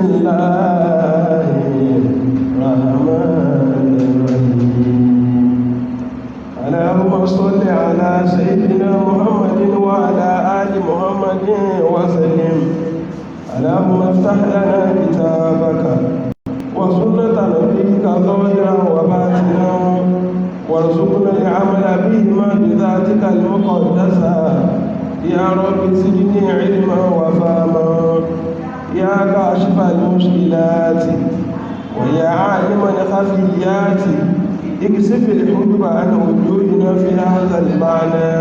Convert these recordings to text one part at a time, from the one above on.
الله الرحمن الرحيم اللهم صل على سيدنا محمد وعلى آل محمد وسلم اللهم افتح لنا كتابك وسنة نبيك ظاهرا وباطنا وارزقنا العمل بهما بذاتك المقدسة يا رب زدني علما وفهما يا كاشف المشكلات ويا عالم الخفيات اكشف الحجب عن وجودنا في هذا المعنى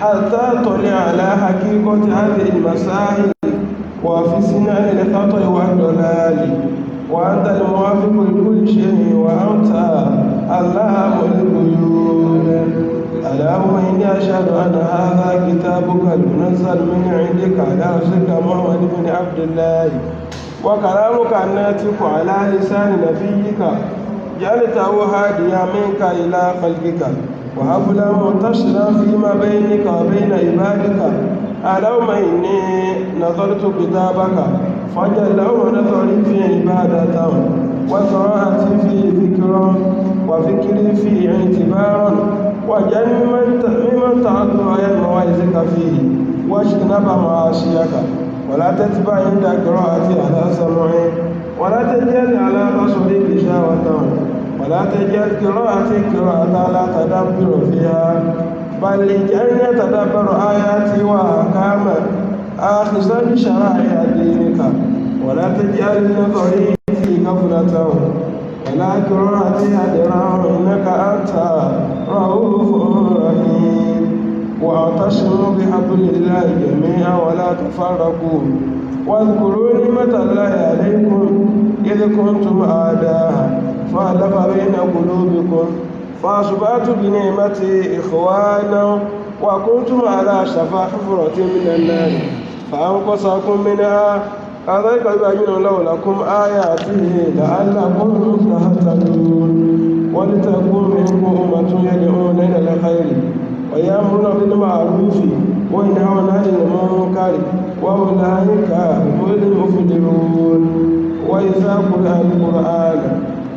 حتى طلع على حقيقة هذه المسائل وافسنا للخطأ والضلال وأنت الموافق لكل شيء وأنت اللهم الغيوب اللهم إني أشهد أن هذا كتابك المنزل من عندك على رسولك محمد بن عبد الله وكلامك الناطق على لسان نبيك جعلته هاديا منك إلى خلقك وهبلا منتشرا فيما بينك وبين عبادك اللهم إني نظرت كتابك فاجعل له نظري في عبادة وقراءتي في ذكرا وفكري في اعتبارا وجعلني ممن تعطوا آية مواعظك فيه واجتنب معاصيك ولا تتبع عند قراءتي على سمعي ولا تجعل على بصري غشاوة ولا تجعل قراءتي قراءة لا تدبر فيها بل اجعلني أتدبر آياتي وأحكامك آخذا بشرائع دينك ولا تجعل نظري في غفلة ولا قراءتي هدرا إنك أنت رؤوف رحيم واعتصموا بحبل الله جميعا ولا تفرقوا واذكروا نعمة الله عليكم إذ كنتم أعداء فألف بين قلوبكم فأصبحتم بنعمته إخوانا وكنتم على شفا حفرة من النار فأنقذكم منها كذلك يبين الله لكم آياته لعلكم تهتدون ولتكن منكم أمة يدعون إلى الخير ويأمرون بالمعروف وينهون عن المنكر وأولئك هم المفلحون وإذا قرأ القرآن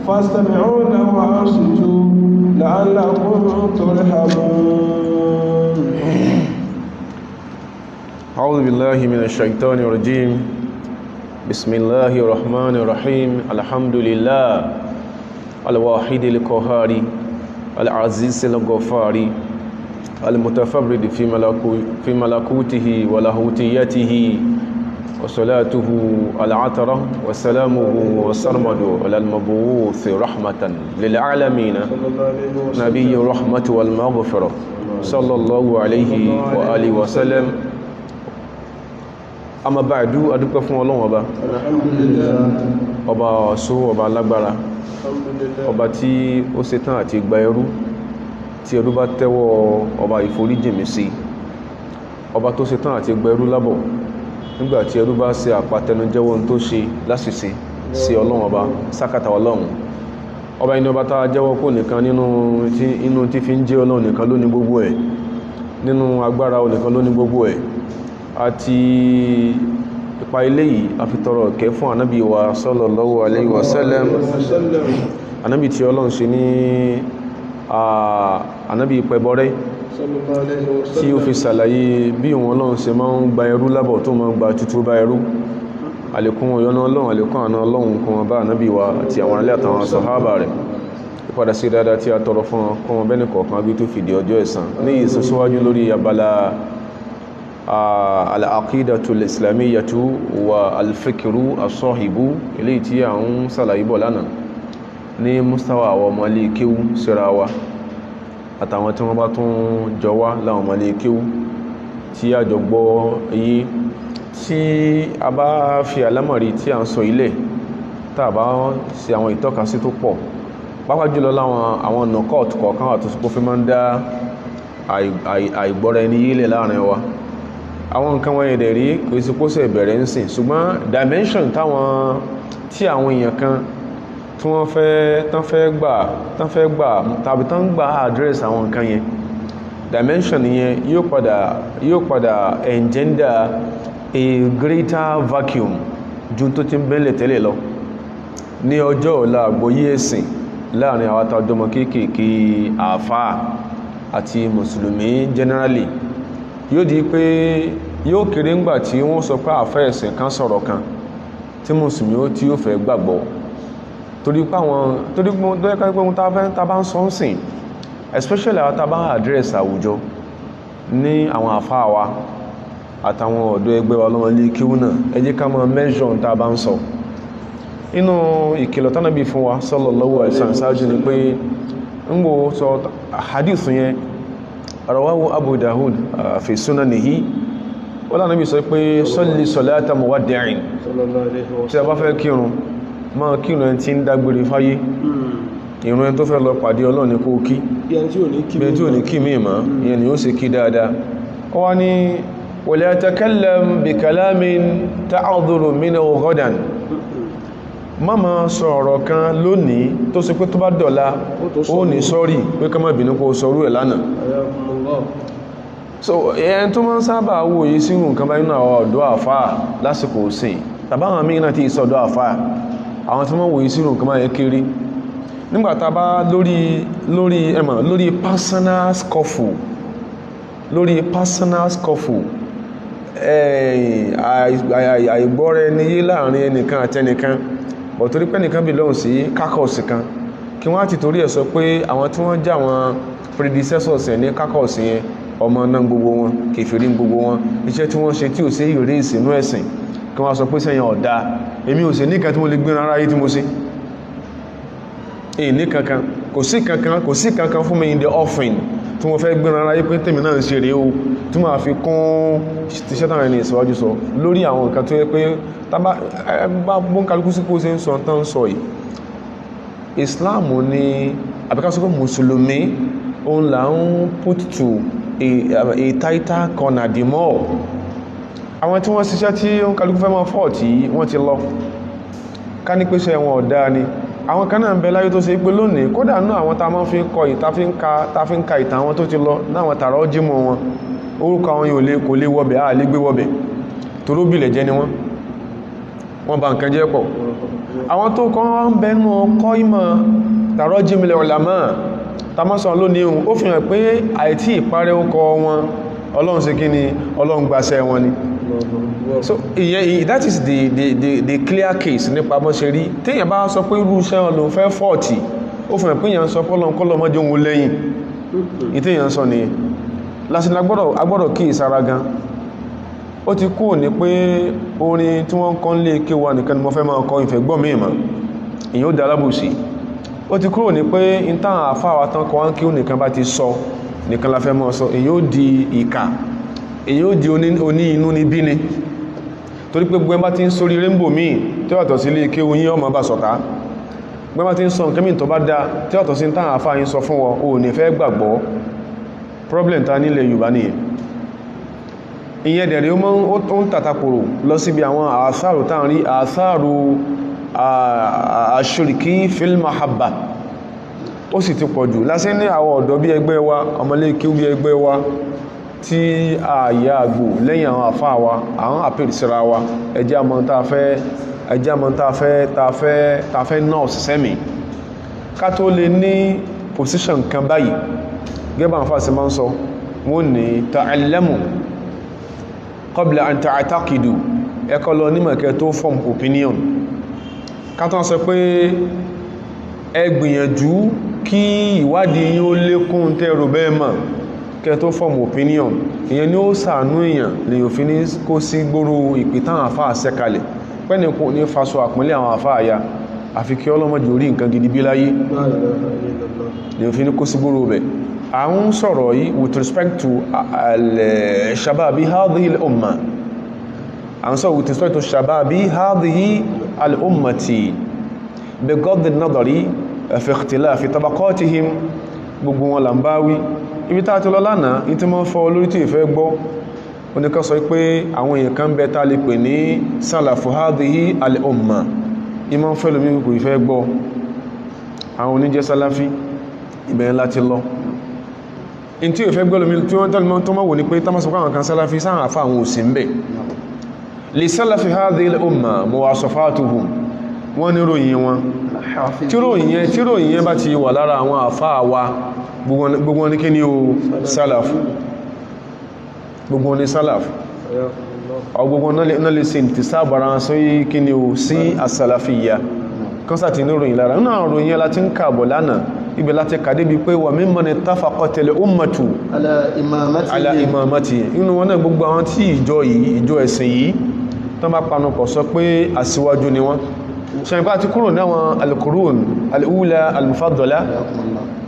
فاستمعوا له وأنصتوا لعلكم ترحمون. أعوذ بالله من الشيطان الرجيم. بسم الله الرحمن الرحيم. الحمد لله الواحد القهار العزيز الغفار المتفرد في ملكوته ولاهوتيته وصلاته العطرة وسلامه والسرمد على المبعوث رحمة للعالمين نبي الرحمة والمغفرة صلى الله عليه وآله وسلم. أما بعد أدوك فún Ọlọ́run Ọba ọba ọ̀ṣọ́ ọba alágbára ọba tí ó ṣetán àti gba ẹrú tí ẹrú bá tẹ́wọ́ ọba ìforíjìmí sí ọba tó ṣetán àti gba ẹrú lábọ̀ nígbàtí ẹrú bá ṣe àpàtẹnujẹ́wọ́ tó ṣe láṣìṣe sí Ọlọ́run Ọba sákàtà Ọlọ́run ọba inú ọba tá a jẹ́wọ́ kó nìkan nínú tí fi ń jẹ́ Ọlọ́run nìkan ló ní gbogbo ẹ̀ nínú agbára nìkan ló ní gbogbo ẹ̀ àti ipa ilé yìí a fi tọrọ ìkẹ́ fún ànábì wa sallallahu alayhi wa sallam ànábì tí Ọlọ́run ṣe ní ànábì pẹbọrẹ́ tí ó fi ṣàlàyé bí òun Ọlọ́run ṣe máa ń gba ẹrú lábọ̀ tó máa ń gba tútù bá ẹrú àlékún ọ̀yọ́nà Ọlọ́run àlékún àna Ọlọ́run kún wọn bá ànábì wa àti àwọn alẹ́ àtàwọn sàhábà rẹ̀ ìpadà sí dáadáa tí a tọrọ fún wọn kún wọn bẹ́ni kọ̀ọ̀kan bí tó fìdí ọjọ́ ẹ̀san ní ìsúnsíwájú lórí abala al-aqidatul islamiyyatu wa al-fikru as-sahibu eléyìí tí a ń ṣàlàyé bọ̀ lánàá ní mustawa àwọn ọmọ ilé kéwú síra wa àtàwọn tí wọ́n bá tún jọ wá láwọn ọmọ ilé kéwú tí a jọ gbọ́ iye tí a bá fi àlámọ̀rí tí a ń sọ ilẹ̀ tá a bá ṣe àwọn ìtọ́kasí tó pọ̀ pàápàá jùlọ láwọn àwọn ọ̀nà kọ́ọ̀tù kọ̀ọ̀kan wà tó sì kó fi máa ń dá àìgbọ́ra ẹni yílẹ̀ láàrin wa àwọn nǹkan wọ́n yẹ̀dẹ̀ rí kò sí kó sẹ̀ bẹ̀rẹ̀ ń sìn ṣùgbọ́n dimension tí àwọn èèyàn kan tí wọ́n fẹ́ gbà tàbí tán gbà address àwọn nǹkan yẹn dimension yẹn yóò padà engender a greater vacuum ju tó ti ń bẹ́lẹ̀ tẹ́lẹ̀ lọ ní ọjọ́ ọ̀la àgbọ́yé ẹ̀sìn láàrin àwọn àtàjọmọ kéékèèké àfáà àti mùsùlùmí generally yóò di pé yóò kéré ńgbà tí wọ́n sọ pé àfẹ́ ẹ̀sìn kan sọ̀rọ̀ kan tí mùsùlùmí tí ó fẹ́ gbàgbọ́ torí pé ohun tá bá ń sọ ń sìn especially àwọn tá bá ń address àwùjọ ní àwọn àfáà wa àtàwọn ọ̀dọ́ ẹgbẹ́ wa lọ́wọ́ lé kíwú náà ẹ jẹ́ ká máa measure tá bá ń sọ inú ìkìlọ̀ tánàbí fún wa sallallahu alaihi wasallam ṣáájú ni pé ń gbò sọ hadith yẹn rawahu Abu Dawud fi sunanihi wọ́n lánàá bí sọ pé salli salata muwaddi'in tí a bá fẹ́ kírun máa kírun ẹni tí ń dágbére fáyé ìrun ẹni tó fẹ́ lọ pàdé Ọlọ́run ní kó kí bí ẹni tí ò ní kí mí mọ́ ìyẹn ni ó sì kí dáadáa ó wá ní wala yatakallam bi kalamin ta'dhuru minhu ghadan má ma sọ ọ̀rọ̀ kan lónìí tó sì pé tó bá dọ̀la ó ní sọ́rí pé ká má bínú kó sọrú ẹ̀ lánàá so ẹni tó máa ń sábà wò yí sínú nǹkan bá nínú àwọn ọ̀dọ́ àfáà lásìkò òsìn tàbáwọn mìíràn tí ìsọ̀dọ́ àfáà àwọn tó máa ń wò yí sínú nǹkan bá yẹ kéré nígbàtà bá lórí personal scuffle àìgbọ́ra ẹni yé láàrin ẹnìkan àtẹnìkan bọ̀ torí pé nìkan bí lóhùn sí kákọ̀ọ̀sì kan kí wọ́n ti torí ẹ̀ sọ pé àwọn tí wọ́n já wọn predecessors ẹ̀ ní kákọ̀ọ̀sì yẹn ọmọ náà gbogbo wọn kèfèrí gbogbo wọn iṣẹ́ tí wọ́n ṣe tí ò sí ìrírí ìsìnú ẹ̀sìn kí wọ́n sọ pé sẹ́yìn ọ̀dá èmi ò sí ní kan tí mo lè gbé rárá yìí tí mo sí ní kankan kò sí kankan fún mi in the offering tí wọ́n fẹ́ gbé rárá yìí pé tèmi náà ń ṣe rèé o tí wọ́n fi kún tíṣẹ́ táwọn ẹni ìsíwájú sọ lórí àwọn nǹkan tó yẹ pé tábà bọ́nkálukú sí kó ṣe ń sọ tán sọ yìí Islam ní àbíkásọ́kọ́ mùsùlùmí òun là ń put to a tighter corner the more àwọn tí wọ́n ṣiṣẹ́ tí ó ń kálukú fẹ́ mọ́ fọ́ tí wọ́n ti lọ ká ní pèsè wọn ọ̀dá ni àwọn kan náà ń bẹ láyé tó ṣe pé lónìí kódà náà àwọn tá máa fi ń kọ ìta fi ń ka ìtàn àwọn tó ti lọ náwọn tààrà ọjí mọ́ wọn orúkọ àwọn yóò kò lè wọ́bẹ̀ àà lè gbé wọ́bẹ̀ tó róbìlẹ̀ jẹ́ ni wọ́n bá nǹkan jẹ́ pọ̀ àwọn tó kọ́ ń bẹnu kọ́ ìmọ̀ tààrà ọjí mílẹ̀ ọ̀làmọ́ tamọ́sàn lónìí ó fi hàn pé àìtí ìparẹ́ ọkọ̀ wọn Ọlọ́run ṣe kí ni Ọlọ́run gbàṣẹ wọn ni so that is the clear case nípa bọ́ ṣe rí téèyàn bá sọ pé irú iṣẹ́ ọlọ́run fẹ́ fọ́ọ̀tì ó fún ẹ̀ pé èèyàn sọ kọ́lọ̀ mọ́jọ́ òun lẹ́yìn ìtéèyàn sọ ni lásìlá agbọ́dọ̀ kí ìsára gan ó ti kú ní pé orin tí wọ́n kọ́ lé kéwà nìkan ni mo fẹ́ máa kọ ìfẹ́ gbọ́ mìíràn èyàn ó dá alábòsí ó ti kúrò ní pé ìtàn àfáwà tán kọ́ kí ó nìkan bá ti sọ nìkan la fẹ́ mọ́ sọ èyí ó di ìkà èyí ó di oní inú ní bí ni torí pé gbẹ́mbá ti ń sórí rainbow míì tí ó yàtọ̀ sí ilé ike oyin ọmọ bá sọ̀tá gbẹ́mbá ti ń sọ nǹkan mìí tó bá dá tí ó yàtọ̀ sí táwọn àfáà yín sọ fún wọn ò ní fẹ́ gbàgbọ́ problem ta nílẹ̀ Yorùbá nìyẹn ìyẹn dẹ̀rẹ̀ ó ń tàtàkùrù lọ síbi àwọn àṣàrò táwọn rí àṣàrò àṣòrìkí fil mahabba ó sì ti pọ̀jù lásì ní àwọn ọ̀dọ́ bí ẹgbẹ́ wa ọmọlé kí bí ẹgbẹ́ wa tí ààyè àgbò lẹ́yìn àwọn àfáà wa àwọn àpèrìsíra wa ẹjẹ́ àmọ́ ta fẹ́ nọ́ọ̀sì sẹ́mì ká tó lè ní position kan báyìí gẹ́bà àfáà sí máa ń sọ wọ́n ní ta'allamu qabla an ta'taqidu ẹkọ́ lọ nímọ̀kẹ́ tó form opinion ká tó sọ pé ẹ gbìyànjú kí ìwádìí yín ó lékún tẹ́rù bẹ́ẹ̀ mọ̀ kẹ́ tó form opinion ìyẹn ni ó ṣàánú èèyàn lè yóò fi ní kó sí gbóró ìpìtàn àfáà sẹ́kalẹ̀ pẹ́ni kò ní faṣọ àpínlẹ̀ àwọn àfáà ya àfi kí ọlọ́mọdé orí nǹkan gidi bí láyé lè yóò fi ní kó sí gbóró bẹ̀ à ń sọ̀rọ̀ yìí with respect to shababi hadhihi al-umma à ń sọ̀rọ̀ with respect to shababi hadhihi al-ummati بغض النظر في اختلاف طبقاتهم gbogbo wọn là ń bá wí ibi tá ti lọ lánàá ní tí wọ́n fọ́ olórí tí ìfẹ́ gbọ́ oníkan sọ pé àwọn èèyàn kan bẹ tá lè pè ní sálàfù hadhihi al-umma ìmọ̀ ń fẹ́ lómi kò ìfẹ́ gbọ́ àwọn oníjẹ́ sálàfí ìbẹ̀rẹ̀ láti lọ in tí ìfẹ́ gbọ́ lómi tí wọ́n tẹ́lẹ̀ tó mọ́ wò ní pé tá má sọ pé àwọn kan sálàfí sáà àfà àwọn òsì ń bẹ̀ li salafi hadhihi al-umma muwasafatuhum wọ́n ní ròyìn wọn tí ròyìn yẹn bá ti wà lára àwọn àfáà wa gbogbo wọn ní kí ni o salaf gbogbo wọn ní salaf gbogbo náà lè ṣe ìtìsábàrá sí kí ni o sí as-salafiyya kan sáti ní ròyìn lára náà ròyìn yẹn láti ń kààbọ̀ lánàá ibẹ̀ láti kàdé bí pé wà mimman ittafaqatil ummatu ala imamati inú wọn náà gbogbo àwọn tí ìjọ ẹ̀sìn yìí tán bá panupọ̀ sọ pé aṣíwájú ni wọ́n ṣẹ̀yìnbá ti kúrò ní àwọn al-qurun al-ula al-mufaddala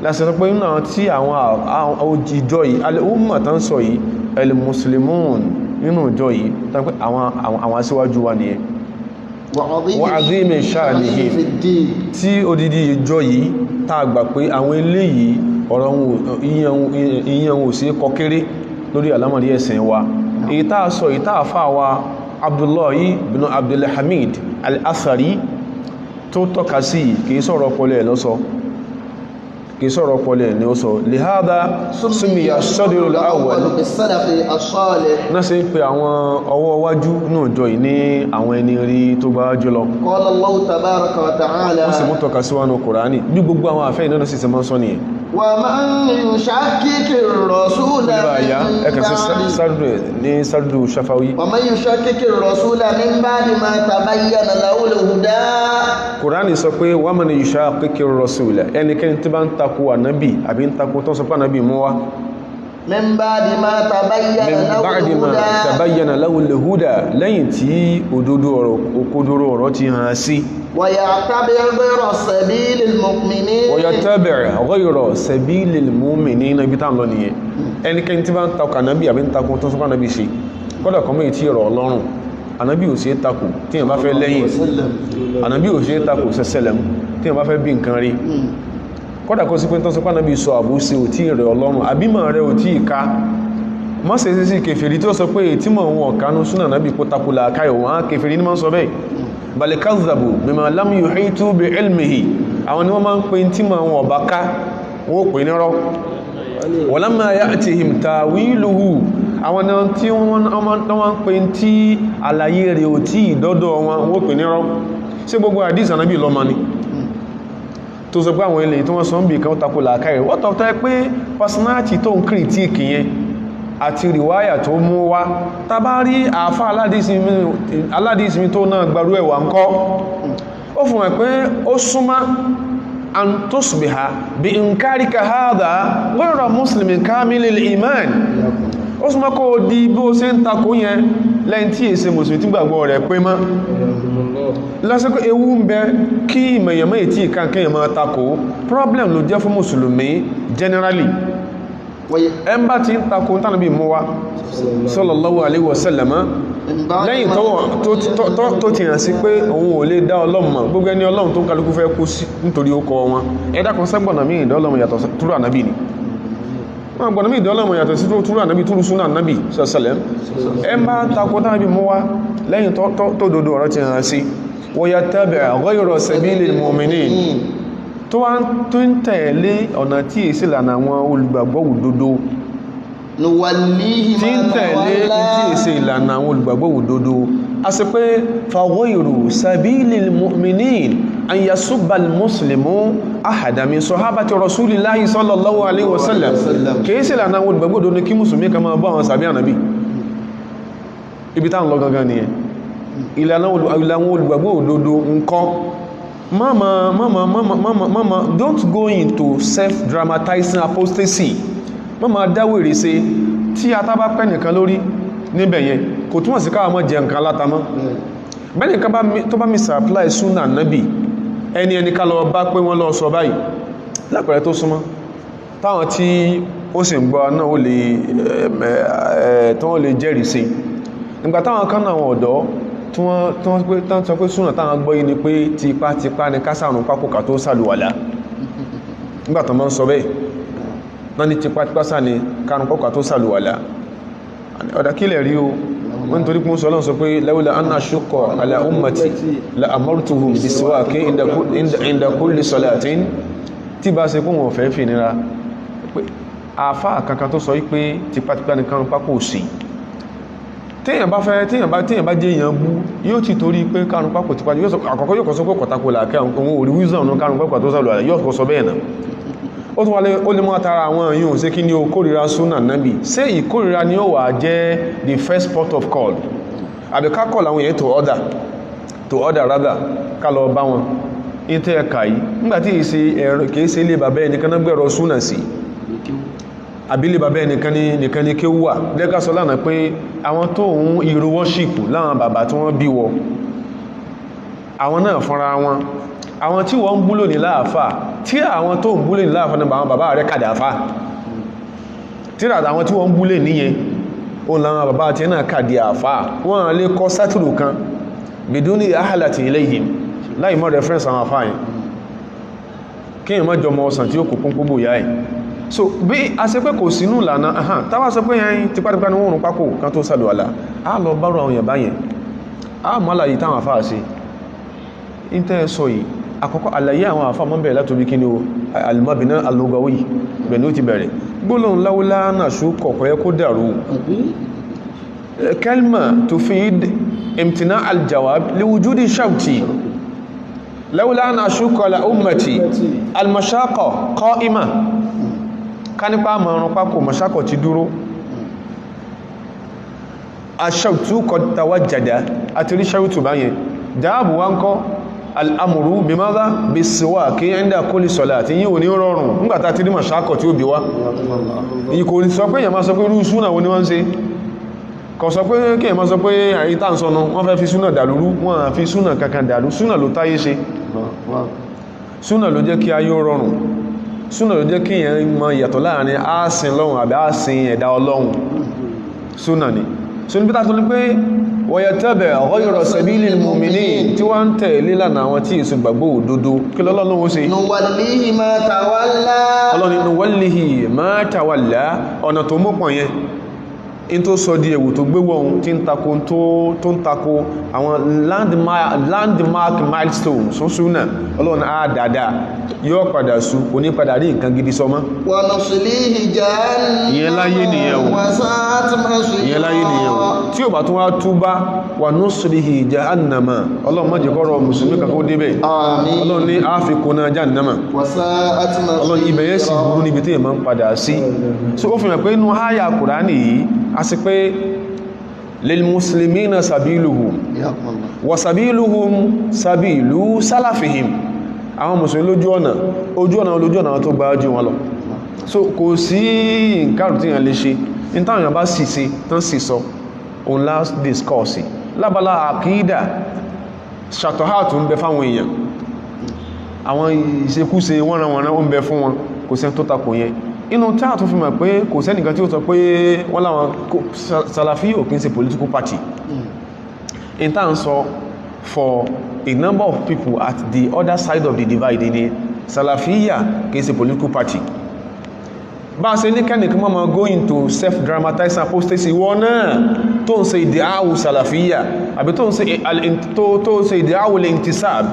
láti sọ pé nínú àwọn tí àwọn ìjọ yìí al-umma tán sọ yìí al-muslimun nínú ìjọ yìí tán pé àwọn aṣíwájú wa nìyẹn wa azimi sha'nihim tí odidi ìjọ yìí tá gbà pé àwọn eléyìí ọ̀rọ̀ ìyẹn ò sí kọkéré lórí àlámọ̀rí ẹ̀sìn wa èyí tá sọ èyí tá fà wa Abdullahi bin Abdulhamid al-Athari tó tọ́ka sí kìí sọ̀rọ̀ pọ̀lẹ̀ lọ́sọ kìí sọ̀rọ̀ pọ̀lẹ̀ ní ó sọ lihada sumiya sadrul awwal náà sí pé àwọn ọwọ́ wájú náà jọ ní àwọn ẹni rí tó bá jùlọ qala Allahu tabaraka wa ta'ala wọ́n sì mú tọ́ka sí wánú Kùránì bí gbogbo àwọn àfẹ́ ìnáà sì ti máa ń sọ nìyẹn ومن يشكك الرسول سرد شفوي ومن يشكك الرسول من بعد ما تبين له الهدى Kùránì sọ pé ومن يشكك الرسول ẹnikẹ́ni tí bá ń takò ànábì àbí ń takò tó sọ pé ànábì mú wá من بعد ما تبين له الهدى lẹ́yìn tí òkodoro ọ̀rọ̀ ti hàn sí ويتبع غير سبيل المؤمنين سبيل المؤمنين ibi tá ń lọ nìyẹn ẹnikẹ́ni tí bá ń takò ànábì àbí ń takò tó sọ pé ànábì ṣe kọ́dà kan méjì tí ọ̀rọ̀ ọlọ́run ànábì ò ṣe é takò tí yẹn bá fẹ́ lẹ́yìn ànábì ò ṣe é takò sẹ́sẹ̀lẹ̀mú tí yẹn bá fẹ́ bí nǹkan rí kọ́dà kó sí pé tó sọ pé ànábì sọ àbúṣe ò tí rẹ̀ ọlọ́run àbímọ̀ rẹ̀ ò tí ká mọ́ sí sí kèfèrí tó sọ pé tí mọ̀ wọn ọ̀kanú súnà ànábì kó takùlà káyọ̀ wọn á kèfèrí ní máa ń sọ bẹ́ẹ̀ bal kazzabu bima lam yuhitu bi ilmihi àwọn ni wọ́n máa ń pè tí mọ̀ wọn ọ̀bá ká wọ́n pè nírọ́ walamma ya'tihim tawiluhu àwọn náà tí wọ́n pè tí àlàyé rẹ̀ ò tí ìdọ́dọ̀ wọ́n pè nírọ́ sí gbogbo hadith ànábì lọ́mọ ni tó sọ pé àwọn ilẹ̀ tí wọ́n sọ ń bí kan tako làákàrẹ̀ wọ́n tọ́ tẹ́ pé personality tó ń kìrìtíkì yẹn àti rìwáyà tó mú wá tàbá rí àfá aládìsími tó náà gbarú ẹ̀wà ń kọ́ ó fún ẹ̀ pé ó súnmá an tusbiha bí inkarika hadha ghayra muslimin kamilil iman ó súnmọ́ kó di bó ṣe ń takò yẹn lẹ́yìn tí èsè mùsùlùmí tí gbàgbọ́ rẹ̀ pé mọ́ lásìkò ewu ń bẹ kí ìmọ̀yàmọ́ ètí ìkànkẹ́yàn máa takò problem ló jẹ́ fún mùsùlùmí generally ẹmbá tí ń takò tánàbí mú wá sallallahu alaihi wasallam lẹ́yìn tó ti hàn sí pé òun ò lè dá ọlọ́run mọ̀ gbogbo ẹni ọlọ́run tó kálukú fẹ́ kú sí nítorí ó kọ wọn ẹ̀dá kan sẹ́gbọ̀nà mí ìdọ́lọ́run yàtọ̀ túrú ànábì ni wọ́n gbọ̀nà mí ìdọ́lọ́run yàtọ̀ sí túrú ànábì túrú súnà ànábì sọ̀sẹ̀lẹ̀ ẹmbá takò tánàbí mú wá lẹ́yìn tó dodo ọ̀rọ̀ ti hàn sí ويتبع غير سبيل المؤمنين tó wá tó ń tẹ̀lé ọ̀nà tí èsì lànà àwọn olùgbàgbọ́ òdodo tí ń tẹ̀lé tí èsì ìlànà àwọn olùgbàgbọ́ òdodo a sì pé فغير سبيل المؤمنين أن يسب المسلم أحد من صحابة رسول الله صلى الله عليه وسلم kèésì lànà àwọn olùgbàgbọ́ òdodo kí mùsùlùmí kan máa bọ́ àwọn sàbí ànàbí ibi táwọn lọ gangan nìyẹn ìlànà olùgbàgbọ́ òdodo nǹkan mama don't go into self-dramatizing apostasy mama dáwèrè ṣe tí a tábá pẹ́ nìkan lórí níbẹ̀ yẹn kò túnmọ̀ sí káwà mọ́ jẹ nǹkan alátamọ́ bẹ́nìkan tó bá mi supply súnà nábì ẹni ká lọ bá pé wọ́n lọ sọ báyìí lápẹẹrẹ tó súnmọ́ táwọn tí ó sì ń gbọ́ náà ó lè jẹ́rìí sí nígbà táwọn kan náà ọ̀dọ́ tí wọ́n sọ pé súnà táwọn gbọ́ yìí ni pé tipátipá ní kásàrùn pápùkà tó sàlùwàlá nígbàtà máa ń sọ bẹ́ẹ̀ náà ní tipátipá sáà ní kárùn pápùkà tó sàlùwàlá ọ̀dá kílẹ̀ rí o wọ́n torí kún sọ lọ́n sọ pé lawla anna ashqa ala ummati la amartuhum biswaki inda kulli salatin tí bá ṣe kún wọn fẹ́ fi nira àfá kankan tó sọ wípé tipátipá ní kárùn pápù sí téèyàn bá jẹ́ èèyàn bú yóò ti torí pé kárùn pápò ti pàdé àkọ́kọ́ yóò kọ́ sọ pé kọ̀tàkò làkẹ́ òun orí wíṣàn ní kárùn pápò tó sàlọ̀ yóò kọ́ sọ bẹ́ẹ̀ náà ó tún wálé ó lè mọ́ tara àwọn èèyàn ṣe kí ni ó kórìíra súnà nábì ṣé ìkórìíra ni ó wà jẹ́ the first port of call àbí ká call àwọn èèyàn to order rather ká lọ bá wọn ìtẹ́ ẹ̀ka yìí nígbàtí kìí ṣe ilé bàbá ẹnìkan náà gbẹ̀rọ súnà sí àbílé bàbá ẹnìkan ní kí ó wà lẹ́ka sọ lánàá pé àwọn tó ń ìró wọ́ṣìpù láwọn bàbá tí wọ́n bí wọ àwọn náà fúnra wọn àwọn tí wọ́n ń búlò ní láàfà tí àwọn tó ń búlò ní láàfà náà àwọn bàbá rẹ̀ kàdáfà tí àwọn tí wọ́n ń búlò níyẹn òun làwọn bàbá àti náà kàdí àfà wọ́n lè kọ́ sátìrù kan biduni ahalati ilayhim láì mọ́ reference àwọn àfáàyìn kí èyàn mọ́ jọmọ ọsàn tí ó kò kún gbogbo ìyá ẹ̀ so bí a ṣe pé kò sínú ìlànà ahàn tàbá sọ pé yẹn tipátipá ní wọ́n rún pákó kan tó sàlù àlá a lọ bárò àwọn yàbá yẹn a mọ́ àlàyé táwọn àfáà ṣe in tẹ́ sọ yìí àkọ́kọ́ àlàyé àwọn àfáà mọ́ bẹ̀rẹ̀ látorí kí ni o al-mabna al-lughawi bẹ̀ ní ó ti bẹ̀rẹ̀ gbólóhùn láwúlá náà ṣú kọ̀kọ́ yẹ kó dàrú kalma tufid امتناع الجواب لوجود شوتي لولا أن أشك على أمتي المشاقة قائمة كان يبقى ما نقاكو مشاقة تدورو الشوت قد توجد أتري شوت باين جاب وانكو الأمر بماذا بالسواك عند كل صلاة يوني رورون نغا تاتري مشاقة تيو بيوا يكون سوكو يما سوكو روسونا وني وانسي kò sọ pé kí ẹ̀mọ́ sọ pé àyíká ń sọnù wọ́n fẹ́ fi súnà dàlúrú wọ́n fi súnà kankan dàlú súnà ló táyé ṣe súnà ló jẹ́ kí ayé rọrùn súnà ló jẹ́ kí èèyàn mọ ìyàtọ̀ láàrin áásìn lọ́hùn àbí áásìn ẹ̀dá ọlọ́hun súnà ni so níbi tàbí pé wọ̀yẹ̀tẹ́bẹ̀ ghayra sabilil mu'minin tí wọ́n ń tẹ̀lé lánàá àwọn tí èso gbàgbọ́ òdodo kí lọ́lọ́run ó ṣe nuwallihi ma tawalla ọlọ́ni nuwallihi ma tawalla ọ̀nà tó mọ́pọ̀ yẹn in tó sọ di ẹ̀wù tó gbéwọ̀ ohun tí ń tako àwọn landmark milestones sún súnà ọlọ́run àádáadáa yóò padà sú kò ní padà rí nǹkan gidi sọmọ́ wa nuslihi jahannam ìyẹn láyé nìyẹn o wa sa'at masira ìyẹn láyé nìyẹn o tí ò bá tún wá túbá wa nuslihi jahannama ọlọ́run má jẹ́ kọ́rọ̀ mùsùlùmí kankan ó débẹ̀ àmín ọlọ́run ní àfikún náà jahannama wa sa'at masira ọlọ́run ibẹ̀ yẹn sì burú níbi tí èèyàn máa ń padà sí so ó fi hàn pé inú háyà Kùránì yìí a sì pé lilmuslimina sabiluhum wa sabiluhum sabilu salafihim àwọn mùsùlùmí lójú ọ̀nà tó gbájú wọn lọ so kò sí nǹkan tí yàn lè ṣe ní táwọn èèyàn bá sì sí tán sì sọ òun last discourse lábala àkídà ṣàtọ̀hátù ń bẹ fáwọn èèyàn àwọn ìṣekúṣe wọ́nranwọ̀nran ó ń bẹ fún wọn kò sẹ́ tó takò yẹn inú tí a tún fi mọ̀ pé kò sẹ́nìkan tí ó sọ pé wọ́n láwọn Salafi ò kí ń ṣe political party in tá ń sọ for a number of people at the other side of the divide ni Salafiyya kì í ṣe political party bá ṣe ní kẹ́nìkan mọ́ go into self-dramatizing apostasy wọ́n náà tó ń ṣe ìdíáwù Salafiyya àbí tó ń ṣe ìdíáwù al-intisab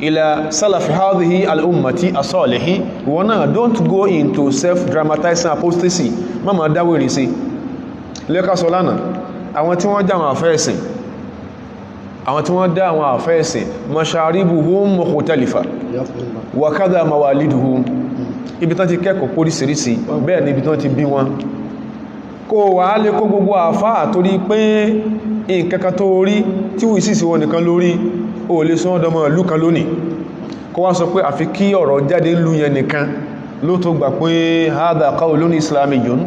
ila salafi hadhihi al-ummati as-salihi wọ́n náà don't go into self-dramatizing apostasy má ma dáwèrè sí lẹ́ka sọ lánàá àwọn tí wọ́n dá àwọn àfẹ́ẹ̀sìn masharibuhum mukhtalifa wa kadha mawaliduhum ibi tán ti kẹ́kọ̀ọ́ póríṣiríṣi bẹ́ẹ̀ ni ibi tán ti bí wọn kó wà lè kó gbogbo àfáà torí pé nǹkankan tó rí tí wù sí wọn nìkan lórí o lè sọ ọdọmọ ìlú kan lónìí kó wá sọ pé àfi kí ọ̀rọ̀ jáde lú yẹn nìkan ló tó gbà pé hadha qawlun islamiyyun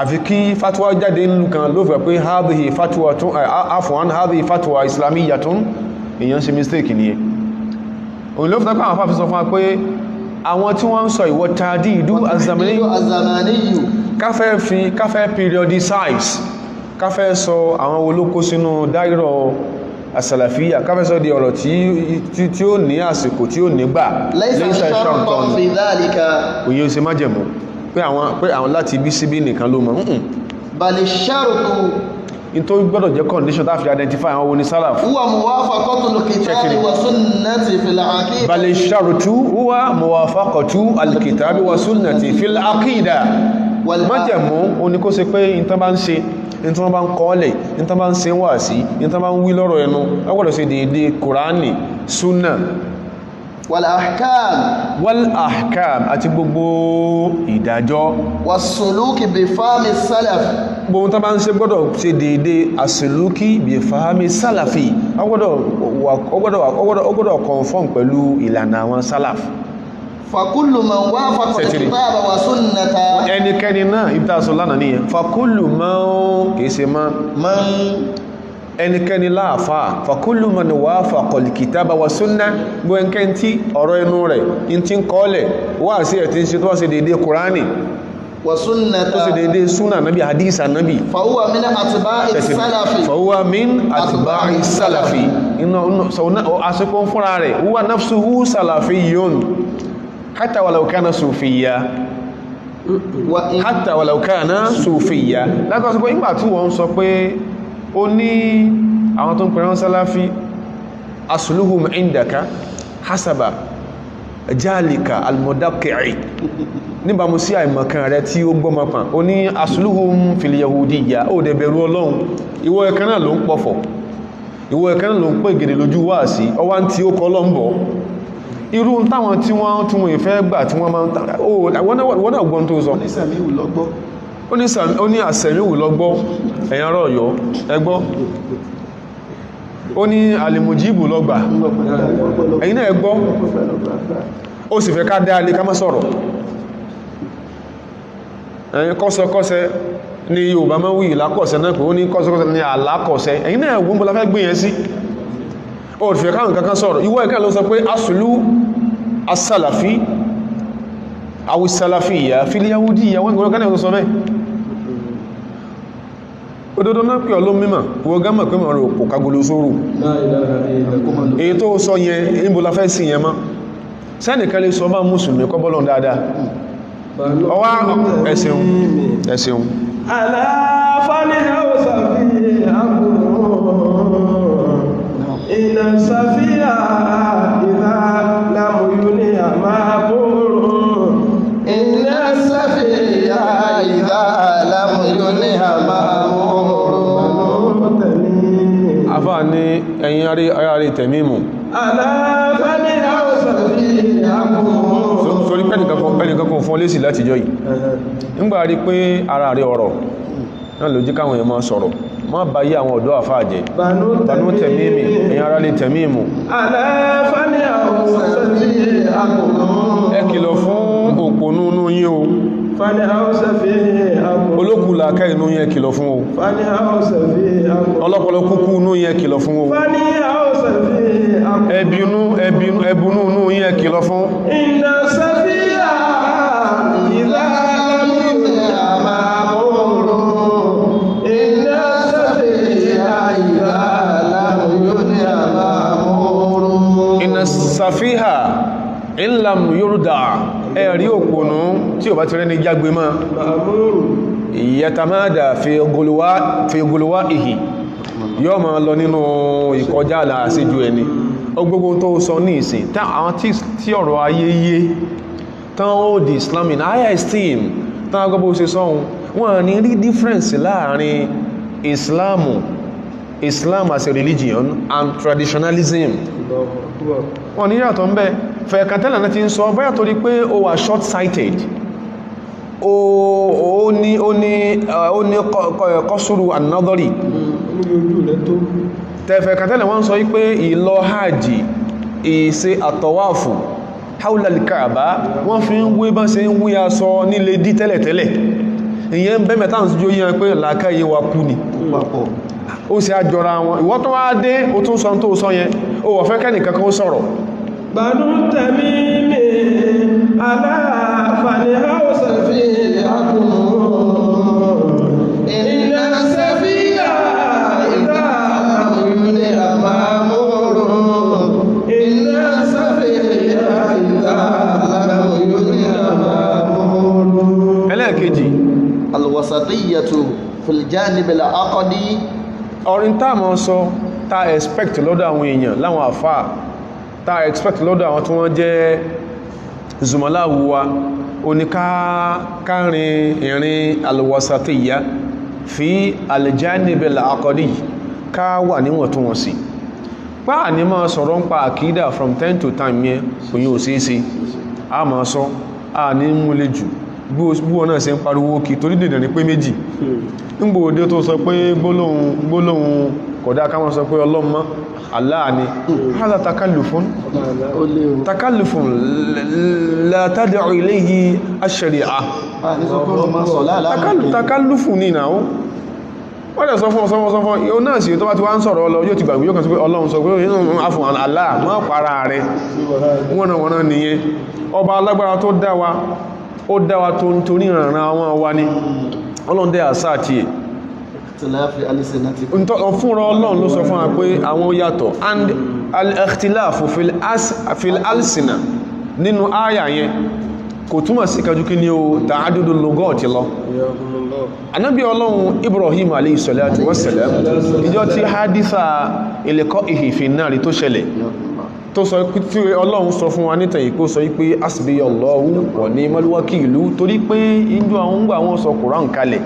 àfi kí fatwa jáde lú kan ló fẹ́ pé hadhihi fatwa tún afwan hadhihi fatwa islamiyyatun èyàn ṣe mistake nìyẹn òun ló fẹ́ pé àwọn afáfi sọ fún wa pé àwọn tí wọ́n ń sọ ìwọ tadidu azamaniyu káfẹ́ periodicize káfẹ́ sọ àwọn olókó sínú dáírọ̀ As-Salafiyya káfẹ́ sọ di ọ̀rọ̀ tí ó ní àsìkò tí ó nígbà lẹ́yìn ṣàǹtọ́n òye ṣe má jẹ̀mú pé àwọn láti bí síbí nìkan ló mọ̀ bali shartu in tó gbọ́dọ̀ jẹ́ condition tá fi identify àwọn wo ni salaf huwa muwafaqatul kitabi wa sunnati fil aqida bal shartu huwa muwafaqatul kitabi wa sunnati fil aqida májẹ̀mú ó ní kó ṣe pé in tán bá ń ṣe ní tí wọ́n bá ń kọ́ọ̀lẹ̀ ní tí wọ́n bá ń ṣe wà sí ní tí wọ́n bá ń wí lọ́rọ̀ ẹnu ọgbọ́dọ̀ ṣe déédéé Kùránì súnà wal ahkam wal ahkam àti gbogbo ìdájọ́ was suluki bi fahmi salaf gbogbo tó bá ń ṣe gbọ́dọ̀ ṣe déédé as-suluki bi fahmi salafi ọgbọ́dọ̀ conform pẹ̀lú ìlànà àwọn salaf fa kullu man wafaqa al-kitaba wa sunnata ẹnikẹ́ni náà ìbítàṣọ lánàá nìyẹn fa kullu man kìí ṣe man ẹnikẹ́ni láàfáà fa kullu man wafaqa al-kitaba wa sunna gbọ́ ẹnikẹ́ni tí ọ̀rọ̀ ẹnu rẹ̀ in ti ń kọ́ọ̀lẹ̀ wá sí ẹ̀ tí ń ṣe tó wá sí déédé Kùránì wa sunnata tó sì dédé súnà nábi hadisa nábi fahuwa min atba'i salafi fahuwa min atba'i salafi iná àsìkò fúnra rẹ̀ huwa nafsuhu salafiyyun hatta walau kana sufiyya hatta walau kana sufiyya lákọ̀ọ́sọ́pọ̀ ìgbà tí wọ́n sọ pé ó ní àwọn tó ń pẹ̀rán salafi asluhum indaka hasaba jálìkà almudaki'i níbàmú sí àìmọ̀kan rẹ tí ó gbọ́mọpàn ó ní asluhum fil yahudiyya ó dẹ̀ bẹ̀rù Ọlọ́run ìwọ ẹ̀kan náà ló ń pọ̀fọ̀ ìwọ ẹ̀kan náà ló ń pè gèdè lójú wá sí ọwá tí ó kọ́ lọ́mbọ̀ irú táwọn tí wọ́n ìfẹ́ gbà tí wọ́n máa ń tàbí wọ́n náà gbọ́n tó sọ ó ní àsẹ̀míwù lọ́gbọ́ ẹ̀yàn rọ̀ yọ ẹgbọ́ ó ní alìmùjíbù lọ́gbà ẹ̀yin náà ẹgbọ́ ó sì fẹ́ ká dá alẹ́ ká má sọ̀rọ̀ ẹ̀yin kọ́sọkọ́sẹ́ ní Yorùbá máa ń wí ìlákọ̀ọ́sẹ́ náà pé ó ní kọ́sọkọ́sẹ́ ní àlákọ̀ọ́sẹ́ ẹ̀yin náà ẹ̀wọ́n bọ́lá fẹ́ gbé yẹn sí ó sì fẹ́ káwọn kankan sọ̀rọ̀ ìwọ ẹ̀ká ló sọ pé asùlú asálàfí àwùsálàfíyà fil yahudiyya wọ́n gbọ́nà kánà sọ bẹ́ẹ̀ òdodo náà pè ọlọ́ mímọ̀ wọ́n gámà pé mọ̀ rẹ̀ òpò kagolo sóró èyí tó sọ yẹn ìbòlá fẹ́ sí yẹn mọ́ sẹ́nìkan lè sọ bá mùsùlùmí kọ́ bọ́lọ̀ dáadáa ọwá ẹ̀sìn aláfáàní haúsá fi àkùnrùn iná sàfíà ìlà lámùyú ní àmàbùrùn iná sàfíà ìlà lámùyú ní àmàbùrùn afá ní ẹ̀yìn arí tẹ̀mímù aláfáàní haúsá fi àkùnrùn torí pẹ́nìkankan fún lésì láti jọ yìí nígbà rí pé ara rí ọ̀rọ̀ náà ló jí káwọn èèyàn máa sọ̀rọ̀ má bá yí àwọn ọ̀dọ́ àfáàjẹ́ Banu Tẹ̀mímì èyàn ara lè Tẹ̀mímù ẹ kìlọ̀ fún òpònú inú yín o olókùnlá ká inú yín ẹ kìlọ̀ fún o ọlọ́pọlọ kúkú inú yín ẹ kìlọ̀ fún o ẹbùnú inú yín ẹ kìlọ̀ fún sàfíhà ìlàm yorùdá ẹ̀rí òpònú tí ò bá ti rẹ́ ní jágbé máa ìyẹtamádà fi ogolowa ìhì yóò máa lọ nínú ìkọjá àlàásíjú ẹni gbogbo tó sọ ní ìsìn àwọn tí ọ̀rọ̀ ayé yé tán ó di Islam in higher esteem tán agbọ́bọ̀ ṣe sọ́hun wọ́n ní rí difference láàrin Islam as a religion and traditionalism wọ́n ní yàtọ̀ ń bẹ fẹ̀ẹ̀kàtẹ́lẹ̀ náà ti ń sọ báyà torí pé ó wà short-sighted ó ní kọ́sùrù another tẹ̀fẹ̀ẹ̀kàtẹ́lẹ̀ wọ́n sọ wípé ìlọ hajj ìṣe àtọ̀wáfù haulal Kaaba wọ́n fi ń wé bá ṣe ń wé aṣọ nílé dí tẹ́lẹ̀tẹ́lẹ̀ ìyẹn bẹ́ mẹ́ta ń jó yíyan pé làákàyè wa kú ni ó sì àjọra wọn ìwọ́n tó wá dé ó tún sọ tó sọ yẹn ó wọ̀ fẹ́ kẹ́nìkan kan ó sọ̀rọ̀ Banu Tamimi aláfàní haúsá fi àkùnrùn iná sàfíà ìlà àmúlé àmàmúrùn iná sàfíà ìlà àmúlé àmàmúrùn. ẹlẹ́ẹ̀kejì alwasatiyyatu fil janib al-aqdi ọ̀rin tá mọ́ sọ tá expect lọ́dọ̀ àwọn èèyàn láwọn àfáà tá expect lọ́dọ̀ àwọn tí wọ́n jẹ́ zùmọ́láwùwá oníkárin ìrìn alwasatiyya fi al-janib al-aqdi ká wà níwọ̀ntúnwọ̀nsì páà ní máa sọ̀rọ̀ ń pa àkídà from time to time yẹn òyìn ò sí sí a máa sọ a ní múlé jù gbúwọ́ náà ṣe ń pariwo kí torí dèdè ní pé méjì nígbòdé tó sọ pé gbólóhùn kódà ká máa sọ pé ọlọ́mọ Allah ni hádà takallufun la tad'u ilayhi ash-shari'ah takallufun ní ìnáwó wọ́n lè sọ fún yóò náà sí tó bá ti wá ń sọ̀rọ̀ ọlọ́ yóò ti gbàgbé yóò kàn sí pé Ọlọ́run sọ pé afún Allah má para rẹ̀ wọ́nà nìyẹn ọba alágbára tó dá wa ó dá wa tó ń torí ìrànràn àwọn wa ní Ọlọ́run dẹ́ àṣà àti ẹ̀ fúnra Ọlọ́run ló sọ fún wa pé àwọn yàtọ̀ and al-ikhtilafu fil alsina nínú áyà yẹn kò túmọ̀ sí kájú kí ní o ta'adudu lugati lọ anábí Ọlọ́run Ibrahim alayhi salatu wassalam ìjọ tí haditha ilqa'ihi fin nari tó ṣẹlẹ̀ tó sọ tí Ọlọ́run sọ fún wa nítàn ìkó sọ pé hasbiyallahu wa ni'mal wakilu torí pé inú àwọn gbà wọn sọ Qur'an kalẹ̀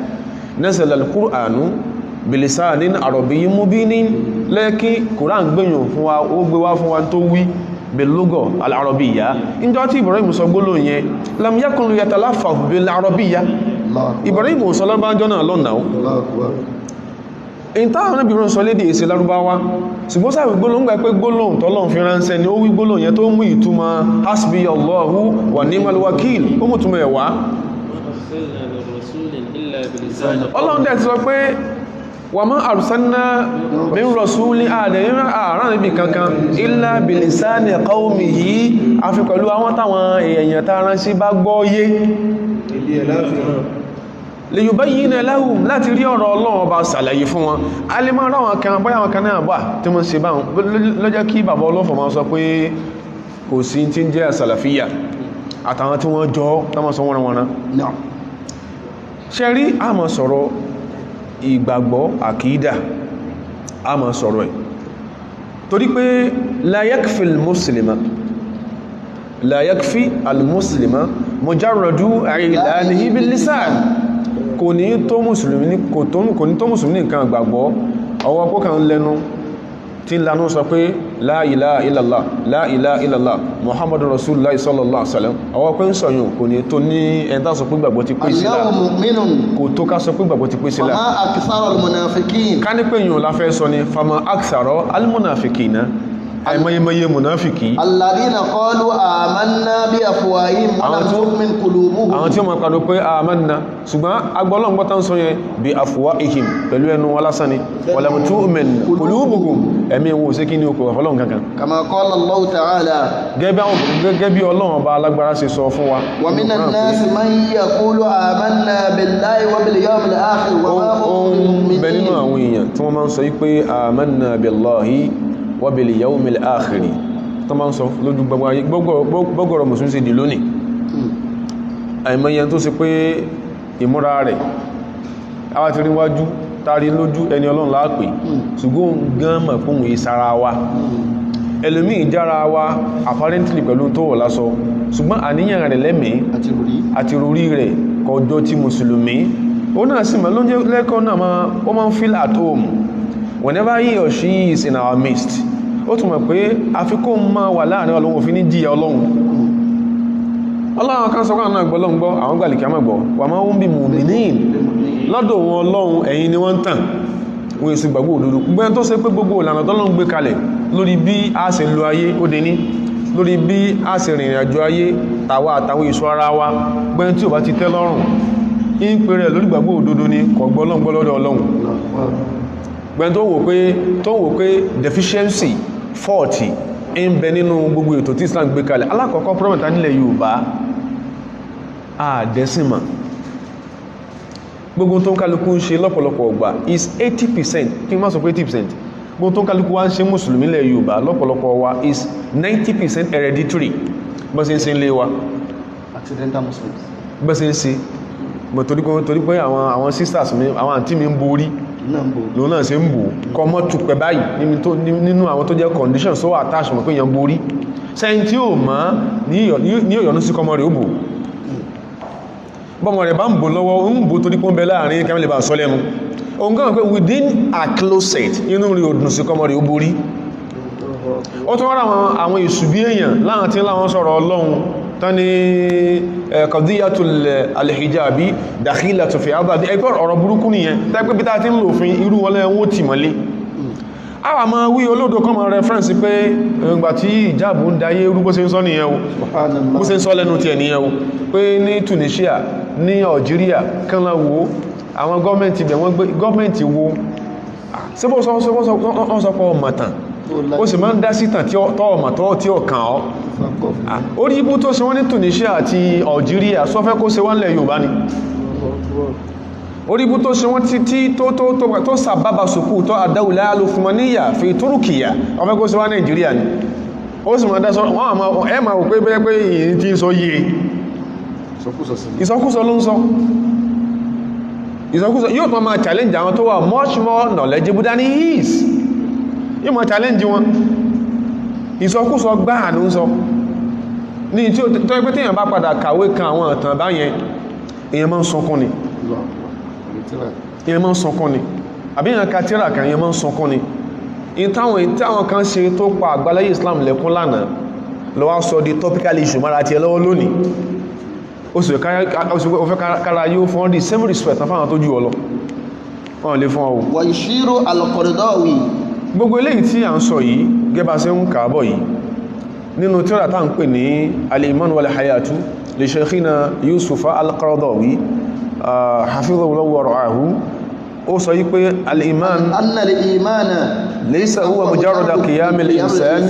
nazala al-Qur'anu bilisanin arabiyyin mubinin lẹ́kí Qur'an gbẹ̀yàn fún wa ó gbé wá fún wa tó wí bilugo al-arabiyya injo tí Ibrahim sọ gbólóhùn yẹn lam yakun yatalaffazu bil arabiyya Ibrahim sọ lárúbáwá náà lọ́nà in táwọn náà Ibrahim sọ lédè èsì lárúbáwá ṣùgbọ́n sáà gbólóhùn gbà pé gbólóhùn tọ́lọ́run fi ránṣẹ́ ni ó wí gbólóhùn yẹn tó mú ìtumọ̀ hasbiyallahu wa ni'mal wakil ó mú túnmọ̀ ẹ̀wà Ọlọ́run dẹ̀ ti sọ pé wa ma arsalna min rasulin ààrán níbi kankan illa bilisani qawmihi àfi pẹ̀lú àwọn táwọn èèyàn tá rán sí bá gbọ́yé liyubayyina lahum láti rí ọ̀rọ̀ Ọlọ́run ọba ṣàlàyé fún wọn a lè máa ráwọn kan bóyá wọn kan náà bá tí wọ́n ṣe báwọn lọ́jọ́ kí bàbá ọlọ́fọ̀ máa sọ pé kò sí tí ń jẹ́ sàlàfíyà àtàwọn tí wọ́n jọ tọ́mọ̀ sọ wọ́n ṣe rí àmọ́ sọ̀rọ̀ ìgbàgbọ́ àkídà a máa sọ̀rọ̀ ẹ̀ torí pé la yakfi al-muslima mujarradu i'lanihi bil-lisan kò ní tó mùsùlùmí ní nǹkan àgbàgbọ́ ọwọ́ kókàn lẹ́nu tí lánú sọ pé la ilaha illallah la ilaha illallah muhammadur rasulullah sallallahu alaihi wasallam ọwọ́ pé ń sọ̀yún kò ní tó ní ẹ̀dá sọ pé gbàgbọ́ ti pé sílá kò tó ká sọ pé gbàgbọ́ ti pé sílá ká ní pé yíò láfẹ́ sọ ni fama akthara al-munafiqina àìmọye munafiki alladhina qalu amanna bi afwahihim wa lam tu'min qulubuhum àwọn tí ó máa pàdó pé amanna ṣùgbọ́n agbọ́lọ́gbọ́ta ń sọ yẹn bi afwahihim pẹ̀lú ẹnu wọn lásán ni wa lam tu'min qulubuhum ẹ̀mí wọn ò sí kí ní okò ọlọ́run kankan kama qala Allahu ta'ala gẹ́gẹ́ bí ọlọ́run ọba alágbára ṣe sọ fún wa wa minan nasi man yaqulu amanna billahi wa bil yawmil akhir wa ma hum mu'minin bẹ nínú àwọn èèyàn tí wọ́n máa ń sọ pé amanna billahi wa bil yawmil akhir tó máa ń sọ lójú gbogbo mùsùlùmí sí di lónìí àìmọye tó sì pé ìmúra rẹ̀ àwọn ti rí wájú tàrí lójú ẹni ọlọ́run láàpẹ̀ ṣùgbọ́n gan mọ̀ fún ìsára wa ẹlòmí ìjára wa apparently pẹ̀lú tó wọ̀ lásọ ṣùgbọ́n àníyàn rẹ̀ lẹ́mìí àti rorí rẹ̀ kọjọ́ tí mùsùlùmí ó náà sì mọ̀ lóúnjẹ́ lẹ́kọ̀ọ́ náà ó máa ń feel at home whenever he or she is in our midst ó tún mọ̀ pé àfikún máa wà láàrin ọlọ́run òfin ní jíyà ọlọ́run kan sọ́kàn náà gbọ́ lọ́ngbọ́ àwọn gbàlìkì àmà gbọ́ wà máa ń bí mu'minin lọ́dọ̀ wọn ọlọ́run ẹ̀yin ni wọ́n ń tàn wọ́n èsì gbàgbọ́ òdodo gbẹ́n tó ṣe pé gbogbo ìlànà tọ́lọ́run gbé kalẹ̀ lórí bí a ṣe lo ayé ó dé ní lórí bí a ṣe rìnrìn àjò ayé tàwa àtàwọn èso ara wa gbẹ́n tí ò bá ti tẹ́ lọ́rùn ń pè rẹ̀ lórí gbàgbọ́ òdodo ni kọ̀gbọ́ lọ́ngbọ́ lọ́dọ̀ ọlọ́run gbẹ́n tó wò pé deficiency 40 ń bẹ nínú gbogbo ètò tí Islam gbé kalẹ̀ alákọ̀ọ́kọ́ pọ́rọ̀mẹ̀ta nílẹ̀ Yorùbá àdẹ́sìmà gbogbo tó ń kálukú ń ṣe lọ́pọ̀lọpọ̀ ọgbà is 80% kí n má sọ pé 80% gbogbo tó ń kálukú wá ń ṣe mùsùlùmí lẹ̀ Yorùbá lọ́pọ̀lọpọ̀ wa is 90% hereditary bọ́sí ń ṣe ń lé wa accidental Muslims bọ́sí ń ṣe torí pé àwọn sisters mi àwọn àǹtí mi ń borí lòun náà ṣe ń bò kọ mọ́ tùpẹ̀ báyìí nínú àwọn tó jẹ́ condition so attach mọ̀ pé èèyàn borí sẹ́yìn tí ó mọ́ ní ìyọ̀nú sí kọmọ rẹ̀ ó bò bọ́mọ rẹ̀ bá ń bò lọ́wọ́ ń bò torí pọ́n bẹ láàrin kẹ́mẹ́lẹ̀ bá sọ lẹ́nu òun kàn pé within a closet inú rí òdùn sí kọmọ rí ó borí ó tún wọ́n àwọn ìṣùbí èèyàn láwọn tí láwọn sọ̀rọ̀ ọlọ́run tán ní qadiyatul al-hijabi dakhilatu fi àbádí ẹgbẹ́ ọ̀rọ̀ burúkú nìyẹn tẹ́gbẹ́ bí tá ti ń lò fún irú wọlé wó tì mọ́lé àwa máa wí olódo kan máa reference pé ìgbà tí ìjáàbù ń dayé rú bó ṣe ń sọ nìyẹn o bó ṣe ń sọ lẹ́nu tí ẹ̀ nìyẹn o pé ní Tunisia ní Algeria kan la wo àwọn gọ́ọ̀mẹ́ntì bẹ̀ wọ́n gbé gọ́ọ̀mẹ́ntì wo sí bó sọ pọ̀ ọmọ̀tàn ó sì máa ń dá sítàn tí ọmọ tí ó kàn ọ́ orí ibú tó ṣe wọ́n ní Tunisia àti Algeria sọ fẹ́ kó ṣe wọ́n lẹ̀ Yorùbá ni oríbú tó ṣe wọ́n títí tó sàbábà sùkú tó àdáwùlá alùfùmọ́níyà fi Túrùkìyà ọmọ kó ṣe wá Nàìjíríà ni ó sì mọ̀ dásọ́ wọ́n àmà ẹ ma wò pé bẹ́ẹ̀ pé èyí tí ń sọ yìí ìsọkúsọ ló ń sọ ìsọkúsọ yóò tó máa challenge àwọn tó wà much more knowledgeable than he is yóò máa challenge wọn ìsọkúsọ gbáà ló ń sọ ní tí ó tó ẹgbẹ́ tí èèyàn bá padà kàwé kan àwọn ìtàn báyẹn èèyàn máa ń sọkún ni ìyẹn máa ń sọkún ni àbí ìyẹn ka tíra kan ìyẹn máa ń sọkún ni ìtàwọn kan ṣe tó pa àgbáláyé Islam lẹ́kún lánàá lọ wá sọ di topical issue mara ti ẹ lọ́wọ́ lónìí ó sì fẹ́ kára yóò fún ọ́ di same respect fáwọn tó jù ọ lọ wọ́n lè fún ọ wa yushiru al-Qaradawi gbogbo eléyìí tí à ń sọ yìí gẹ́bà sí ń kàábọ̀ yìí nínú tíra tá ń pè ní al-Iman wal Hayatu li Shaykhina Yusufa al-Qaradawi hafidhahullahu wa ra'ahu ó sọ yí pé al-iman anna al-imana laysa huwa mujarrada qiyam al-insan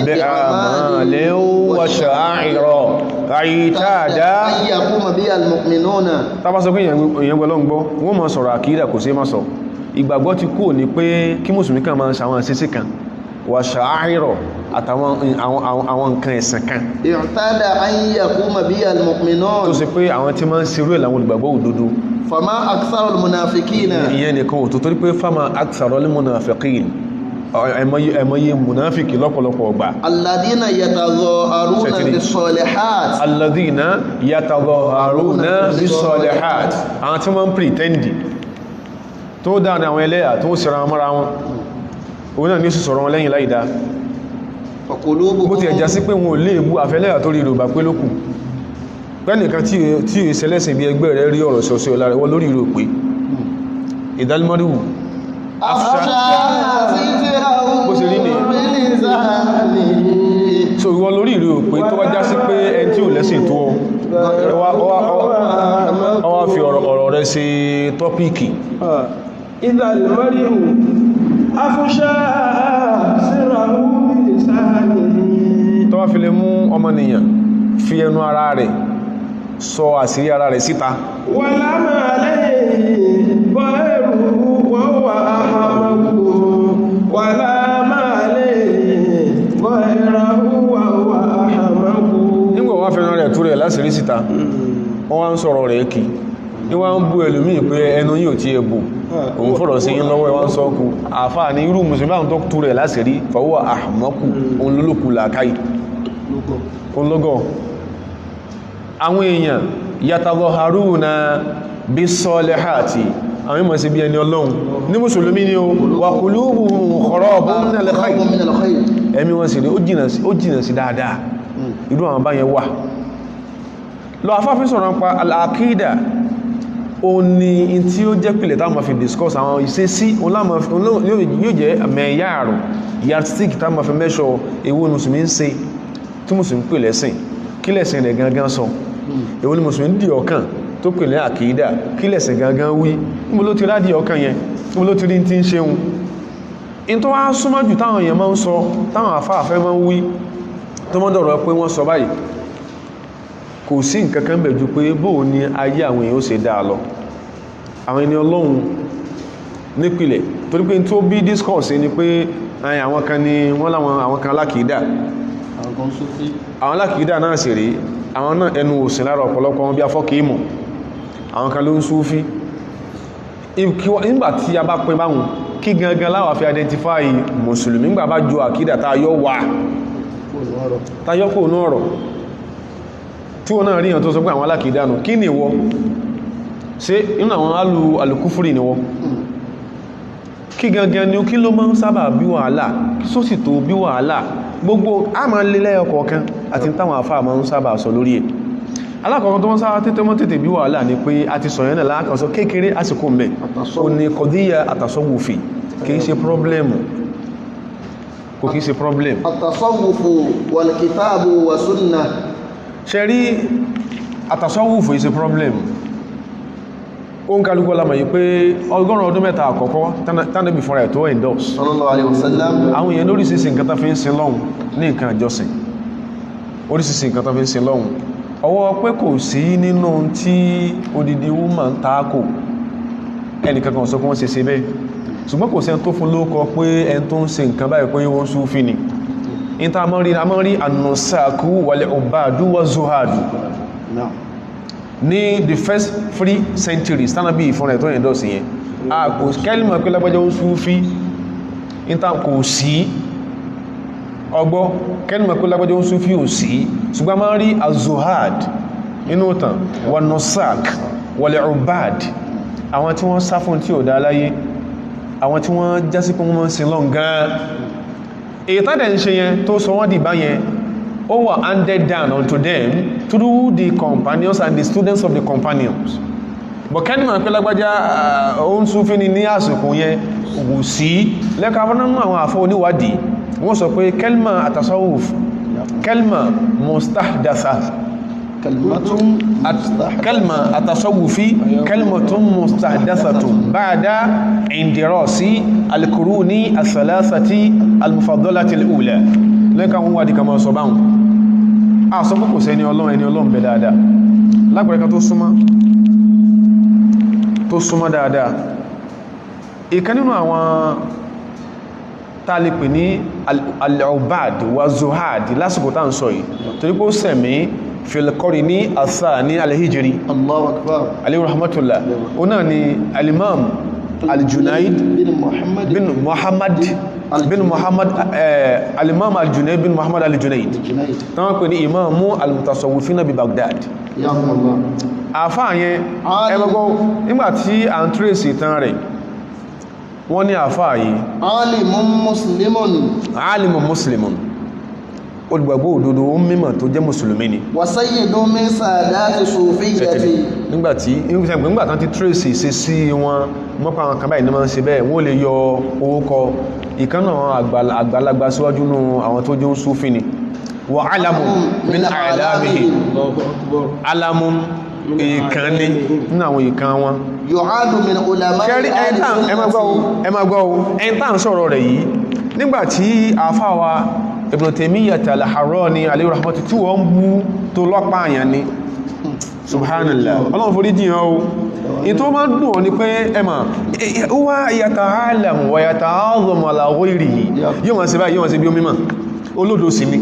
bi'amalin wa sha'ira àyítáàdá ayyakuma biha al-mu'minuna tàbá sọ pé èyàn gbọ́lọ́ ń gbọ́ wọ́n mọ̀ sọ̀rọ̀ àkídà kò sí má sọ ìgbàgbọ́ ti kú ní pé kí mùsùlùmí kan máa ń ṣàwọn àṣíṣí kan wà ṣàáìrọ̀ àtàwọn àwọn nǹkan ẹ̀sìn kan i'tada an yakuma biha al-mu'minun tó sì pé àwọn tí máa ń ṣerú ẹ̀ láwọn olùgbàgbọ́ òdodo fama aktharul munafiqina ìyẹn nìkan òtò torí pé fama aktharul munafiqin ẹmọye munafiki lọ́pọ̀lọpọ̀ ọgbà alladhina yatadhaharuna bis-salihat alladhina yatadhaharuna bis-salihat àwọn tí wọ́n ń pretendi tó dáa ní àwọn ẹlẹ́yà tó ń sẹ́ra mọ́ra wọn òun náà ní ó sì sọ̀rọ̀ wọn lẹ́yìn láìdá bó ti ẹ̀já sí pé wọn ò lè bú àfẹ́lẹ́yà tó rí ìròbà pé lókù pẹ́nìkan tí ìṣẹ́lẹ́sìn bí ẹgbẹ́ rẹ̀ rí ọ̀rọ̀ sọ́sọ́ lára wọ́n lórí ìrò pé ìdálmọ́ríwù bó ṣe rí ní so ìwọ lórí ìrò pé tó wá já sí pé ẹni tí ò lẹ́sìn tó ọwá fi ọ̀rọ̀ rẹ̀ ṣe tọ́píìkì ìdálmọ́ríwù afúnṣá síraú tó wá fi lè mú ọmọnìyàn fi ẹnu ara rẹ̀ sọ àṣírí ara rẹ̀ síta wà lámà lẹ́yìn bọ́ ẹ̀rù wọ́n wà áhàmàkù wà lámà lẹ́yìn bọ́ ẹ̀rù wọ́n wà áhàmàkù nígbà wọ́n fẹ́ràn rẹ̀ tú rẹ̀ láṣírí síta wọ́n wá ń sọ̀rọ̀ rẹ̀ kì ní wọ́n ń bú ẹlòmíì pé ẹnu yóò tí ẹbù òun fọ́rọ̀ sí yín lọ́wọ́ ẹwọ́n sọ́kù àfáà ní irú mùsùlùmí àwọn tó tú rẹ̀ láṣírí fọwọ́ àhàmàkù òun lólòkù làákàí ológọ́ àwọn èèyàn yatadhaharuna bis-salihati àwọn ìmọ̀ sí bí ẹni ọlọ́run ní mùsùlùmí ni ó wa qulubuhum kharabun min al-khayr ẹ̀mí wọn sì rí ó jìnà sí dáadáa irú àwọn báyẹn wà lọ afáfí sọ̀rọ̀ nípa al-aqida ó ní in tí ó jẹ́ pìlẹ̀ táwọn ma fi discuss àwọn ìṣesí yóò jẹ́ mẹ́yàrù yardstick táwọn ma fi mẹ́ṣọ́ ewu mùsùlùmí ń ṣe tí mùsùlùmí pè lẹ́sìn kí lẹ́sìn rẹ̀ gangan sọ èwo ni mùsùlùmí dì ọkàn tó pè ní àkídà kí lẹ́sìn gangan wí níbo ló ti rádìí ọkàn yẹn níbo ló ti rí tí ń ṣeun in tó wá súnmọ́ jù táwọn èèyàn máa ń sọ táwọn àfáàfẹ́ máa ń wí tó mọ́ dọ̀rọ̀ pé wọ́n sọ báyìí kò sí nǹkan kan bẹ̀ ju pé bóò ni ayé àwọn èèyàn ó ṣe dáa lọ àwọn ẹni ọlọ́run nípìlẹ̀ torí pé tó bí discourse ni pé àwọn kan ni wọ́n láwọn àwọn kan alákìídà àwọn alákìídà náà sì rí àwọn náà ẹnu òsìn lára ọ̀pọ̀lọpọ̀ wọn bí afọ́kì ìmọ̀ àwọn kan ló ń súfí nígbà tí a bá pín báhùn kí gangan láwà fi identify mùsùlùmí nígbà bá ju àkídà tayọ́ wà tayọ́ kò ní ọ̀rọ̀ tí wọ́n náà ríyàn tó sọ pé àwọn alákìídánù kí ni wọ́ ṣe inú àwọn alùkúfúrì ni wọ́ kí gangan ni kí ló máa ń sábà bí wàhálà só sì tó bí wàhálà gbogbo a máa lè lẹ́yọ kọ̀ọ̀kan àti táwọn àfáà máa ń sábà sọ lórí ẹ̀ alákọ̀ọ́kọ́ tó wọ́n sábà tètè bí wàhálà ni pé a ti sọ̀yẹ́ náà láàkànṣọ kékeré àsìkò mẹ́ o ní kọ̀díyà àtàsọ́wùfì kìí ṣe pọ́blẹ́mù kò kìí ṣe pọ́blẹ́mù àtàsọ́wùfù wal kitabu wa sunnah ṣe rí àtàsọ́wùfù ìṣe pọ́blẹ́mù ó ń kálukọ́ lámà yìí pé ọgọ́rùn ọdún mẹ́ta àkọ́kọ́ tánàbí fúnra ẹ̀ tó endorse sallallahu alaihi wasallam àwọn èèyàn lóríṣìíṣìí nǹkan tó fi ń sin lọ́hun ní nǹkan àjọsìn oríṣìíṣìí nǹkan tó fi ń sin lọ́hun ọwọ́ pé kò sí nínú tí odidi woman taako ẹnìkankan sọ pé wọ́n ṣe bẹ́ẹ̀ ṣùgbọ́n kò sẹ́ni tó fún lóókọ pé ẹni tó ń ṣe nǹkan báyìí pé wọ́n Súfí ni ìta amọ́rí an-nusaku wal-ubadu wa zuhadu ní the first 3 centuries tánàbí ìfúnra ẹ̀ tó yẹn dọ̀sí yẹn a kò kẹ́lìmọ̀ pé lágbàjá ó Súfí ìta kò sí ọgbọ́ kẹ́lìmọ̀ pé lágbàjá ó Súfí ò sí ṣùgbọ́n máa rí az-zuhad inú ìtàn wa nusak wal-ubad àwọn tí wọ́n sá fún tí ò dá láyé àwọn tí wọ́n jásí pé wọ́n mọ́ sí lọ́n gan èyí tàdẹ̀ ń ṣe yẹn tó sọ wọ́n dìbá yẹn ó wà handed down unto them through the companions and the students of the companions but kẹ́ni mọ̀ pé lágbájá ó ń Súfí ni ní àsìkò yẹn wù sí lẹ́ka fún àwọn àfọ́ oníwádìí wọ́n sọ pé kelma àtàsọ́wùf kelma mustahdatha kelma àtàsọ́wùfí kelmatun mustahdathatun ba'da indirasi al-quruni al-thalathati al-mufaddalati al-ula lẹ́ka wọ́n wádìí kama sọ báhùn a sọ púpọ̀ sí ẹni ọlọ́run bẹ dáadáa lágbàrẹ́ka tó súnmọ́ dáadáa ìkan nínú àwọn tààlìpì ní al-ubad wa zuhad lásìkò tá ń sọ yìí torí pé ó sẹ̀mí filkori ní àṣà ní al-hijri Allahu akbar alayhi rahmatullah ó náà ni al-imam al-junaid bin muhammad al-imam al-junaid bin muhammad al-junaid tán pè ní imamu al-mutasawwifina bi Baghdad àfáà yẹn ẹgbẹ́gbọ́ nígbàtí à ń tírèsì tán rẹ̀ wọ́n ní àfáà yìí alimun muslimun olùgbàgbọ́ òdodo ó mímọ̀ tó jẹ́ mùsùlùmí ni wa sayyidun min sadati sufiyyati nígbàtí tí tírèsì ṣe sí wọn mọ́pàá àwọn kan báyìí ní máa ń ṣe bẹ́ẹ̀ wọ́n lè yọ owó kọ ìkánà àgbàlagbà síwájú nú àwọn tó jẹ́ Súfí ni wa alamun min a'lamihi alamun ìkan ní nínú àwọn ìkan wọn yu'adu min ulama ṣẹ́rí ẹmàgbọ́ ẹ̀ntà ń sọ̀rọ̀ rẹ̀ yìí nígbàtí àfáwà Ibn Taymiyyah al-Harrani alayhi rahmatu tí wọ́n bú tó lọ́pàá àyàn ní subhanallah ọlọ́run forí jìyàn o in tó máa dùn ọ ní pé ẹmà wá yata'allamu wa yata'azzamu ala ghayrihi yóò máa ṣe báyìí yóò máa ṣe bí ó mímọ̀ olódò sí ni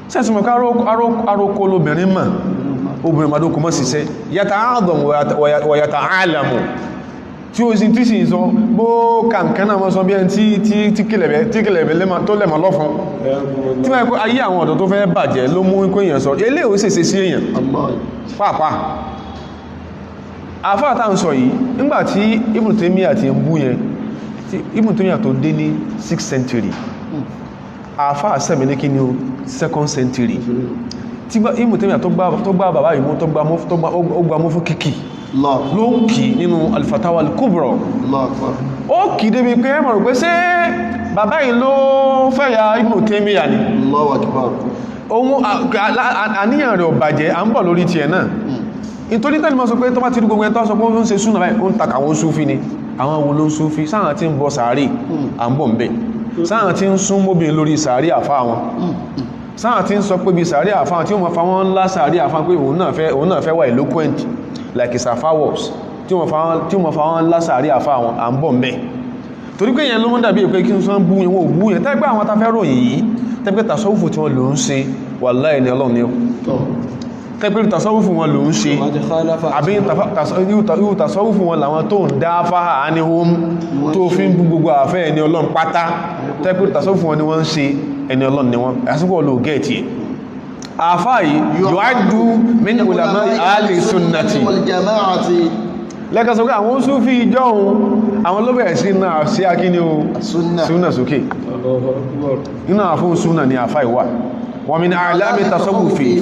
sẹ́sùmọ̀ ká arókó lóbìnrin mà obìnrin madókò mọ́ síṣẹ́ yata'azzamu wa yata'allamu tí ó sì tí sì sọ bó kàǹkan náà mọ́ sọ bí ẹn tí kìlẹ̀bẹ̀ tó lẹ́mọ̀ lọ́fún tí wọ́n kó ayé àwọn ọ̀dọ́ tó fẹ́ bàjẹ́ ló mú kó èèyàn sọ ilé ò sèse sí èèyàn pàápàá àfáà tá ń sọ yìí nígbàtí Ibn Taymiyyah ti ń bú yẹn Ibn Taymiyyah tó dé ní 6th century àfáà sẹ́mi ní kí ní 2nd century tí Ibn Taymiyyah tó gbá bàbá ìmú tó gbá mú fún kìkì ló ń kì nínú al-Fatawa al-Kubra ó kì débi pé ẹmọ̀ rò pé ṣé bàbá yìí ló fẹ́yà Ibn Taymiyyah ni ohun àníyàn rẹ̀ ò bàjẹ́ à ń bọ̀ lórí tiẹ̀ náà nítorí tẹ́lẹ̀ mọ́ sọ pé tó bá ti rí gbogbo ẹ̀tọ́ sọ pé ó ń ṣe súnà báyìí ó ń takà àwọn Súfí ni àwọn wo ló ń Súfí sáà tí ń bọ sàárì à ń bọ̀ ń bẹ̀ sáà tí ń sún móbìn lórí sàárì àfá wọn sáà tí ń sọ pé bí sàárì àfá tí ó mọ̀ fa wọ́n ńlá sàárì àfá pé òun náà fẹ́ wà eloquent like Safawas tí ó mọ̀ fa wọ́n ńlá sàárì àfá wọn à ń bọ̀ ń bẹ̀ torí pé yẹn ló mọ́ dàbí pé kí n sọ bú yẹn wọ́n bú yẹn tẹ́gbẹ́ àwọn tafẹ́ ròyìn yìí tẹ́gbẹ́ tasawufu tí wọ́n lò ń ṣe wallahi ni Ọlọ́run ni ó tẹ́gbẹ́ tasawufu wọn lò ń ṣe àbí yíò tasawufu wọn làwọn tó ń dá fáhà ní ohun tó fi ń bú gbogbo àfẹ́ ẹni Ọlọ́run pátá tẹ́gbẹ́ tasawufu wọn ni wọ́n ń ṣe ẹni Ọlọ́run ni wọ́n àsìkò olóò gẹ́ẹ̀tì àfáàyí yu'addu min ulama ahli sunnati wal jama'ati lẹ́kàn sọ pé àwọn Súfí ìjọ ohun àwọn ló bẹ̀rẹ̀ sí náà sí akíní o súnà sókè iná àfún súnà ni àfáà ìwà wa min a'lami tasawufi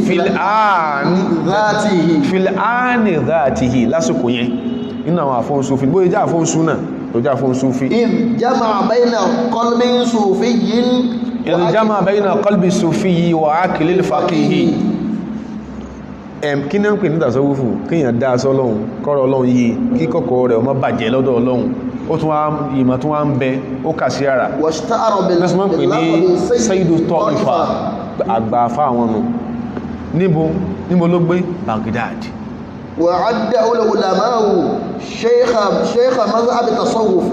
fil áàni dhatihi lásìkò yẹn iná àwọn àfún Súfí bóyí já àfún súnà tó já àfún Súfí jama'a bayna qalbin sufiyyin jama'a bayna qalbi sufiyyi wa aqlil faqihi kí ní ń pè ní tasawufu kíyàn dá sọ́lọ́hun kọ́rọ̀ Ọlọ́run yìí kí kọ́kọ́ rẹ̀ ọmọ bàjẹ́ lọ́dọ̀ Ọlọ́run ó tún wá ìmọ̀ tún wá ń bẹ ó kà sí ara lọ́sùmọ́ pè ní Sayyidu Ta'ifa àgbàfà àwọn nù níbo ló gbé Baghdad وعد العلماء شيخ مذهب التصوف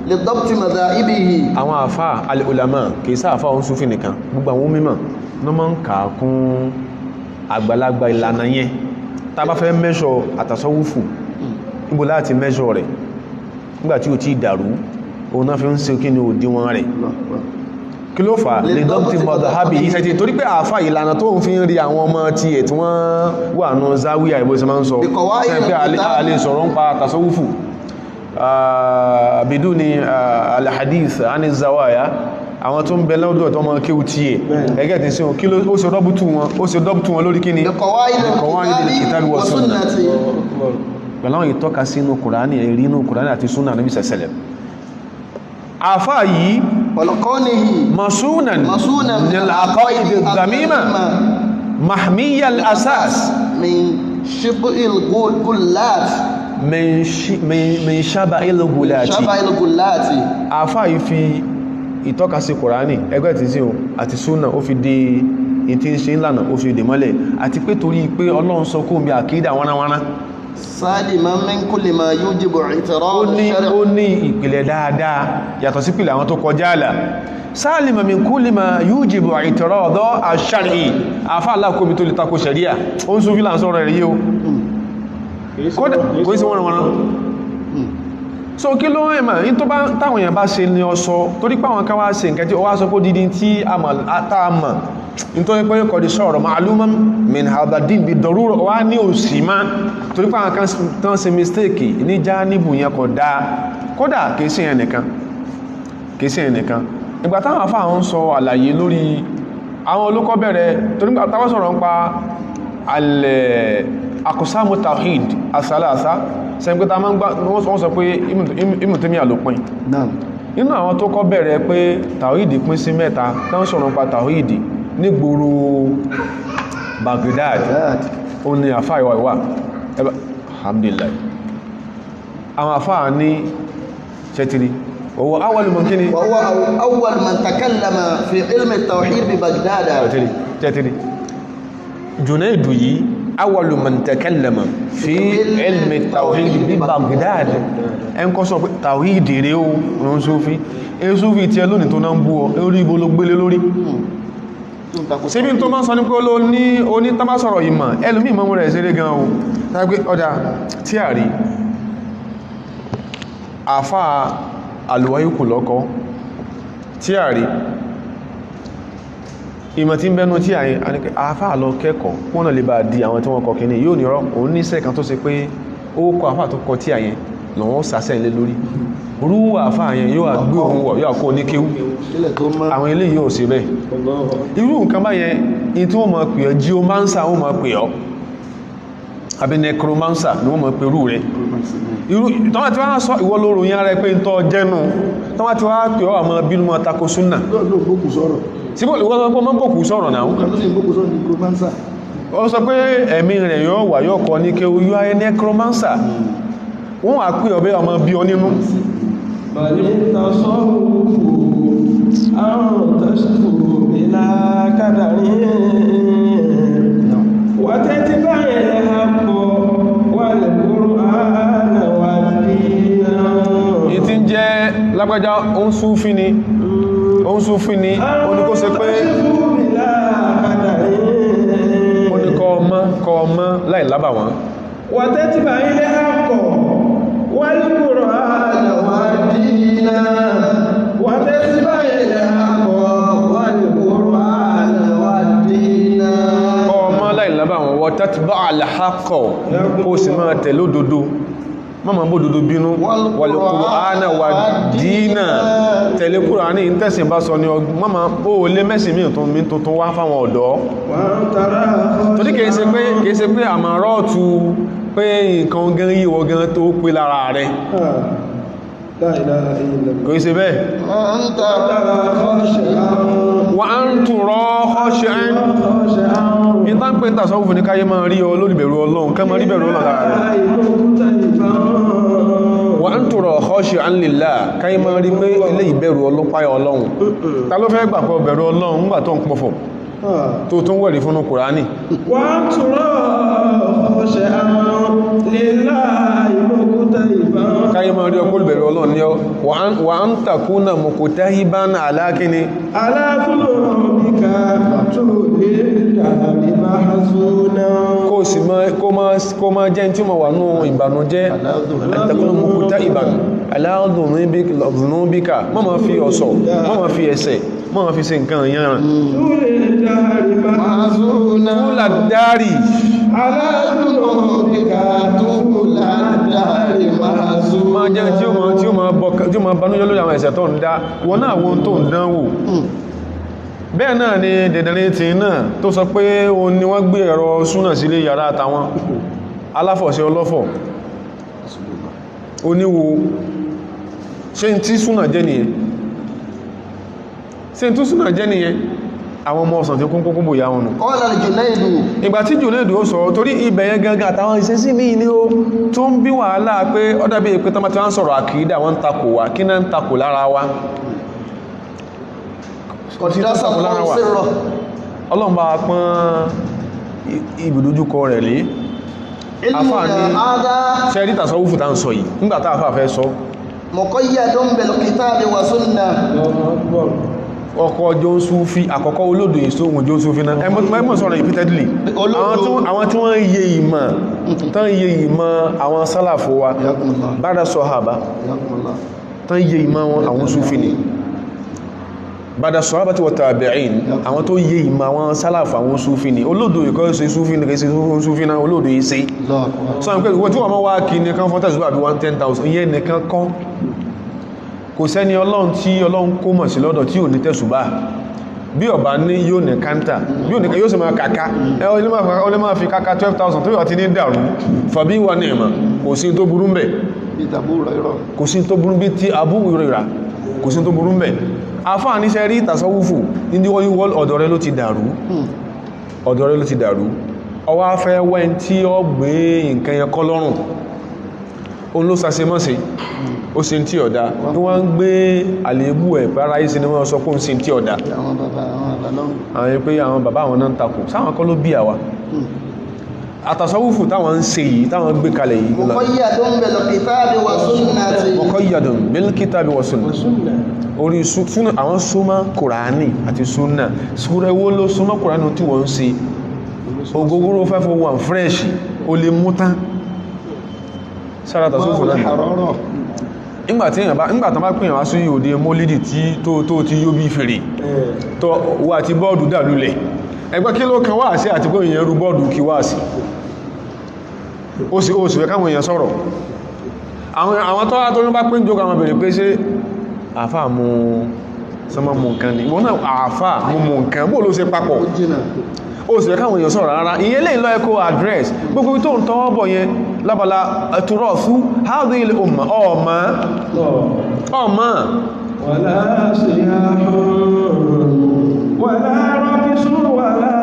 لضبط مذاهبه àwọn àfà al-ulama kìí sáàfà òun Súfì nìkan gbogbo àwọn mímọ̀ ní wọ́n ń kà kún àgbàlagbà ìlànà yẹn tá bá fẹ́ mẹ́ṣọ́ àtàsọ́wúfù níbo láti mẹ́ṣọ́ rẹ̀ nígbàtí ó ti dàrú òun náà fi ń ṣe kí ni òdiwọ̀n rẹ̀ kí ló fà lè dọ́pítì mọ̀dáhábì ìṣẹ́tì torí pé àfà ìlànà tó ń fi ń rí àwọn ọmọ tí ẹ̀ tí wọ́n wà ní záwíyà ìbò ṣe máa ń sọ pé a lè sọ̀rọ̀ ń pa àtàsọ́wúfù bidú ni alhadith anizawaya àwọn tó ń bẹ lọ́dọ̀ tó mọ́ kí ó tí ẹ̀ ẹgẹ́ tí sí wọn kí ó ṣe dọ́bùtù wọn lórí kíni kitabi wa sunnah pẹ̀lú àwọn ìtọ́ka sí inú Kùránì ẹ̀rí inú Kùránì àti súnà Nabi sallallahu àfá yìí masunan nil aqaid ad-damima mahmiya al-asas min shib'il gullat min shaba'il gullati àfá yìí fi ìtọ́ka sí Kùránì ẹgbẹ́ tí sí àti súnà ó fi dé ìtí ṣe ńlànà ó fi dè mọ́lẹ̀ àti pé torí pé Ọlọ́run sọ kó bí àkídà wánáwáná sálìmá min kulli ma yujibu i'tirad ó ní ìpìlẹ̀ dáadáa yàtọ̀ sí pìlẹ̀ àwọn tó kọjá àlà sálìmá min kulli ma yujibu i'tirad ash-shar'i àfá alákòóbi tó lè tako ṣẹ̀ríà ó ń súnfí láàrín sọ́rọ̀ rẹ̀ yíò kò sí wọ́n so kí ló ẹ̀mà ní tó bá táwọn èèyàn bá ṣe ní ọsọ torí pàwọn kan wá ṣe nǹkan tí ó wá sọ kó dídí tí a mọ̀ nítorí pé kọ̀ di sọ̀rọ̀ ma'luman min hadha din bi darura wá ní òsì má torí pàwọn kan tán ṣe mistake ní já níbù yẹn kọ̀ dáa kódà kìí sí ẹnìkan ìgbà táwọn afá ń sọ àlàyé lórí àwọn olókọ́ bẹ̀rẹ̀ torí táwọn sọ̀rọ̀ ń pa aqsamu tawhid as-salasa sẹ́gbẹ́ta wọ́n sọ pé Ibn Taymiyyah ló pín nínú àwọn tó kọ́ bẹ̀rẹ̀ pé tawhid pín sí mẹ́ta tán sọ̀rọ̀ pa tawhid nígboro Baghdad ó ní àfá ìwà alhamdulillah àwọn àfá ní ṣẹ́tìrí owó awwalu man kíni awwal man takallama fi ilmi tawhid bi Baghdad ṣẹ́tìrí Junaidu yìí awwalu man takallama fi ilmi tawhid bi Baghdad en ko sọ pé tawhid rẹ̀ o on Sufi Sufi tí ẹ lónìí tó náà ń bú ọ orí ibo ló gbélé lórí síbí tó máa sọ ní pé ó ní oní tá bá sọ̀rọ̀ ìmọ̀ ẹlòmí ìmọ̀ rẹ̀ ṣeré gan o tàbí ọjà tí a rí àfá àlùwáyíkù lọ́kọ́ tí a rí ìmọ̀ tí ń bẹ́nu tí àfá lọ kẹ́kọ̀ọ́ wọ́n náà lè bá di àwọn tí wọ́n kọ kìíní yóò nírọ́ òun ní sẹ́ẹ̀kan tó ṣe pé ó kọ àfá tó kọ tí àyẹn lọ́wọ́ sàṣẹ́ ilé lórí rúwà àfá àyẹn yóò gbé ohun wọ̀ yóò kó ní kéwú àwọn ilé yóò ṣe bẹ́ẹ̀ irú nǹkan báyẹn in tí wọ́n mọ̀ pè ọ́ geomancer wọ́n mọ̀ pè ọ́ àbí necromancer ni wọ́n mọ̀ pè rú rẹ̀ tọ́wọ́ tí wọ́n sọ ìwọ lóòrùn yá rẹ̀ pé ń tọ́ jẹ́nu tọ́wọ́ tí wọ́n pè ọ́ àmọ́ bínú mọ́ tako súnà síbò ìwọ́n sọ pé mọ́ bòkú sọ̀rọ̀ náà ó sọ pé ẹ̀mí rẹ̀ yóò wà yóò kọ́ ní kéwú yóò ayé necromancer wọ́n wà pè ọ̀bẹ́ ọmọ bí ọ nínú ìtí ń jẹ́ lágbàjá oún Súfí ni ó ní kó ṣe pé ó ní kọ ọmọ láì lábà wọn wà tẹ́tí bá ilé àkọ̀ wà ní kòrò àlàwà dínà wà tẹ́tí bá ilé àkọ̀ wà ní kòrò àlàwà dínà wa tatba'a al-haqqa kó sì máa tẹ̀lé òdodo má máa bódodo bínú wal Qur'ana wad dina tẹ̀lé Kùránì tẹ̀sìn bá sọ ní máa ó lé mẹ́sìn mí tuntun wá fáwọn ọ̀dọ́ torí kìí ṣe pé àmàrọ́ọ̀tù pé nǹkan gan yíwọ gan tó pé lára rẹ̀ kò í ṣe bẹ́ẹ̀ wà á ń tùrọ ọ́ṣẹ́ ní tá ń pè tàṣọ́wùfù ní káyé máa rí ọ lórí bẹ̀rù Ọlọ́run ká máa rí bẹ̀rù Ọlọ́run lára rẹ̀ wà á ń tùrọ ọ́ṣẹ́ ànlélà káyé máa rí pé ilé ìbẹ̀rù ọlọ́pàá Ọlọ́run ta ló fẹ́ gbà pọ̀ bẹ̀rù Ọlọ́run ńgbà tó ń pọ̀fọ̀ tó tún wẹ̀rí fún Kùránì wà á tùrọ ọ́ṣẹ́ ànlélà káyé máa rí ọkọ̀ ìbẹ̀rù Ọlọ́run ní ọ wà á ń takúnà muktahiban alákíní alákùnlọ́bíkà tó lè dàrí máa zúnà kó máa jẹ́ tí ó máa wà ní ìbànújẹ́ àtàkùnà muktahiban aláàdùnúbíkà má máa fi ọ̀sọ̀ má máa fi ẹsẹ̀ má máa fi ṣe nǹkan yára túlàdárì aláàdùnúbíkà tó ládàrí máa zúnà máa jẹ́ tí ó máa banújẹ́ lórí àwọn ẹ̀ṣẹ̀ tó ń dá wọn náà wọn tó ń dánwò bẹ́ẹ̀ náà ni dẹ̀dẹ̀rẹ̀ tí náà tó sọ pé o ni wọ́n gbé ẹ̀rọ súnà sílé yàrá àtàwọn aláfọ̀ṣẹ́ ọlọ́fọ̀ oníwo ṣe ń tí súnà jẹ́ nìyẹn àwọn ọmọ ọ̀sán tí kún kún bò yá wọn nù qala al-Junaydu ìgbà tí Junaydu ó sọ torí ibẹ̀ yẹn gangan àtàwọn ìṣesí míì ní ó tó ń bí wàhálà pé ó dàbí pé tọ́mọ́ tí wọ́n ń sọ̀rọ̀ àkìídà wọ́n ń takò wá kí náà ń takò lára wa Ọlọ́run bá pọ́n ibùdójúkọ rẹ̀ lé afá ní ṣẹ́rí tàṣọ́wùfù tá ń sọ yìí nígbàtá afá fẹ́ sọ muqayyadun bil kitabi wa sunnah ọkọ̀ ọjọ́ Súfí àkọ́kọ́ olódò èso ohun ọjọ́ Súfí náà ẹmọ́ sọ̀rọ̀ repeatedly àwọn tí wọ́n iye ìmọ̀ àwọn sálàfò wa bára sọ̀hábà tán iye ìmọ̀ àwọn Súfí ni bada sọ́hábàtí wa tabi'in àwọn tó yé ìmọ̀ àwọn sálàfà àwọn Súfí ni olóòdó ìkọ́ ṣe Súfí ní kẹsí Súfí náà olóòdó yìí sí sọ pé ìwọ̀n tí wọ́n mọ́ wá kí ní kan fọ́tẹ̀ ṣùgbà bí 110,000 ìyẹn nìkan kọ́ kò sẹ́ni Ọlọ́run tí Ọlọ́run kó mọ̀ sí lọ́dọ̀ tí ò ní tẹ̀sùbá bí ọba ní yóò ní kántà yóò sì máa kàkà ó lè máa fi kàkà 12,000 tó yọ ti ní dàrú fàbí wà ní ìmọ̀ kò sí tó burú mbẹ̀ kò sí tó burú bí ti Abu Hurairah kò sí tó burú mbẹ̀ afá níṣẹ́ rí tàṣọ́wúfù ní wọ́n ọ̀dọ̀ rẹ̀ ló ti dàrú ọwá fẹ́ wẹ́n tí ó gbé nǹkan yẹn kọ́ lọ́rùn òun ló sase mọ́sí ó sì tí ọ̀dá ní wọ́n ń gbé àlébù ẹ̀ pàrá ìsì ni wọ́n sọ kó ń sí tí ọ̀dá àwọn bàbá àwọn náà ń takò sáwọn kọ́ ló bí àwa àtàṣọ́wúfù táwọn ń ṣe yìí táwọn gbé kalẹ̀ yìí muqayyadun bil kitabi wa sunnah orí súnà àwọn súnmọ́ Kùránì àti súnà súnrẹ́ wó ló súnmọ́ Kùránì tí wọ́n ń ṣe ogógóró fẹ́fọ́ wà fresh o lè mú tán sára tàṣọ́fù náà ìgbàtàn bá pìyàn wá sí òde mólídì tí tó ti yó bí fèrè tó wà tí bọ́ọ̀dù dà lulẹ̀ ẹgbẹ́ kí ló kan wá sí àti pé èèyàn rú bọ́ọ̀dù kí wá sí ó sì fẹ́ káwọn èèyàn sọ̀rọ̀ àwọn tó wá tó ní bá pín jókòó àwọn bèèrè pé ṣé àfà mú sọmọ mú nǹkan ní ìwọ̀n náà àfà mú nǹkan bó ló ṣe papọ̀ ó sì fẹ́ káwọn èèyàn sọ̀rọ̀ rárá ìyẹn lè lọ ẹkọ́ address gbogbo tó ń tọwọ́ bọ̀ yẹn lábala turothu hadhihi al-umma ọmọ wala siyahun wala rakisun wala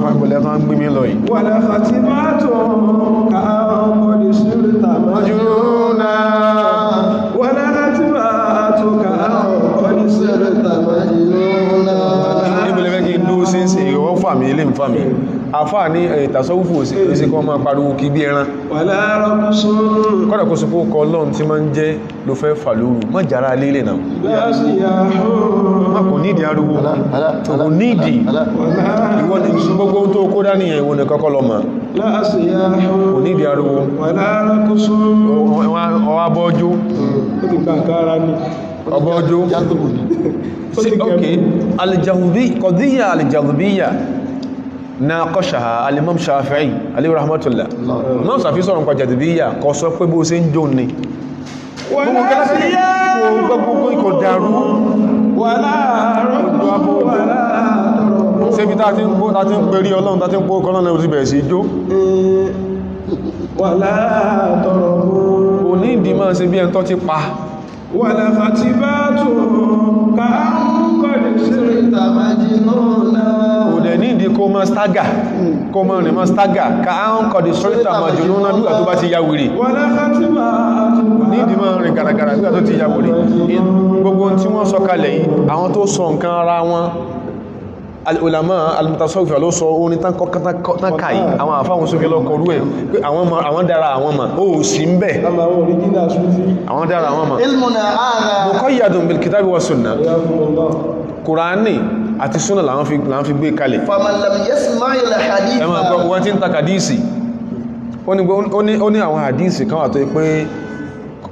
àgbẹ̀lẹ̀ tó ń gbé mi lọ yìí wala khatimatun ka'amudi sirta majnuna wala khatimatun ka'amudi sirta majnuna sí ìwọ́n fàmí ilé ìfàmí àfà ní ìtàsọ́wúfò sí kọ́ máa pariwo kí bí ẹran kọ́dà kó sípò kọ́ lọ́n tí máa ń jẹ́ ló fẹ́ fà lóru má jára lílẹ̀ náà má kò nídìí arúgbó kò nídìí ìwọ́n ni gbogbo tó kó dánìyàn ìwọ́n ni kọ́kọ́ lọ mà kò nídìí arúgbó ọwá bọ́jú ọbọ́jú sí ok kọ̀díyà alìjàzùbíyà naqashaha al-imam Shafi'i alayhi rahmatullah imam Shafi'i sọ̀rọ̀ nípa jadibiyya kò sọ pé bó ṣe ń jó ni wàlá síyá gbogbo ikọ̀ dàrú wàlá rọ́gbù wàlá tọrọ ṣébi tá ti ń pèrí ọlọ́run tá ti ń pó ọkọ̀ náà ti bẹ̀rẹ̀ sí jó wàlá tọrọ kò ní ìdí máa ṣe bí ẹn tó ti pa wàlá fatibátù káàkùn kọ̀dì sí kò dẹ̀ ní ìdí kó máa stagger kó máa rìn máa stagger káàkùn kọ̀dì sọ́rítà majnuna bí tó bá ti ya wèrè wàlá fatibátù ní ìdí máa rìn gàràgàrà bí tó ti ya wèrè gbogbo tí wọ́n sọ kalẹ̀ yìí àwọn tó sọ nǹkan ara wọn al-ulama al-mutasawwifa ló sọ orin tán káyì àwọn àfáwọn sókè lọ́kọ̀ọ́rú ẹ̀ pé àwọn dára àwọn mà ó sì ń bẹ̀ àwọn dára àwọn mà ilmuna hadha muqayyadun bil kitabi wa sunnah Kùránì àti súnà làwọn fi gbé kalẹ̀ faman lam yasma' al-hadith ẹ máa gbọ́ wọ́n tí ń ta kàdíìsì ó ní àwọn àdíìsì kan wà tó pé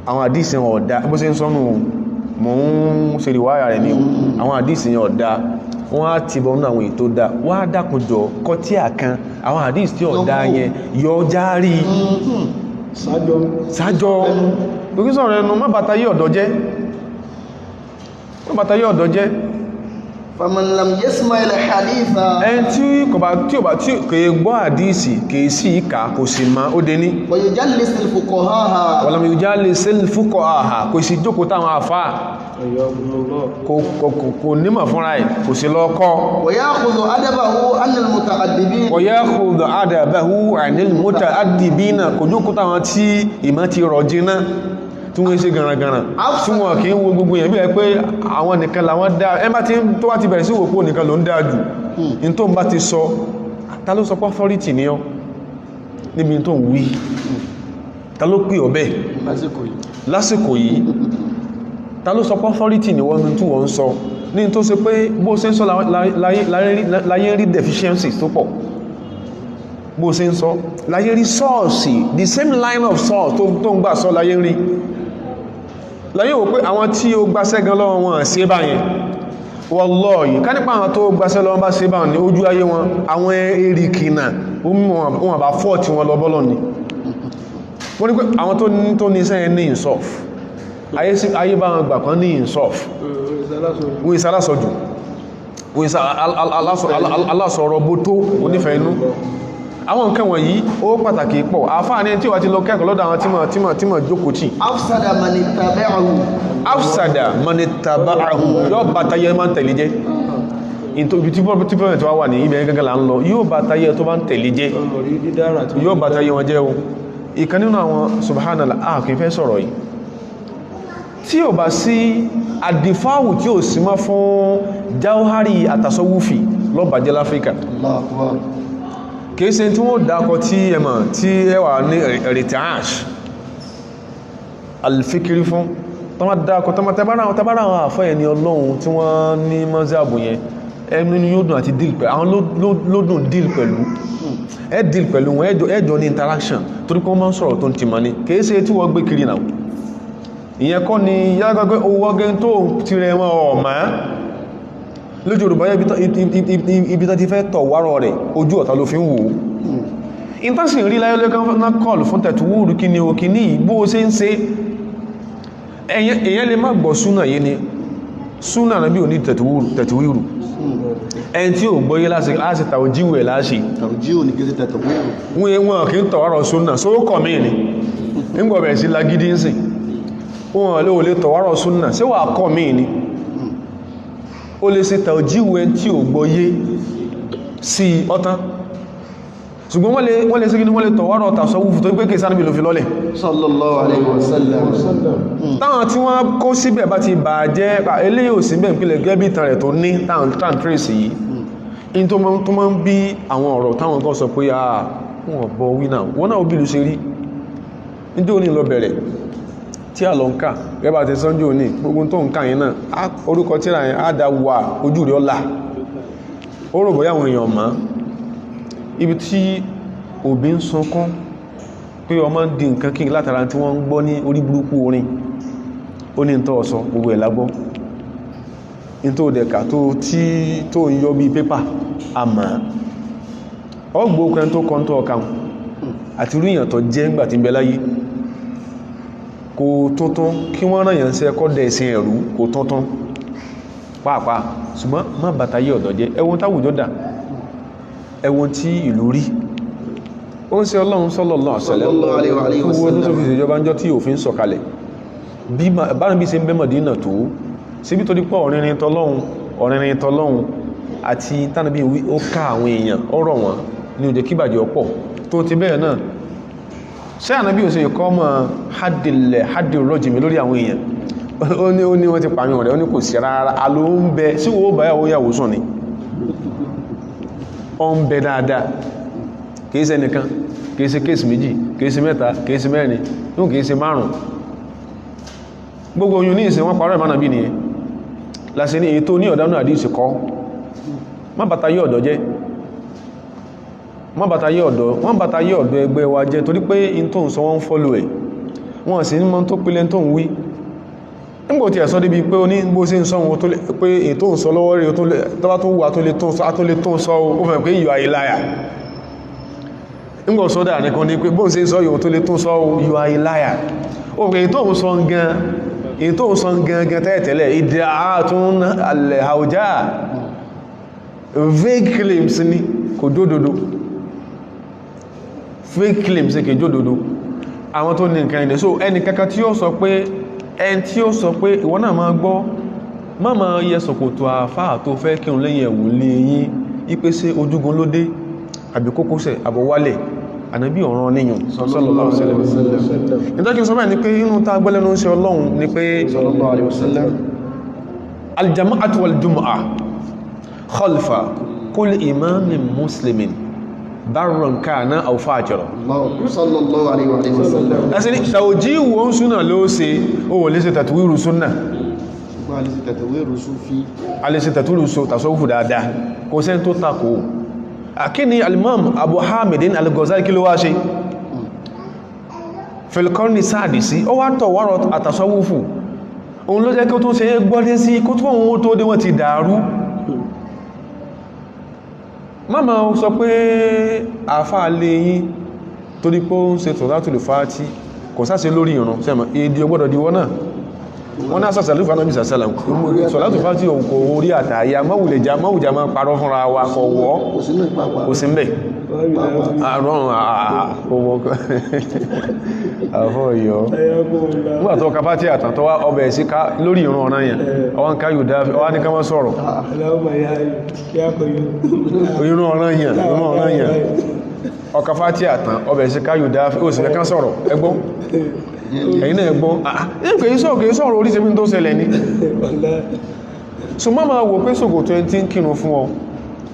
àwọn àdíìsì yẹn ọ̀dá bó ṣe ń sọ́nù mò ń ṣe ìwáyà rẹ̀ ní àwọn àdíìsì yẹn ọ̀dá wọ́n á ti bọ̀ nínú àwọn ètò dá wọ́n á dákunjọ kọ́ tí àkan àwọn àdíìsì tí ọ̀dá yẹn yọ járí sájọ́ lókísọ̀rọ̀ ẹnu má bàtà yí ọ̀dọ́ jẹ́ faman lam yasma' al-hadith ẹni tí ó bá kèé gbọ́ àdíìsì kèé sí ìkà kò sì máa ó dé ní wa yujallis al-fuqaha wala yujallis al-fuqaha kò sì jókòó táwọn àfáà kò nímọ̀ fúnra ẹ̀ kò sí lọ́kọ́ wa ya'khudhu adabahu 'an al-muta'addibin wa ya'khudhu adabahu 'an al-muta'addibin kò jókòó táwọn tí ìmọ̀ ti rọ̀ jiná tí wọ́n ṣe gànràngànrà tí wọ́n kì í wo gbogbo èèyàn bí ẹ pé àwọn nìkan làwọn dá ẹ bá ti tó bá ti bẹ̀rẹ̀ sí òpó nìkan ló ń dáa jù in tó ń bá ti sọ ta ló sọ pé authority ní ọ níbi tó ń wí ta ló pè ọbẹ̀ lásìkò yìí ta ló sọ pé authority ní wọ́n tí wọ́n ń sọ ní tó ṣe pé bó ṣe ń sọ láyé rí deficiencies tó pọ̀ bó ṣe ń sọ láyé rí sọ́ọ̀sì the same line of source tó ń gbà sọ láyé rí láyé wò pé àwọn tí ó gbáṣẹ́ gan lọ́wọ́ wọn ṣe báyẹn wallahi ká nípa àwọn tó gbáṣẹ́ lọ́wọ́ bá ṣe báyẹn ní ojú ayé wọn àwọn erìkìnà wọn bá fọ́ tí wọn lọ bọ́lọ̀ ni wọ́n ní pé àwọn tó ní iṣẹ́ ní insof ayé bá wọn gbà kan ní insof wọ́n ìsá alásọ̀jù wọ́n ìsá alásọ̀rọ̀ bó tó onífẹ̀ẹ́ inú àwọn nǹkan wọ̀nyí ó pàtàkì pọ̀ àfáà ní tí wà ti lọ kẹ́kọ̀ọ́ lọ́dọ̀ àwọn tímọ̀ jókòó tí afsada manittaba'ahu yóò bá tayẹ máa ń tẹ̀lé jẹ́ ibi tí pọ́lẹ̀ tó wà ní ibẹ̀ gẹ́gẹ́ là ń lọ yóò bá tayẹ tó bá ń tẹ̀lé jẹ́ yóò bá tayẹ wọn jẹ́ o ìkan nínú àwọn subhanallah kìí fẹ́ sọ̀rọ̀ yìí tí ò bá sí àdìfáwù tí ò sí mọ́ fún jauhari àtàsọ́wúfì lọ́bàjẹ́ láfíríkà kìí ṣe tí wọ́n dákọ tí ẹmà tí ẹwà ní rìtàáṣ alfikiri fún tàbára àwọn àfẹ́ ẹni ọlọ́run tí wọ́n ní mọ́síàbù yẹn ẹnu ni yóò dùn àti deal pẹ̀lú àwọn lódùn deal pẹ̀lú ẹ deal pẹ̀lú wọn ẹjọ́ ní interaction torí kọ́ máa ń sọ̀rọ̀ tó ń ti ma ní kìí ṣe tí wọ́n gbé kiri náà ìyẹn kọ́ ni yágbẹ́gbẹ́ owó ọgẹ́ tó ti rẹ̀ wọn ọ̀mà lójú Yorùbá ibi tó ti fẹ́ tọ̀ wárọ̀ rẹ̀ ojú ọ̀tá ló fi ń wò ó ìtànsì rí láyọ́lẹ́kan kọlù fún tẹ̀tùwúrù kí ni o kì ní ìbó ṣe ń ṣe èyàn lè má gbọ́ súnà yé ni súnà náà bí ò ní tẹ̀tùwúrù ẹni tí ò gbọ́yé láti tàwọn jíwẹ̀ láṣì wọ́n kì ń tọ̀wárọ̀ súnà só kọ̀ mí ni nígbọ̀bẹ̀ sí lágídí ń sìn wọ́n lè tọ̀wárọ̀ súnà sí wà kọ̀ mí ni ó lè ṣe tàwjíwẹ̀ tí ò gbọ́yé sí ọ̀tán ṣùgbọ́n wọ́n lè sígi ní wọ́n lè tọ̀wọ́rọ̀ tàṣọ́wúfù tó gbé kèsà níbi ló fi lọ́lẹ̀ sallallahu alaihi wasallam táwọn tí wọ́n kó síbẹ̀ bá ti bà jẹ́ eléyìí ò sí bẹ́ẹ̀ pínlẹ̀ gẹ́bí ìtàn rẹ̀ tó ní tàn trace yìí in tó máa ń bí àwọn ọ̀rọ̀ táwọn kan sọ pé wọ́n bọ̀ wínà wọ́n náà bí ló ṣe rí níjó ní lọ bẹ̀rẹ̀ tí a lọ ń kà gẹ́bà ti sánjú òní gbogbo tó ń kà yẹn náà orúkọ tíra yẹn á dá wà ojú rẹ̀ ọlá ó rò bóyá àwọn èèyàn mọ́ ibi tí òbí ń sunkún pé ọmọ ń di nǹkan kí látara tí wọ́n ń gbọ́ ní orí burúkú orin ó ní ìtọ́ ọ̀sọ́ gbogbo ẹ̀ lágbọ́ ìtọ́ òdẹ̀ka tó ń yọ bí pépà àmà ọgbọ̀ okùn tó kọ́ tó ọkàn àti ríyàn tó jẹ́ ńgbà tí ń bẹ láyé kò tuntun kí wọ́n rán yàn sí ẹkọ́ dẹ̀ sí ẹ̀rú kò tuntun pàápàá ṣùgbọ́n má bàtà yí ọ̀dọ̀ jẹ́ ẹwọ́n táwùjọ dà ẹwọ́n tí ìlú rí ó ń ṣe ọlọ́run sallallahu alaihi wasallam owó tó fi ṣèjọba ń jọ tí òfin sọ̀kalẹ̀ bí bára bí ṣe ń bẹ Mádínà tó síbí tó dípọ̀ ọ̀rìnrìn tọ́lọ́run àti tánàbí ó ká àwọn èèyàn ọ̀rọ̀ wọn ní ó jẹ́ kí ìbàjẹ́ ọ̀pọ̀ tó ti bẹ́ẹ̀ náà ṣé ànábí ò ṣe ìkọ́ mọ́ hadil rọ́jìmí lórí àwọn èèyàn ó ní wọ́n ti pàmì ọ̀rẹ́ ó ní kò sí rárá aló ń bẹ sí owó báyàwó yàwó sùn ni ó ń bẹ dáadáa kìí ṣe nìkan kìí ṣe kéèsì méjì kìí ṣe mẹ́ta kìí ṣe mẹ́rin ní kìí ṣe márùn gbogbo oyún ní ìsìn wọ́n parọ́ ìmánà bí nìyẹn láti ní èyí tó ní ọ̀dánù àdíṣì kọ́ má bàtà yí ọ̀dọ́ jẹ́ má bàtà yí ọ̀dọ́ ẹgbẹ́ wa jẹ́ torí pé in tó ń sọ wọ́n fọ́lù ẹ̀ wọ́n sì ní mọ́ tó pílẹ̀ tó ń wí nígbò tí ẹ̀sọ́ débi pé oní bó sí ń sọ wọn pé ètò ń sọ lọ́wọ́ rí tọ́bá tó wà tó lè tó ń sọ ó fẹ́ pé you are a liar nígbò sọ́dá nìkan ní pé bó sí ń sọ yóò tó lè tó ń sọ you are a liar ó pé ètò ń sọ gan tẹ́ẹ̀tẹ́lẹ̀ ìdí àátún àwùjá vague claims ni kò jódodo fake claims kò jódodo àwọn tó ní nǹkan ẹni so ẹni kankan tí ó sọ pé ìwọ náà máa gbọ́ má ma yẹ ṣòkòtò àfáà tó fẹ́ kírun lẹ́yìn ẹ̀wù lé yín ipé sí ojúgun ló dé àbí kókósẹ̀ àbọ̀wálẹ̀ ànábí ọ̀ràn níyàn sallallahu alaihi wasallam ìdájú sọ bẹ́ẹ̀ ni pé inú ta gbẹ́lẹ́nu ń ṣe ọlọ́run ni pé sallallahu alaihi wasallam aljama'atu wal jumu'ah khalfa kulli imamin muslimin barran kana aw fajira sallallahu alaihi wasallam asini tawji won sunna ló ṣe ó wole ṣe tatwiru sunna ko ali ṣe tatwiru sufi ali ṣe tatwiru tasawuf dáadáa kò ṣe tó tako akini al-imam Abu Hamid al-Ghazali kí ló wá ṣe fil qarni sadisi ó wá to waro atasawufu òun ló jẹ́ kí ó tún ṣe gbọ́dé sí kó tún wọ́n tó dé wọ́n ti dàrú máma sọ pé àfáà lè yín torí pé ó ń ṣe Salatul Fati kò sáṣe lórí ìrun sẹ́mọ̀ èdè ọgbọ́dọ̀ di wọ́n náà wọ́n náà sàṣàlú fún anábì sàṣàlá Salatul Fati òǹkò orí àtàyà mọ́wùlẹ̀já máa parọ́ fúnra wa kọ̀wọ́ kò sí mbẹ̀ àrùn àwọ̀ àfọ́ ìyọ́ nígbà tó kapá tí àtàn tó wá ọbẹ̀ sí ká lórí ìrun ọ̀nà yẹn ọwọ́n ká yóò dáa ọwá ní ká mọ́ sọ̀rọ̀ ìrun ọ̀nà yẹn ọkà fàtí àtàn ọbẹ̀ sí ká yóò dáa ó sì fẹ́ ká sọ̀rọ̀ ẹgbọ́n ẹ̀yìn náà ẹgbọ́n kìí sọ̀rọ̀ orí tẹ́bí tó ṣẹlẹ̀ ní so má máa wò pé ṣòkòtò ẹni tí ń kírun fún ọ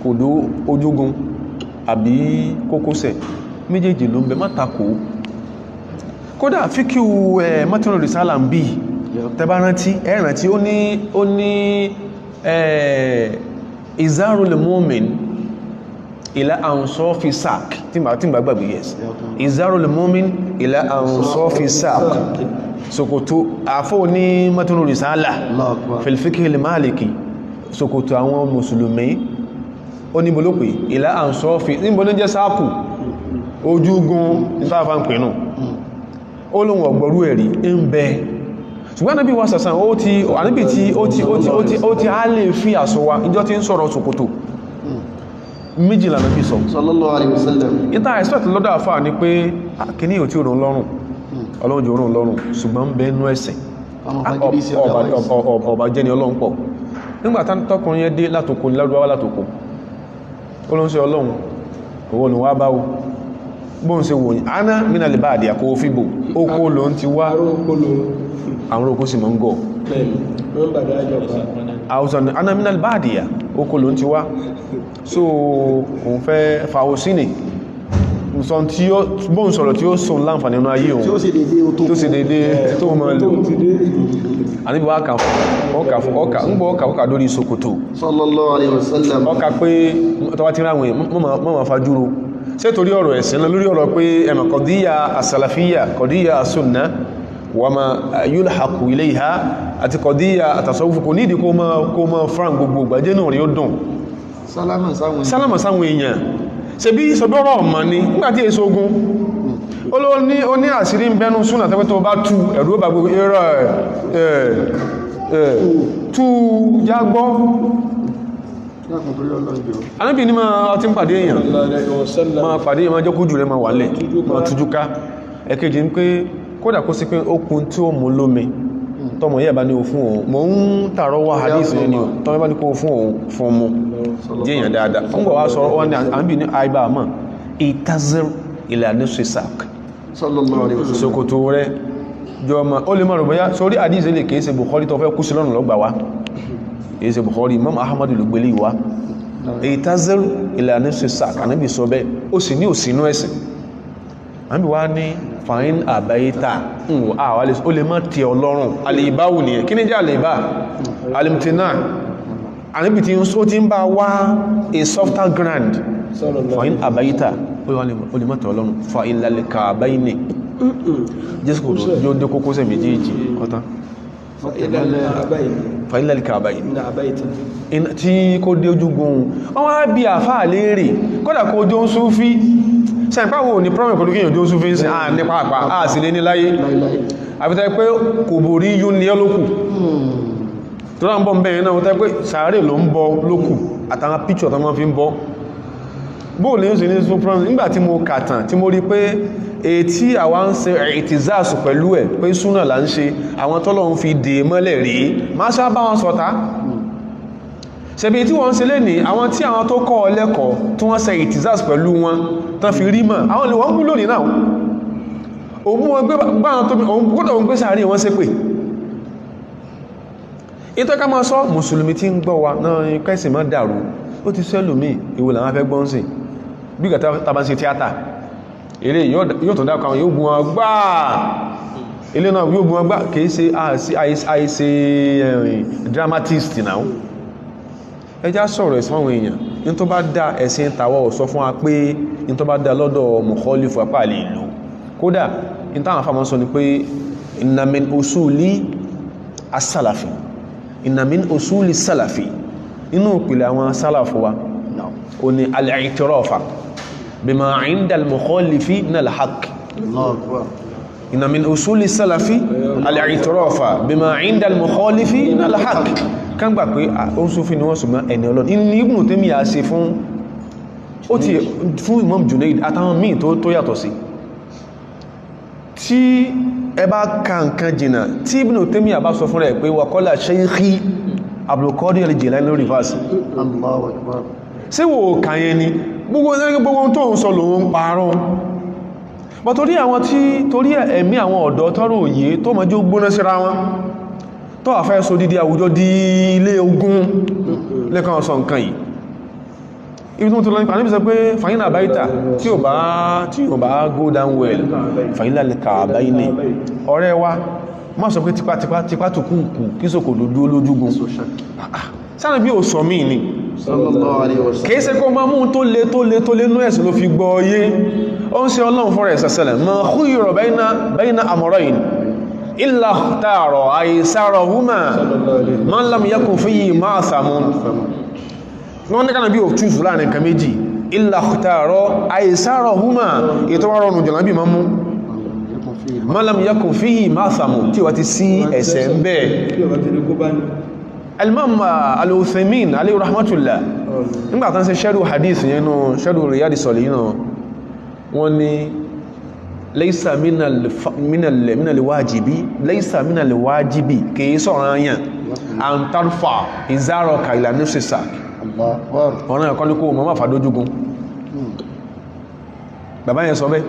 kò dó ojúgun àbí kókósẹ̀ méjèèjì ló ń bẹ má takò kódà fíkíù mọ́tínú rìsálà ń bí tẹbá rántí ẹ̀rántí ó ní izarul mu'min ila ansofi sak tí ma gbàgbé yes izarul mu'min ila ansofi sak ṣòkòtò àfọ́ ní mọ́tínú rìsálà fil fiqhil maliki ṣòkòtò àwọn mùsùlùmí ó ní bolópè ila ansofi níbo ní jẹ́ sáàkù ojúgun nítàfà ń pè náà olóhun ọ̀gbọ̀rú ẹ̀rí ń bẹ ṣùgbọ́n Ànábì wa sàsàn ó ti á lè fi àṣọ wa ìjọ tí ń sọ̀rọ̀ ṣòkòtò méjìlá Ànábì sọ sallallahu alaihi wasallam ìta expect lọ́dọ̀ àfà ní pé kìíní ò tí ò rùn lọ́rùn ọlọ́run jù rùn lọ́rùn ṣùgbọ́n ń bẹ nú ẹ̀sẹ̀ ọba jẹ́ ni ọlọ́run pọ̀ nígbàtá tọkùnrin yẹn dé látòkò lárúbáwá látòkò olóńṣẹ́ ọlọ́run owó ni wá báwó bóhùn ṣe wòyìn aná mínà lè bá àdìyà kó fíbò ókó ló ń ti wá àwọn okó sì mọ́ ń gọ́ aná mínà lè bá àdìyà ókó ló ń ti wá so òun fẹ́ fàwọ́ sínì bóhùn sọ̀rọ̀ tí ó sùn láǹfààní nínú ayé òun tó sì dédé tó mọ́ lò àníbí wá kà fún ọkà lórí ṣòkòtò sallallahu alaihi wasallam ọkà pé tọwá tí ráwọn mọ́ fàjúrò ṣé torí ọ̀rọ̀ ẹ̀sìn lórí ọ̀rọ̀ pé ẹmọ̀ kọ̀díyà àsàlàfíyà kọ̀díyà àsùnnà wà ma yulhaqu ilayha àti kọ̀díyà àtàsọ́wọ́fù kò nídìí kó mọ́ fran gbogbo gbàjẹ́ náà rí ó dùn sálámà sáwọn èèyàn ṣe bí ìsọ̀bọ̀rọ̀ ọmọ ni nígbàtí èso ogun ó ní àṣírí ń bẹnu súnà tẹ́pẹ́ tó bá tú ẹ̀rù ó bá gbogbo tú jágbọ́ anábì ní máa ọtí ń pàdé èèyàn máa pàdé èèyàn máa jẹ́ kójú rẹ̀ máa wà lẹ̀ máa tújú ká ẹ̀kejì ní pé kódà kó sí pé okùn tí ó mú lómi tọmọ yẹ́ bá ní o fún òun mọ̀ ń tààrọ wá hadith ní o tọmọ bá ní kó fún òun fún mú jẹ́ èèyàn dáadáa ó ń gbà wá sọ̀rọ̀ wọ́n ní àbí ní àìbá àmọ́ ìtazir ilẹ̀ àdínsù ìsàk ṣòkòtò rẹ̀ jọ ọmọ ó lè mọ̀ rọ̀bọ̀yá sórí hadith lè kìí ṣe Bukhari tó fẹ́ kú sí lọ́nà lọ́gbà wá kìí ṣe Bukhari Imam Ahmadu ló gbélé ìwá ìtazir ilẹ̀ àdínsù ìsàk ànábì sọ bẹ́ẹ̀ ó sì ní òsínú ẹ̀sìn àbí wá ní fàín àbáyítà ó lè mọ́ tí ọlọ́run alìbáwù nìyẹn kí ní jẹ́ alìbá alimtina àníbì tí ó ti ń bá wá a softer ground fàín àbáyítà ó lè mọ́ tí ọlọ́run fàín lálẹ́kà àbáyíní jésù kò jọ dé kókó sẹ méjèèjì ọ̀tá fàín lálẹ́kà àbáyíní tí kó dé ojúgun wọ́n wá bí àfáà léèrè kódà kó jó ń súnfí sẹ́pàwò ní problem pẹ̀lú kíyàn jósù fi ń sin àà ní pàápàá àà sí lé ní láyé àfitẹ́ pé kò borí yún ní ọlókù tó rán bọ́ bẹ́ẹ̀ náà wọ́n pé sàárè ló ń bọ lókù àtàwọn píṣọ̀ tó mọ́ fi ń bọ́ bóòlù ní ní super nígbàtí mo kàtàn tí mo rí pé ètí àwa ń ṣe ìtìzáàsù pẹ̀lú ẹ̀ pé súnà là ń ṣe àwọn tọ́lọ̀ ń fi dè mọ́lẹ̀ rí máa sábà wọn sọ̀tá ṣebí tí wọ́n ṣe lé ní àwọn tí àwọn tó kọ́ ọlẹ́kọ̀ọ́ tí wọ́n ṣe ìtìzáàsù pẹ̀lú wọn tán fi rí mọ̀ àwọn olùwọ́n kú lónìí náà òun wọn gbọ́dọ̀ ń gbé sàárè wọ́n ṣépè ìtọ́ká máa sọ mùsùlùmí tí ń gbọ́ wa náà kẹ́sì má dàrú ó ti sẹ́lùmí ìwò làwọn afẹ́ gbọ́n sí bí gàtà tàbá sí tíátà eré yóò tó dákọ̀ àwọn yóò gún wọn gbáà ilé náà yóò gún wọn gbáà kìí ṣe àìṣe dramatist náà ẹjá sọ̀rọ̀ ẹ̀sìn àwọn èèyàn ní tó bá dá ẹ̀sìn tàwọ̀ sọ fún wa pé ní tó bá dá lọ́dọ̀ mukhalifu apá lè lò kódà ní táwọn afámọ́ sọ ni pé inna min usuli as-salafi inna min usuli salafi inú ìpìlẹ̀ àwọn sálàfù wa o ni al-i'tirafa bima 'inda al-mukhalifi min al-haqq inna min usuli salafi al-i'tirafa bima 'inda al-mukhalifi min al-haqq kan gbà pé ó ń súnfí ni wọ́n ṣùgbọ́n ẹni ọlọ́dún inú Ibn Taymiyyah ṣe fún Imam Junaid àtàwọn míì tó yàtọ̀ sí tí ẹ bá ka nǹkan jìnà tí Ibn Taymiyyah bá sọ fún rẹ̀ pé wa qala shaykhi Abdul Qadir al-Jilani lórí fásí sí wò kàyẹ ni gbogbo tó ń sọ lòun parọ́ bọ̀ torí àwọn tí torí ẹ̀mí àwọn ọ̀dọ́ tọ́rọ òye tó mọ́jú gbóná síra wọn tó àfẹ́ sọ dídí àwùjọ di ilé ogun lẹ́kan ọ̀sọ̀ nǹkan yìí ibi tó lọ nípa níbi sọ pé fàyínà àbáyítà tí ò bá go down well fàyínà lẹ́ka àbáyíní ọ̀rẹ́ wa má sọ pé tipátipá tó kúùkù kí sókò lójú olójúgun sáà bí ò sọ mí ni kìí ṣe kó máa mú tó lé nú ẹ̀sìn ló fi gbọ́ yé ó ń ṣe ọlọ́run fọ́rẹ̀ ẹ̀sẹ̀sẹ̀lẹ̀ ma khuyira bayna amrayn illa ikhtara aysarahuma man lam yakun fihi ma'samun wọ́n ní kánà bí ò túnṣù láàrin nǹkan méjì illa ikhtara aysarahuma ètò wọ́n rọrùn jọ̀lá bí ma mú man lam yakun fihi ma'samun tí wà ti sí ẹ̀ṣẹ̀ ń bẹ́ẹ̀ Al-Imam Al-Uthaymin alayhi rahmatullah nígbàtán ṣe ṣẹ́rù hadith yẹnu ṣẹ́rù Riyadi Salihin wọ́n ní laysa minal wajibi laysa minal wajibi kìí sọ̀rọ̀ ayàn an tarfa izaraka ila nufsika ọ̀nà ẹ̀kọ́ ní kó mọ́ máa fàdójúgun bàbá yẹn sọ bẹ́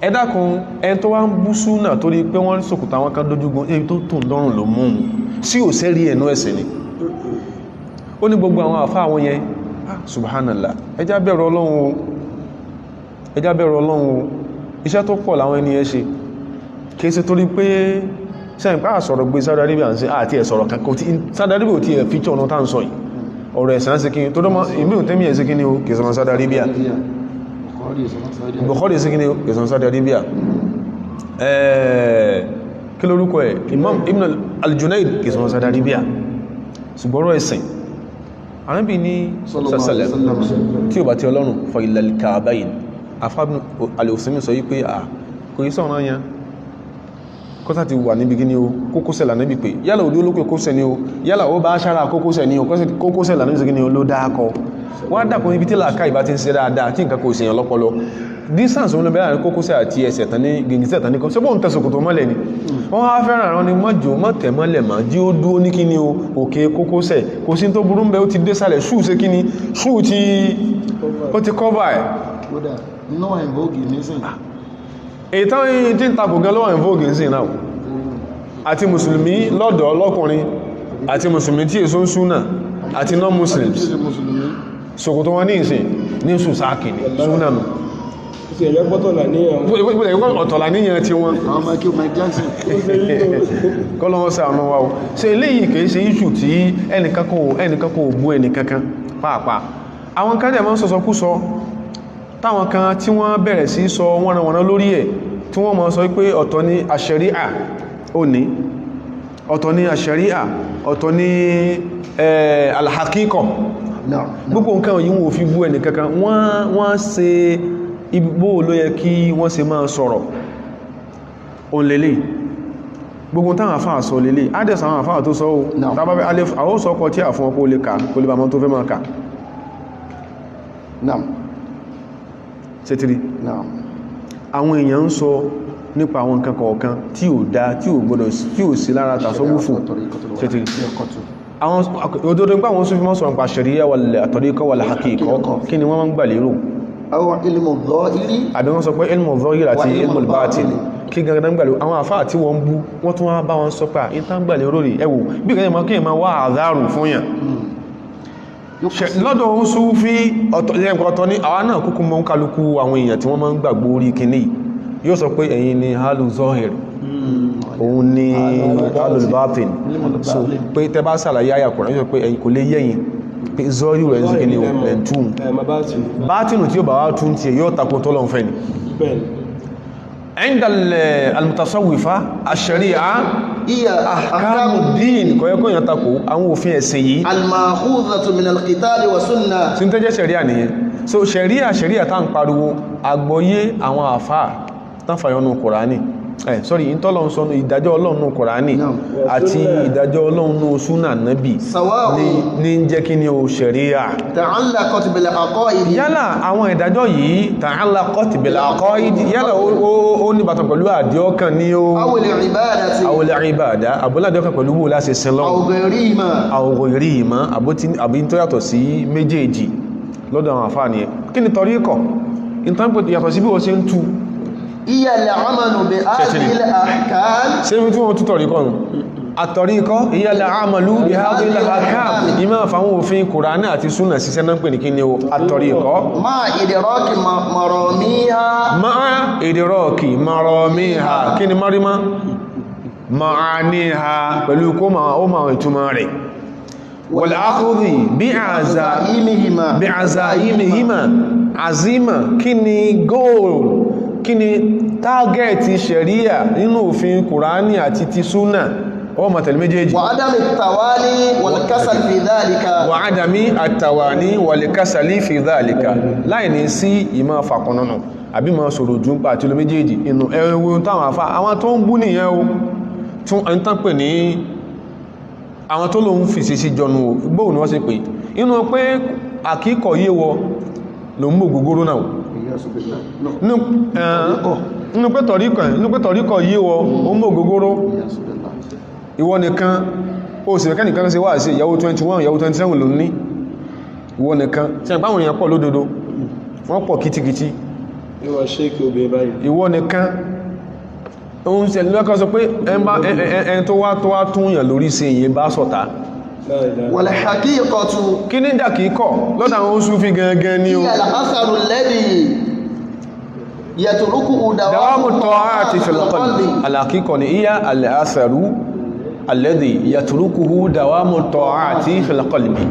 ẹ dákun ẹn tó wá ń bú súnà torí pé wọ́n sòkùtà wọn ká dójúgun èyí tó tún lọ́rùn ló mú sí ò sẹ́rí ẹ̀nú ẹ̀sẹ̀ ni ó ní gbogbo àwọn àfá àwọn yẹn subhanallah ẹjá bẹ̀rù Ọlọ́run iṣẹ́ tó pọ̀ láwọn ẹni ẹ ṣe kìí ṣe torí pé sẹ́yìn pàá sọ̀rọ̀ gbé Saudi Arabia ń ṣe àti ẹ̀sọ̀rọ̀ kankan tí Saudi Arabia ò tí ẹ̀ fíjọ́ ọ̀nà tá ń sọ yìí ọ̀rọ̀ ẹ̀sán sí kíni tó dọ́mọ́ Ibn Taymiyyah sí kíni o kìí sọ̀rọ̀ Saudi Arabia Bukhari sí kíni o kìí sọ̀rọ̀ Saudi Arabia kí lórúkọ ẹ̀ Imam Ibn al-Junayd kìí sọ̀rọ̀ Saudi Arabia ṣùgbọ́rọ̀ ẹ̀sìn Ànábì ní sallallahu alaihi wasallam. tí ó bá ti Ọlọ́run fa ilal ka'bayn afábínú alẹ́òsìnmí sọ wípé kò yí sọ̀rọ̀ yẹn kọ́sá ti wà níbi gíní o kókósẹ̀ lànàbí pé yálà òdó olókè kókósẹ̀ ni o yálà ó bá ṣára kókósẹ̀ ni o kókósẹ̀ lànàbí gíní o ló dákọ wá dàkùn ibi tí làákà ìbá ti ń ṣe dáadáa tí nǹkan kò ṣèyàn lọ́pọlọ distance wọn bẹ̀rẹ̀ ní kókósẹ̀ àti ẹsẹ̀ tán ní gẹ̀gẹ̀sẹ̀ tán ní kọ́ sẹ́bọ̀n tẹ̀sọ̀kòtò mọ́lẹ̀ ni wọ́n á fẹ́ràn àwọn ni mọ́jò mọ́tẹ̀ mọ́lẹ̀ má jí ó dúó ní kíní o òkè kókósẹ̀ kò sí tó burú ń bẹ ó ti dé sálẹ̀ ṣú ṣe kíní ṣú ti cover ẹ̀ kódà náà ìvógì nísìn ìtàn yìí tí ń takò gan lọ́wọ́ ìvógì nísìn náà àti mùsùlùmí lọ́dọ̀ lọ́kùnrin àti mùsùlùmí tí èso ń súnà àti non-muslims ṣòkòtò wọn ní ìsìn ní ṣùsáàkì ní súnà nù ọ̀tọ̀lá níyàn tí wọ́n kọ́lọ́wọ́ sí àwọn wa o ṣe eléyìí kìí ṣe iṣù tí ẹnìkan kò bú ẹnìkankan pàápàá àwọn kan dẹ̀ máa ń sọ̀sọ̀ kú sọ táwọn kan tí wọ́n bẹ̀rẹ̀ sí sọ wọ́nranwọ̀nran lórí ẹ̀ tí wọ́n máa sọ pé ọ̀tọ̀ ni àṣẹríà ó ní ọ̀tọ̀ ni àṣẹríà ọ̀tọ̀ ni alhakíkọ̀ gbogbo nǹkan yìí wọ́n fi bú ẹni kankan wọ́n ṣe ibò ló yẹ kí wọ́n ṣe máa sọ̀rọ̀ òun lélẹ̀ gbogbo táwọn àfáà sọ lélẹ̀ adẹ́sà àwọn àfáà tó sọ ó tàbí àwọn sọ ọkọ̀ tí à fún ọkọ̀ olè ká kò lè bá mọ́ tó fẹ́ máa ká ṣètìrí àwọn èèyàn ń sọ nípa àwọn nǹkan kọ̀ọ̀kan tí ò dá tí ò gbọdọ̀ tí ò sí lára tàṣọ́wúfù ṣètìrí àwọn òdodo nípa àwọn Sufi mọ́ sọ̀rọ̀ nípa ṣẹ̀ríyà wal àtọ̀ríkọ́ wal haqiqa kí ni wọ́n máa ń gbà lérò àbí wọ́n sọ pé ilmu dhahir àti ilmu batin kí gangan gbà lérò àwọn àfáà tí wọ́n bú wọ́n tún wá bá wọn sọ pé ìtàn gbà lérò rí ẹwò bí kí ma wá àdárù fún yàn lọ́dọ̀ ohun Sufi ọ̀tọ̀ ní àwọn náà kúkú mọ́ ń kálukú àwọn èèyàn tí wọ́n máa ń gbàgbọ́ orí kìíní yóò sọ pé ẹ̀yin ni halu zohir òun ni halu batin so pé tẹ bá sàlàyé àyà Kùránì yóò sọ pé ẹ̀yin kò lè yẹ́yìn pé zohir rẹ̀ ń sọ kí ni ẹ̀ntún bátínù tí ó bá wá tún tí yóò takò tó lọ́n fẹ́ ni ẹ̀ndà al-mutasawwifa ash-shari'a iya ahkamuddin kọ̀yẹ́kọ́ yàn takò àwọn òfin ẹ̀sìn yìí al-ma'khudhatu min al-qital wa sunnah tí ń tẹ́jẹ́ ṣẹ̀ríà nìyẹn so ṣẹ̀ríà tá ń pariwo àgbọ́yé àwọn àfáà tán fàyọnù Kùránì sorry ìtọ́lọ́run sọ́nù ìdájọ́ Ọlọ́run Kùránì àti ìdájọ́ Ọlọ́run súnà nábì ní jẹ́ kí ni o ṣẹ̀ríà ta'allaqat bil aqaid yálà àwọn ìdájọ́ yìí ta'allaqat bil aqaid yálà ó ní bàtàn pẹ̀lú àdíọ́kàn ní ó awul ibada àbúládíọ́kàn pẹ̀lú wó láti sin lọ́wọ́ àwòrìmá àbí tó yàtọ̀ sí méjèèjì lọ́dọ̀ àwọn àfáà ni kí ni tọríkọ̀ ìtànpẹ̀ yàtọ̀ sí bí wọ́n ṣe ń tú iya al-amalu bi hadhihi al-ahkam ṣe mi tí wọ́n tú tọríkọ̀ nù àtọríkọ̀ iya al-amalu bi hadhihi al-ahkam ìmá fàwọn òfin Kùránì àti súnà síṣẹ́ náà pè ní kí ni o àtọríkọ̀ ma'a idraki maramiha kí ni marima ma'aniha pẹ̀lú kó ó ma ìtumọ̀ rẹ̀ wal akhudhi bi azaimihima azima kí ni goal kí ni tágẹ́ẹ̀tì ṣẹ̀ríà nínú òfin Kùránì àti ti súnà ó ma tẹ̀lé méjèèjì wa adami at-tawali wal kasal fi dhalika wa adami at-tawani wal kasali fi dhalika láì ní sí ìmọ̀ fàkọ̀nànà àbí ma sọ̀rọ̀ jù ń pa àti olú méjèèjì inú ẹwọ táwọn afá àwọn tó ń bú nìyẹn o tún ẹni tán pè ní àwọn tó lóun fìsí sí jọnu gbóhùn ni wọ́n sì pè inú pé àkíkọ̀ yíwọ ló ń mú ògógóró náà inú pé tọ̀ríkọ̀ yíwọ ó mú ògógóró ìwọ nìkan ó sì rẹ̀kẹ́ nìkan sí wà sí ìyàwó 21 ìyàwó 27 ló ní ìwọ nìkan tí a pàwọn èèyàn pọ̀ lódodo wọ́n pọ̀ kìtìkìtì ìwọ nìkan ohun tí ẹ̀lẹ́lẹ́kọ́ sọ pé ẹn tó wá tún yàn lórí sí èyí bá sọ̀tá wal haqiqatu kí ní dàkíkọ̀ lọ́dà àwọn Sufi gangan ni o iya al-atharu alladhi yatruku dawamu ta'ati fil qalbi al-haqiqa ni iya al-atharu alladhi yatrukuhu dawamu ta'ati fil qalbi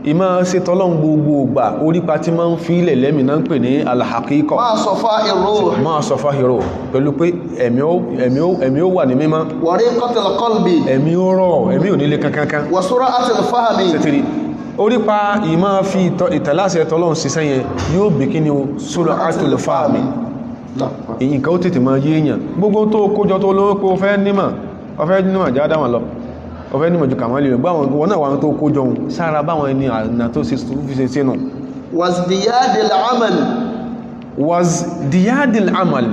ìmá ṣe tọ́lọ́n gbogbo ògbà orípa tí máa ń fi ilẹ̀ lẹ́mì náà ń pè ní al-haqiqa máa sọfá hìrò pẹ̀lú pé ẹ̀mí ó wà ní mímọ́ wariqatil qalbi ẹ̀mí ó rọ̀ ẹ̀mí ò nílé kankankan wa sur'atil fahmi sẹ́tìrí orípa ìmọ̀ fi ìtẹ̀láṣẹ tọ́lọ́run ṣiṣẹ́ yẹn yóò bí kí ni o sólọ àtòlè fáàmì èyí nǹkan ó tètè máa yé èèyàn gbogbo tó kójọ tó lówó pé o fẹ́ nímọ̀ já dáwọn lọ o fẹ́ nímọ̀ ju kàmálì rẹ̀ gbáwọn wọn náà wọn tó kójọ ohun sára báwọn ẹni àná tó fi ṣe sínú wasdiyadil amal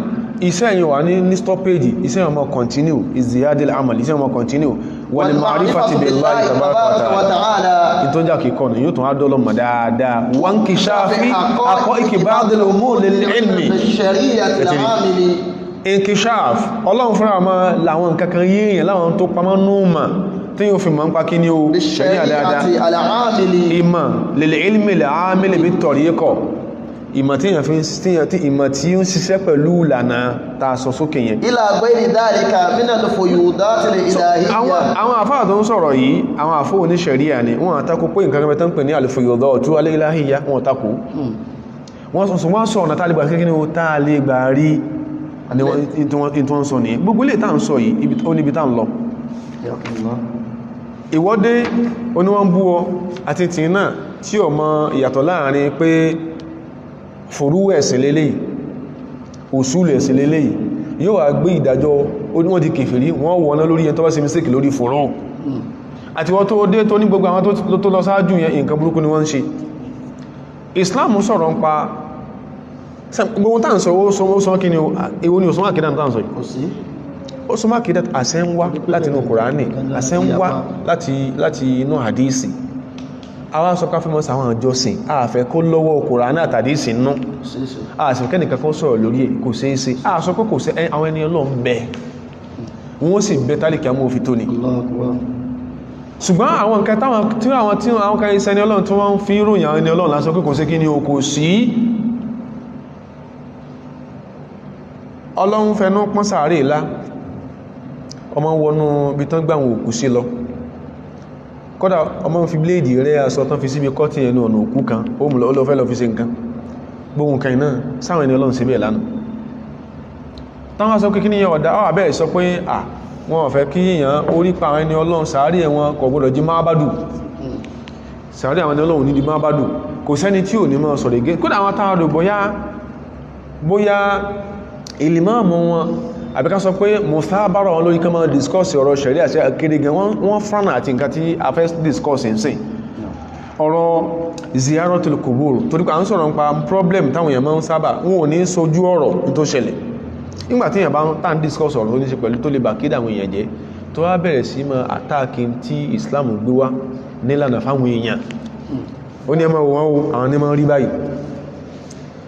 iṣẹ́ yìí wà ní stoppage iṣẹ́ yìí mọ́ continue isdiyadil amal iṣẹ́ yìí mọ́ continue wal ma'rifati billahi tabaraka wa ta'ala ìtọ́ jà kíkọ́ ní yóò tún á dọ́lọ́ mọ̀ dáadáa wọ́n kì sáfí akọ́ ikibadil umur lil ilmi inkishaf ọlọ́run fúnra ma láwọn kankan yíyàn láwọn tó pamọ́ núùmà tí yóò fi mọ́ ń pa kí ní o ṣẹ̀ríà dáadáa ìmọ̀ lil ilmi lil amili bit tariqa ìmọ̀ tí yàn fi ìmọ̀ tí ó ń ṣiṣẹ́ pẹ̀lú ìlànà ta sọ sókè yẹn ila ghayri dhalika min al-fuyudat al-ilahiyya àwọn àfáà tó ń sọ̀rọ̀ yìí àwọn àfó oníṣẹ̀ríà ni wọ́n àtakò pé nǹkan kan tán pè ní al-fuyudat al-ilahiyya wọ́n takò wọ́n sọ ọ̀nà tálígbà kékeré ó tálígbà rí tí wọ́n sọ ní gbogbo ilé tàà ń sọ yìí ó níbi tàà ń lọ ìwọ́dé oníwọ́n bú ọ àti tì náà tí ó mọ ìyàtọ̀ láàrin pé fòrú ẹ̀sìn lélẹ́yìí òṣùlù ẹ̀sìn lélẹ́yìí yóò wà gbé ìdájọ́ wọ́n di kèfèrí wọ́n wọ́ná lórí ẹn tó bá ṣe mistake lórí fòrán àti wọ́n tó dé tó ní gbogbo àwọn tó lọ sáájú yẹn nǹkan burúkú ni wọ́n ń ṣe Islam sọ̀rọ̀ ń pa gbogbo tá ń sọ ó sọ kí ni èwo ni òsùnmọ́ àkídà tá ń sọ yìí òsùnmọ́ àkídà àṣẹ ń wá láti inú Kùránì àṣẹ ń wá láti inú hadisi àwọn sọ káfí mọ́ sáwọn àjọsìn àfẹ́ kó lọ́wọ́ Kùránì àtàdísì nú àṣẹ kẹ́nìkan kan sọ̀rọ̀ lórí ẹ̀ kò ṣeé ṣe àṣọ pé kò sí àwọn ẹni Ọlọ́run bẹ̀ wọ́n sì bẹ tálíkì àmú òfin tó ní ṣùgbọ́n àwọn nǹkan tí àwọn kan iṣẹ́ ẹni Ọlọ́run tí wọ́n fi ròyìn àwọn ẹni Ọlọ́run lásọ pé kò sí kí ni o kò sí Ọlọ́run fẹnú pọ́n sàárè ìlà ọmọ wọnú bí tán gbàwọn òkú sí lọ kódà ọmọ fi bléèdì rẹ̀ aṣọ tán fi síbi kọ́tí ẹnu ọ̀nà òkú kan ó mú lọ fẹ́ lọ fi ṣe nǹkan gbóhùn kan náà sáwọn ẹni Ọlọ́run sí bẹ́ẹ̀ lánàá táwọn sọ kí ní yẹn ọ̀dá ọ̀bẹ́ sọ pé wọn fẹ́ kí èèyàn orí pa àwọn ẹni Ọlọ́run sàárè wọn kò gbọdọ̀ jí máa bádù sàárè àwọn ẹni Ọlọ́run ní di máa bádù kò sẹ́ni tí ò ní mọ́ sọ̀rọ̀ igé kódà àwọn táwọn rò bóyá ìlìmọ́ọ̀mù wọn àbíká sọ pé mùsábàrọ̀ wọn lórí kan máa discuss ọ̀rọ̀ ṣẹ̀rí àti akéde gan wọ́n fánà àti nǹkan tí a fẹ́ discuss ń sìn ọ̀rọ̀ ziyaratul kubur torí pé à ń sọ̀rọ̀ nípa problem táwọn èèyàn máa ń sábà wọn ò ní sojú ọ̀rọ̀ tó ṣẹlẹ̀ nígbà tí èèyàn bá ń tàn discuss ọ̀rọ̀ tó ní ṣe pẹ̀lú tó lè bà kéde àwọn èèyàn jẹ́ tó wá bẹ̀rẹ̀ sí máa àtàkì tí Islam gbé wá nílànà fáwọn èèyàn ó ní ẹmọ wọn àwọn ní máa rí báyìí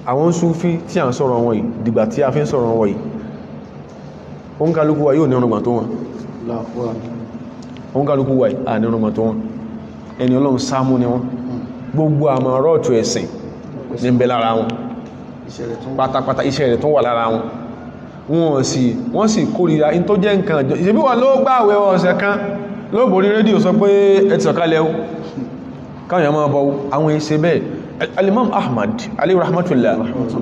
àwọn Súfí tí à ń sọ̀rọ̀ wọn yìí dìgbà tí a fi ń sọ̀rọ̀ wọn yìí òun kálukú wa yóò ní ọ̀nàgbà tó wọn òun kálukú wa yìí à ní ọ̀nàgbà tó wọn ẹni Ọlọ́run sáàmú ni wọn gbogbo àmọ́ rọ́ọ̀tù ẹ̀sìn ní ń bẹ lára wọn pátápátá iṣẹ́ rẹ̀ tó wà lára wọn wọ́n sì kórìíra in tó jẹ́ nǹkan àjọ ìṣẹ́bí wà ló gbààwẹ̀ ọ̀sẹ̀ kan ló borí rédíò sọ pé ẹ ti sọ̀kalẹ̀ o káwọn èèyàn máa bọ̀ àwọn ìṣe bẹ́ẹ̀ Al-Imam Ahmad alayhi rahmatullah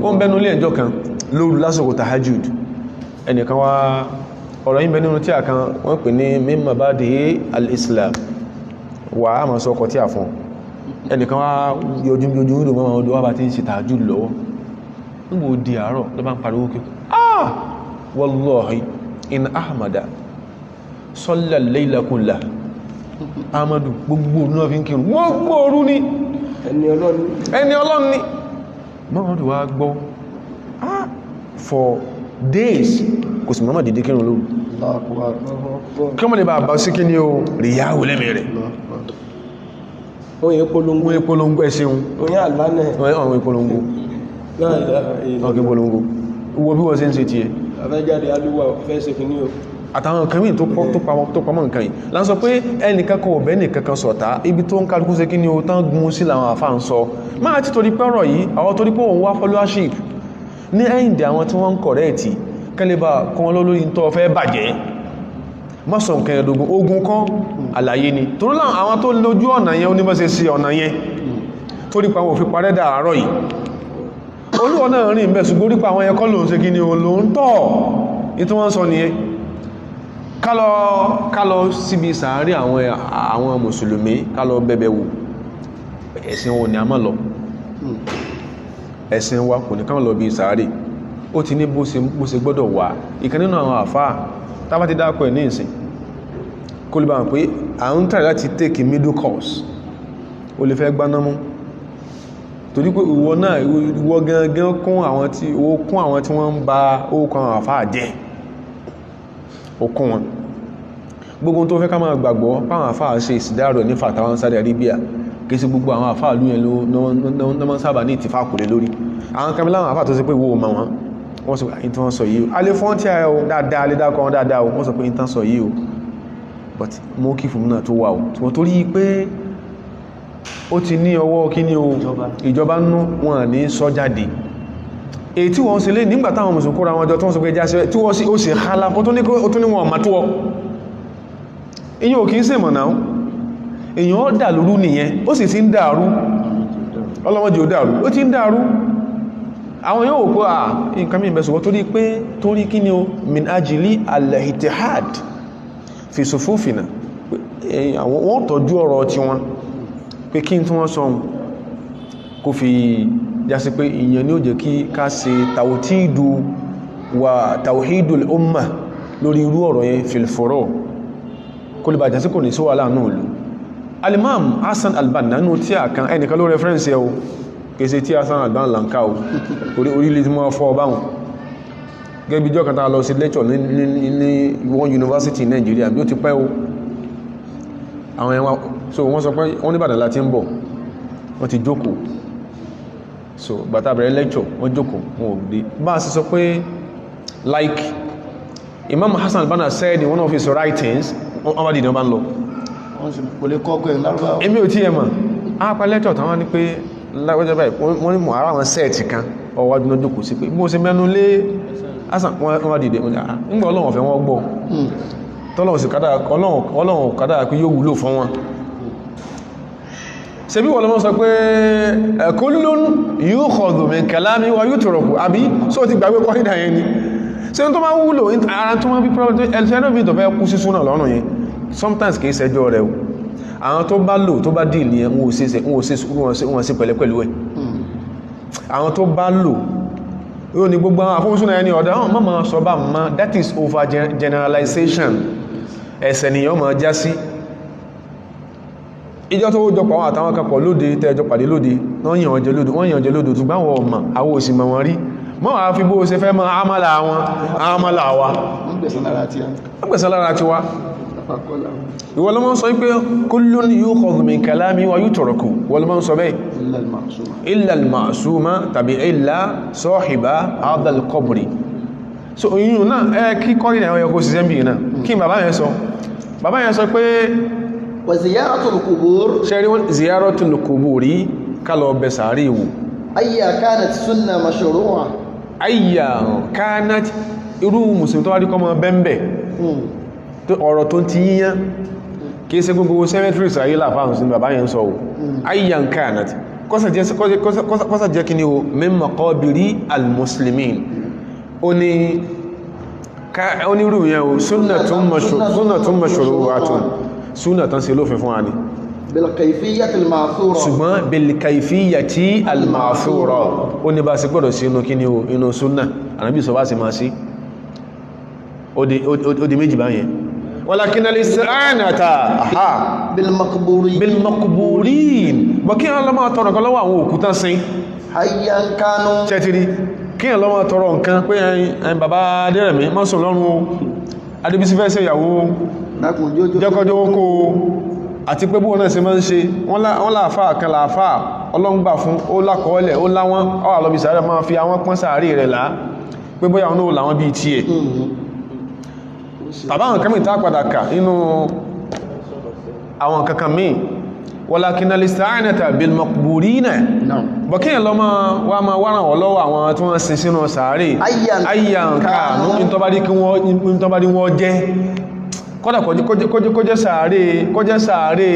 ó ń bẹnu ilé ẹjọ́ kan lóru lásìkò tahajjud ẹnìkan wá ọ̀rọ̀ yìí bẹ nínú tí a kan wọ́n pè ní min mabadi'i al-Islam wà á máa sọ ọkọ̀ tí a fún ẹnìkan wá yọjú ìlú mọ́ ọdún wá bá ti ń ṣe tahajjud lọ́wọ́ nígbò di àárọ̀ ló bá ń pariwo kí wallahi in Ahmada salla al-layla kullah Ahmadu gbogbo náà fi ń kírun gbogbo òru ní ẹni Ọlọ́run ní mọ́mọ́dù wá gbọ́ for days kò sí mọ́mọ́ dìde kírun lóru kí wọ́n lè bá bá sí kí ní o ríyáwó lẹ́mẹ̀ rẹ̀ oyin polongo ẹ̀ṣẹ̀un oyin àlánẹ̀ ọ̀rọ̀ ìpolongo ọ̀kẹ́ polongo wo bí wọ́n ṣe ń ṣe tí ẹ àfẹ́jáde alúwà fẹ́ ṣe kì ní o àtàwọn nǹkan mìí tó pamọ́ nǹkan yìí la ń sọ pé ẹnìkankan ọ̀bẹ́ nìkankan sọ̀tá ibi tó ń kálukú ṣe kí ní o tán gun sí làwọn àfáà ń sọ máa ti torí pẹ́rọ̀ yìí àwọn torí pé òun wá followership ní ẹ̀yìndẹ̀ àwọn tí wọ́n ń kọ̀rẹ́ẹ̀tì kẹ́lẹ́bà kan lórí tó fẹ́ bàjẹ́ mọ́sàn nǹkan ẹ̀dógún ogun kan àlàyé ni torí láwọn àwọn tó lójú ọ̀nà yẹn oníbọ́sẹ̀ sí ọ̀nà yẹn torí pa àwọn òfin parẹ́dà àárọ̀ yìí olúwọ́ náà rìn bẹ̀ ṣùgbọ́n orípa àwọn ẹkọ́ lòun ṣe kí ni olóhun tọ́ ní tí wọ́n sọ nìyẹn kálọ síbi sàárì àwọn mùsùlùmí kálọ bẹ̀bẹ̀ wò ẹ̀sìn wọn ni a máa lọ ẹ̀sìn wa kò ní ká lọ bí sàárè ó ti ní bó ṣe gbọ́dọ̀ wà ìkan nínú àwọn àfáà tábà ti dákọ̀ ẹ̀ ní ìsìn kó lè bá wọn pé à ń tàrí láti take middle course o lè fẹ́ gbanámú torí pé ìwọ náà ìwọ gangan kún àwọn tí wọ́n ń ba ókun àwọn àfáà jẹ́ okun wọn gbogbo tó fẹ́ ká máa gbàgbọ́ páwọn àfáà ṣe ìsìdárò ní fàtàwọn Saudi Arabia kìí sí gbogbo àwọn àfáà lú yẹn ló mọ́ sábà ní ìtìfàkùlé lórí àwọn kamilá àwọn àfáà tó sì pé wo ma wọ́n sọ pé ìtàn sọ yìí o alẹ́ fọ́n tí a yọ dáadáa alẹ́ dákọ̀ wọn dáadáa o wọ́n sọ pé ìtàn sọ yìí o but mọ́ kí fún náà tó wà o tí wọ́n torí pé ó ti ní ọwọ́ kí ni o ìjọba nú wọn ní sọ jáde èyí tí wọ́n sì lé nígbà táwọn mùsùlùmí kóra wọn jọ tó wọ́n sọ pé jáṣẹ́ tí wọ́n sì ó sì hálà ó tún ní wọn ọ̀mà tó wọ́ ìyẹn ò kí ń sèmọ̀ náà èyàn ó dàlúrú nìyẹn ó sì ti ń dàrú ọlọ́wọ́dí ó dàrú ó ti ń dàrú àwọn yóò kó à nǹkan mìí bẹ̀sùwọ́ torí kí ni o min ajili al-ittihad fi sufufina àwọn wọ́n tọ́jú ọ̀rọ̀ tí wọ́n pé kí n tí wọ́n sọ kó fi jásí pé ìyẹn ni ó jẹ́ kí ká ṣe tawhidu wa tawhidul umma lórí irú ọ̀rọ̀ yẹn fil furu' kó lè bá jásí kò ní sí wà láàánú ìlú Al-Imam Hassan al-Banna nínú tí a kan ẹnìkan ló rẹfẹ́rẹ́nsì ẹ̀ o kèsè tí Hassan al-Banna lanka o orílẹ̀ tí wọ́n fọ́ báhùn gẹ́bí jọ́ kàtà lọ sí lecture ní one university in Nigeria bí ó ti pẹ́ o àwọn ẹwà so wọ́n sọ pé wọ́n ní Ìbàdàn láti ń bọ̀ wọ́n ti jókòó so bàtà bẹ̀rẹ̀ lecture wọ́n jókòó wọn ò dé bá a sì sọ pé like Imam Hassan al-Banna said in one of his writings wọ́n bá dìde wọ́n bá ń lọ wọ́n sì kò lè kọ́kọ́ ẹ̀ lárúbáwá. èmi ò tí ẹ mọ̀ àpá lẹ́tọ̀ tán wá ní pé láwọ́jọ́ báyìí wọ́n ní mọ̀ ara wọn sẹ́ẹ̀tì kan ọwọ́ dúnà jókòó sí pé bó ṣe mẹ́nu lé Hassan wọ́n wá dìde nígbà Ọlọ́run fẹ́ wọ́n gbọ́ Ọlọ́run kádà pé yóò wúlò fún wọn ṣe bí wọ́n lọ́mọ́ sọ pé kullun yukhadhu min kalami wa yutraku àbí só ti gbàgbé kọ́ ìdá yẹn ni ṣe tó máa wúlò ara tó máa bí ẹlẹ́nàbí tó fẹ́ kú sí súnà lọ́rùn yẹn sometimes kìí ṣẹjọ́ rẹ̀ o àwọn tó bá lò tó bá dìlì ẹ̀ wọ́n sí pẹ̀lẹ́pẹ̀lú ẹ̀ àwọn tó bá lò yóò ní gbogbo àwọn afúnṣúnà ẹni ọ̀dá àwọn mọ́ sọ bá mọ́ that is over generalization ẹ̀sẹ̀ nìyàn mọ́ já sí ìjọ tó jọpọ̀ àwọn àtàwọn akẹ́kọ̀ọ́ lóde tẹ́ẹjọ pàdé lóde wọ́n yàn jẹ lóde ṣùgbọ́n àwọn ọmọ àwọn òsì mọ̀ wọn rí mọ́ wà fi bó ṣe fẹ́ mọ́ àmàlà wa wọ́n gbẹ̀sán lára ti wá ìwọ ló mọ́ sọ pé kullun yukhadhu min kalami wa yutraku wọ́n ló mọ́ sọ bẹ́ẹ̀ illa al-ma'suma tàbí illa sahiba hadha al-qabri so yíò náà ẹ kí kọ́rin àwọn ẹkọ́ sí zambia náà kí bàbá yẹn sọ pé wa ziyaratul qubur ṣẹ́rí wọ́n ziyaratul quburi kálọ̀ bẹ sàárè wò ayya kanat sunna mashru'a ayya kanat irú musulmi tó wá rí kọ́ mọ́ bẹ́m̀bẹ̀ ọ̀rọ̀ tó ti yíyán kìí ṣe gbogbo cemetery sàárè láàfáàrùn sí bàbá yẹn sọ ayya kanat kọ́sà jẹ́ kí ni o min maqabiri al-muslimin ó ní rú yẹn o sunnatun mashru'atun sunnatan sí lófin fún wa ni bilkayfiyyati al-ma'thura ṣùgbọ́n bilkayfiyyati al-ma'thura ó ní bá sí gbọ́dọ̀ sí inú kí ni o inú súnnà Ànábì sọ bá sí máa sí ó di méjì báyẹn walakin al-isti'anata bilmaqburin bọ̀ kí wọ́n lọ máa tọrọ kan lọ́wọ́ àwọn òkúta sin hayyan kanu ṣẹ́tìrí kí wọ́n lọ máa tọrọ nǹkan pé ẹ̀yìn bàbá Adérẹ̀mí má sùn lọ́rùn o Adébísí fẹ́ ṣe ìyàwó jẹ́kọjọ́ oko àti pé bóò náà ṣe máa ń ṣe wọ́n láàfáà kan láàfáà ọlọ́ngbà fún ó lákọọ́lẹ̀ ó láwọn ọwà lọ́bí sàárẹ̀ máa fi àwọn pọ́n sàárè rẹ̀ láà pé bóyá wọn náà làwọn bí i tí ẹ̀ tàbá àwọn kan mìta padà kà nínú àwọn kankan míì walakin al-isti'anata bil maqburina bọ̀kíyàn lọ máa wárán wọ́n lọ́wọ́ àwọn tí wọ́n sin sínú sàárè ayyan kanu ní tọ́bá rí wọ́n jẹ́ kọ́dà kọjẹ́ sàárè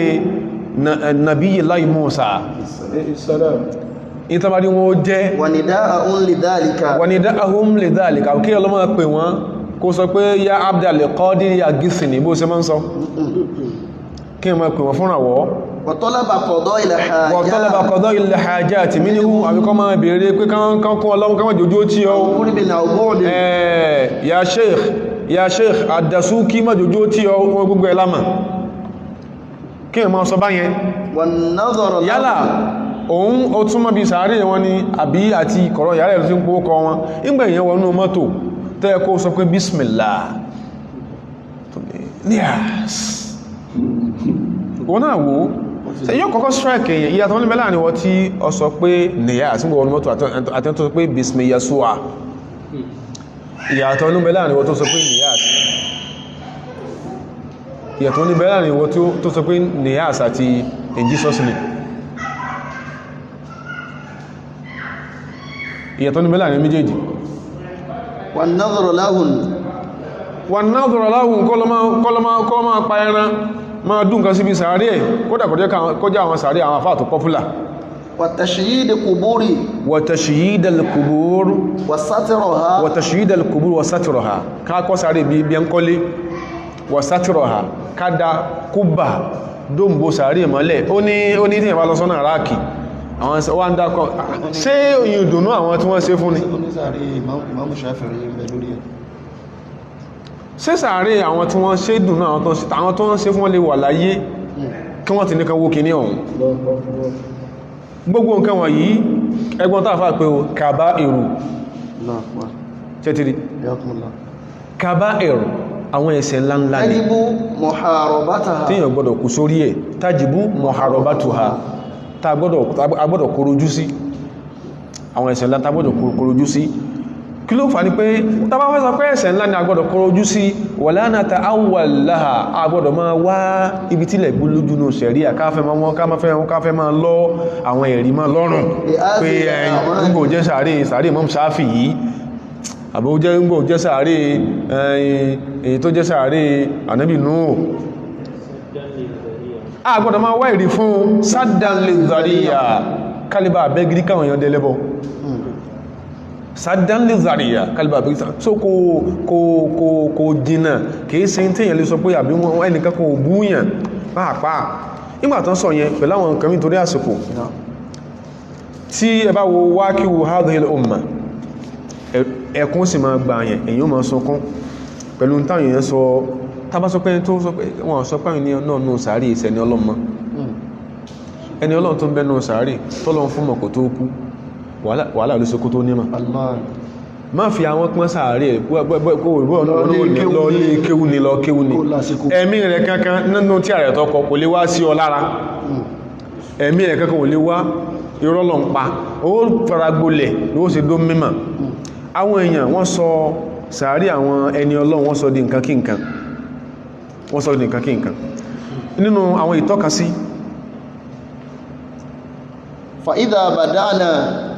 Nabiyullahi Musa ní tọ́bá rí wọ́n jẹ́ wanida'ahum lidhalika kí ọlọ́mọ pè wọ́n kó sọ pé ya Abdal Qadir ya Gisni bó ṣe mọ́ ń sọ kí ọmọ pè wọ́n fúnra wọ́ وطلب قضاء الحاجات وطلب قضاء الحاجات منه àbíkọ́ máa bèèrè pé kán kún ọlọ́run kán jòjó tí ọ قرب أو بعد ya sheikh àdásúkí má jòjó tí ọ wọ́n gbogbo ẹlámà kí ẹ máa sọ báyẹn والنظر له yálà òun ó túnmọ́ bí sàárè wọn ni àbí àti kọ̀rọ̀ yàrá ẹ̀rọ tí ń pó kọ wọn nígbà èèyàn wọnú mọ́tò tẹ́ kó sọ pé bismillah níyàs wọ́n náà wó ṣe yóò kọ́kọ́ strike èyàn ìyàtọ̀ ní mẹ́lá àníwọ̀ tí ọ sọ pé níyàs nígbà wọnú mọ́tò àtẹ́ntọ́ sọ pé bismillahsuwa ìyàtọ̀ ní mẹ́lá àníwọ̀ tó sọ pé níyàs ìyàtọ̀ ní mẹ́lá àníwọ̀ tó sọ pé níyàs àti in Jesus name ìyàtọ̀ ní mẹ́lá àní méjèèjì والنظر لهن wọn náà dọ̀rọ̀ láhùn kọ́ máa pa ẹran máa dùn kan síbi sàárì ẹ̀ kódà kọjá àwọn sàárì àwọn àfáà tó pọ́pùlà وتشييد قبور وتشييد القبور وسترها ká kọ́ sàárì bí ẹn kọ́lé وسترها ká dá kúbà dóǹbò sàárì mọ́lẹ̀ ó ní tí ìwà lọ sọ́nà ráàkì àwọn wá ń dákọ̀ ṣé òyìn ìdùnnú àwọn tí wọ́n ṣe fún ni ṣé sàárè àwọn tí wọ́n ṣe dùn náà àwọn tó ń ṣe fún wọn lè wà láyé kí wọ́n ti ní kan wó kì ní ọ̀hún gbogbo nǹkan wọ̀nyí ẹgbọ́n tàà fà pé o kàbá èrò tẹ́tìrí kàbá èrò àwọn ẹ̀ṣẹ̀ ńláńlá ní tajibu muharabataha tí yàn gbọ́dọ̀ kú sórí ẹ̀ tajibu muharabatuha ta gbọ́dọ̀ korojú sí àwọn ẹ̀ṣẹ̀ ńlá ta gbọ́dọ̀ korojú sí kí ló fà ní pé tàbá fẹ́ sọ pé ẹ̀ṣẹ̀ ńlá ni a gbọ́dọ̀ korojú sí wala nata'awwal laha a gbọ́dọ̀ máa wá ibi tílẹ̀ gbólójú ní ṣẹ̀ríà káfẹ́ máa lọ àwọn ẹ̀rí máa lọ́rùn pé ẹgbò jẹ́ sàárè Imam Shafi yìí àbí ó jẹ́ sàárè èyí tó jẹ́ sàárè Ànábì Nuh a gbọ́dọ̀ máa wá ìrí fún saddan lidhariya kálíbà abẹ́gírí káwọn èèyàn dẹ́lẹ́bọ̀ saddan lidhariya kálíbà abẹ́gírí so kò jìnà kìí ṣe tí èèyàn lè sọ pé àbí wọn ẹnìkan kò búyàn pàápàá ìgbàtán sọ yẹn pẹ̀lú àwọn nǹkan nítorí àsìkò tí ẹ bá wo waqi'u hadhihi al-umma ẹkún sì máa gbà yẹn èyàn máa sọkún pẹ̀lú táwọn èèyàn sọ tàbá sọ pé tó sọ pé wọ́n sọ pé ní ọ̀nà náà sàárì ìsẹni ọlọ́mọ ẹni ọlọ́run tó ń bẹ́nu sàárì tọ́lọ́run fún mọ̀ kò tó kú wàhálà ló sókó tó nímọ̀ má fi àwọn pọ́n sàárì ẹ̀ lọ lé kéwú ni lọ kéwú ni ẹ̀mí rẹ̀ kankan nínú tí ààrẹ tọkọ kò lè wá sí ọ lára ẹ̀mí rẹ̀ kankan kò lè wá irọ́ lọ ń pa ó faragbolẹ̀ ló ṣe dó mímọ̀ àwọn èèyàn wọ́n sọ sàárì àwọn ẹni ọlọ́run wọ́n sọ di nǹkan kí nǹkan wọ́n sọ ní nǹkan kí nǹkan nínú àwọn ìtọ́kasí فإذا بدأنا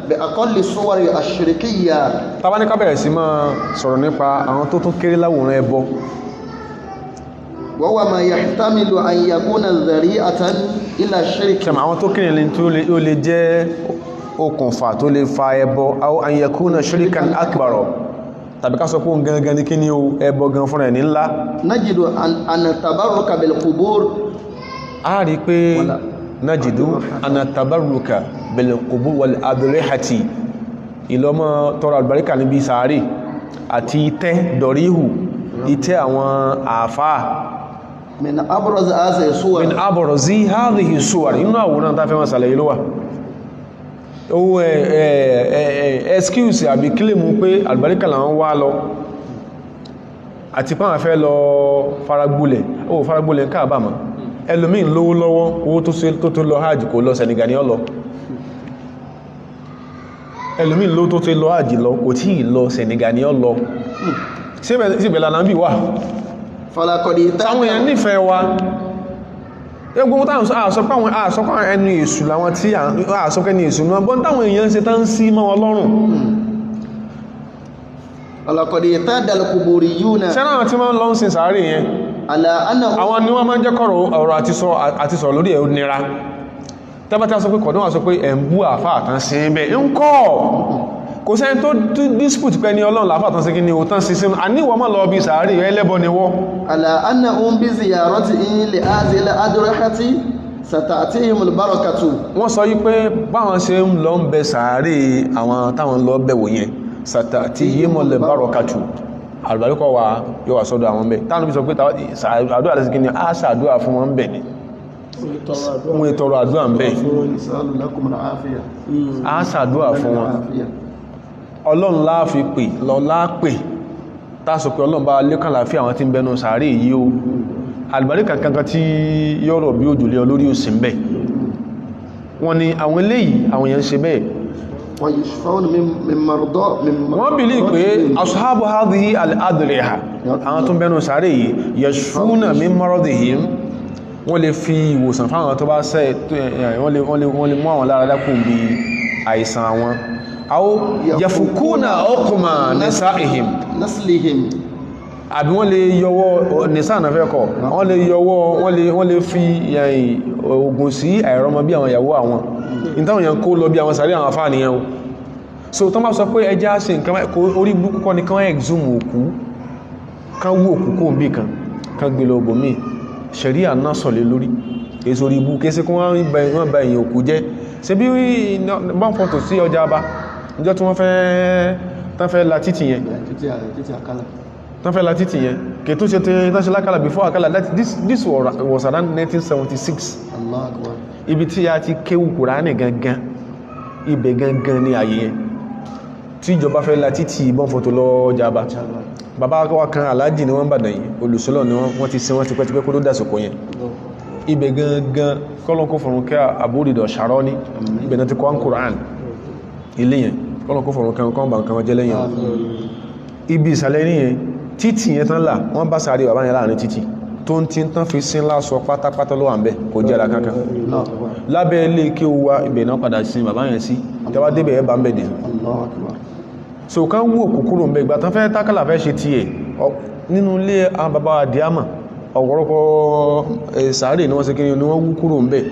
بأقل الصور الشركية tàbá ní ká bẹ̀rẹ̀ sí máa sọ̀rọ̀ nípa àwọn tó tún kéré láwòrán ẹbọ وهو ما يحتمل أن يكون ذريعة إلى الشرك kẹmà àwọn tó kéré tó lè jẹ́ okùnfà tó lè fa ẹbọ aw an yakuna shirkan akbar tàbí ká sọ pé gangan ní kí ní ẹbọ gan fúnra ẹni ńlá نجد أن التبرك بالقبور a rí pé najidu ana tabarruka bil qubur wal adrihati ìlọ́mọ tọrọ àlùbáríkà níbi sàárè àti ìtẹ́ dọ̀ríhù ìtẹ́ àwọn àfáà من أبرز هذه الصور min abrozi hadhihi suwar inú àwòrán tá fẹ́ máa ṣàlàyé ló wà owó excuse àbí kílèmù pé àlùbáríkà làwọn wá lọ àti pàwọn fẹ́ lọ faragbólẹ̀ káàbà mọ́ ẹlòmí lówó lọ́wọ́ owó tó lọ hajj kò lọ Senegal ní ọlọ ẹlòmí lówó tó lọ hajj lọ kò tí ì lọ Senegal ní ọlọ síbẹ̀ lànà bí wà sáwọn èèyàn nífẹ̀ẹ́ wa gbogbo táwọn àsọpọ̀ ẹnu èṣù láwọn tí àsọpọ̀ ẹni èṣù náà bọ́n táwọn èèyàn ṣe tán sí mọ́ wọn lọ́rùn sẹ́nà àwọn tí wọ́n lọ ń sin sàárè yẹn àwọn ni wọ́n máa ń jẹ́ kọ̀rọ̀ ọ̀rọ̀ àti sọ̀rọ̀ lórí ẹ̀ nira tẹ́bátá sọ pé kọ̀dún wà sọ pé ẹ̀ ń bú àfáà tán sí ẹbẹ̀ ń kọ́ kò sẹ́ni tó dispute pẹ́ ní ọlọ́run láfáà tán sí kí ni ó tán sí sínú àníwọ̀ mọ́ lọ bí sàárè ẹlẹ́bọ ni wọ́ ستأتيهم البركة wọ́n sọ yí pé báwọn ṣe ń lọ ń bẹ sàárè àwọn táwọn lọ bẹ̀wò yẹn sata'tihimul barakatu àlùbáríkà wa yóò wà sọ́dọ̀ àwọn bẹ̀ táwọn bí sọ pé àdúrà lẹ́sìn kí ni a ṣàdúrà fún wọn bẹ̀ ni wọ́n tọrọ àdúrà ń bẹ̀ a ṣàdúrà fún wọn ọlọ́run láàfi pè lọ́lá pè tásọ pé ọlọ́run bá lékàn láàfí àwọn tí ń bẹnu sàárè yìí o àlùbáríkà kankan tí yọ́rọ̀ bí òjòlé olórí òsì ń bẹ̀ wọ́n ni àwọn eléyìí àwọn èèyàn ṣe bẹ́ẹ̀ wọ́n bìlí pé ashabu hadhihi al-adriha àwọn tó ń bẹnu sàárè yìí yashfuna min maradihim wọ́n lè fi ìwòsàn fáwọn tó bá sẹ́ wọ́n lè mú àwọn lára dákùn bí àìsàn àwọn aw yafukuna uqma nisa'ihim àbí wọ́n lè yọwọ́ nìsá náà fẹ́ kọ̀ wọ́n lè yọwọ́ wọ́n lè fi ogun sí àìrọmọ bí àwọn ìyàwó àwọn ìtàwọn èèyàn kó lọ bí àwọn sàárè àwọn afáà nìyẹn o so tó má sọ pé ẹjá ṣe nǹkan orí burúkú kọ́ ni kán exhume òkú kán wú òkú kó ń bí kan gbé lọ bòmí ṣẹ̀ríà náà sọ̀lẹ̀ lórí èso orí ibú kése kí wọ́n bá èèyàn òkú jẹ́ ṣe bí bọ́n fọ́tò sí ọjà bá níjọ́ tí wọ́n fẹ́ la títì yẹn tán fẹ́ la títì yẹn kè tó ṣe tán ṣe lákàlà before àkàlà this was around 1976 ibi tí a ti kéwù Kùránì gangan ibẹ̀ gangan ní ayé yẹn tí ìjọba fẹ́ la títì ìbọn fọ́tò lọ jàbá bàbá wa kan aláàjì ni wọ́n bàdàn yìí olùsọ́lọ̀ ni wọ́n ti sin wọ́n ti pẹ́tipẹ́ kó ló dásòkò yẹn ibẹ̀ gangan kọ́lọ́kọ́ fọ̀rún kẹ́ àbúrídọ̀ ṣàrọ́ ní ibẹ̀ náà ti kọ́ Kùránì ilé yẹn kọ́lọ́kọ́ fọ̀rún kan bá nǹkan jẹ́ lẹ́yìn ibi ìsàlẹ̀ ní yẹn títì yẹn tán là wọ́n bá sáré bàbá yẹn láàrin títì tó ń tí tán fi sín lásọ pátápátá ló wà ń bẹ̀ kò jẹ́ra kankan lábẹ́ ilé kí ó wá ibẹ̀ náà padà sin bàbá yẹn sí tẹwà débẹ̀ ẹ bá ń bẹ̀ dé so ká wú òkú kúrò ń bẹ̀ ìgbà tán fẹ́ tákàlà fẹ́ ṣe tiẹ̀ nínú ilé àwọn bàbá àdíámà ọ̀pọ̀lọpọ̀ sáré ni wọ́n ṣe kí ni wọ́n wú kúrò ń bẹ̀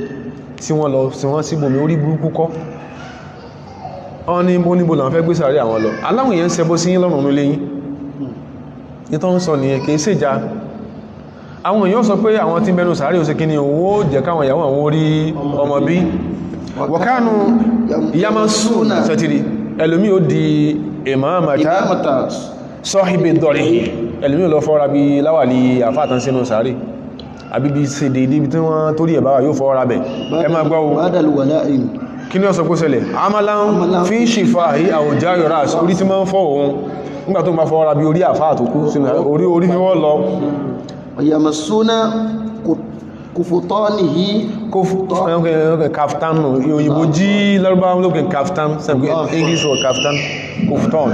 tí wọ́n lọ sí wọ́n sí bòmí orí burúkú kọ́ wọ́n ní bóníbo làwọn fẹ́ gbé sáré àwọn lọ aláwọ̀ yẹn ń ṣẹbọ sí yín lọ́rùn nílé yín ìtọ́ ń sọ nìyẹn kìí ṣèjà àwọn èèyàn sọ pé àwọn tí mẹ́nu sàárè ó ṣe kí ni owó jẹ́ káwọn ìyàwó àwọn orí ọmọ bí wọ̀kánù yamasuna sẹ́tìrì ẹlòmí ó di ìmáàmàtà sọ́hìbì dọ̀rì ẹlòmí ó lọ fọ́ra bí láwàlì àfáàtàn sínú sàárè àbíbí ṣe dédé bí tí wọ́n torí ẹ̀bá yóò fọ́ra bẹ̀ ẹ máa gbọ́ kí ni ó sọ kó ṣẹlẹ̀ amalan fi ṣìfà àwòjá yọ̀rá orí tí máa ń fọ́ òun nígbà tó máa fọ́ra bí orí àfáà tó kú sínú orí fi wọ́n lọ yamasuna kufutanihi kaftanu òyìnbó jí lárúbáwá lókè kaftan English word kaftan kuftan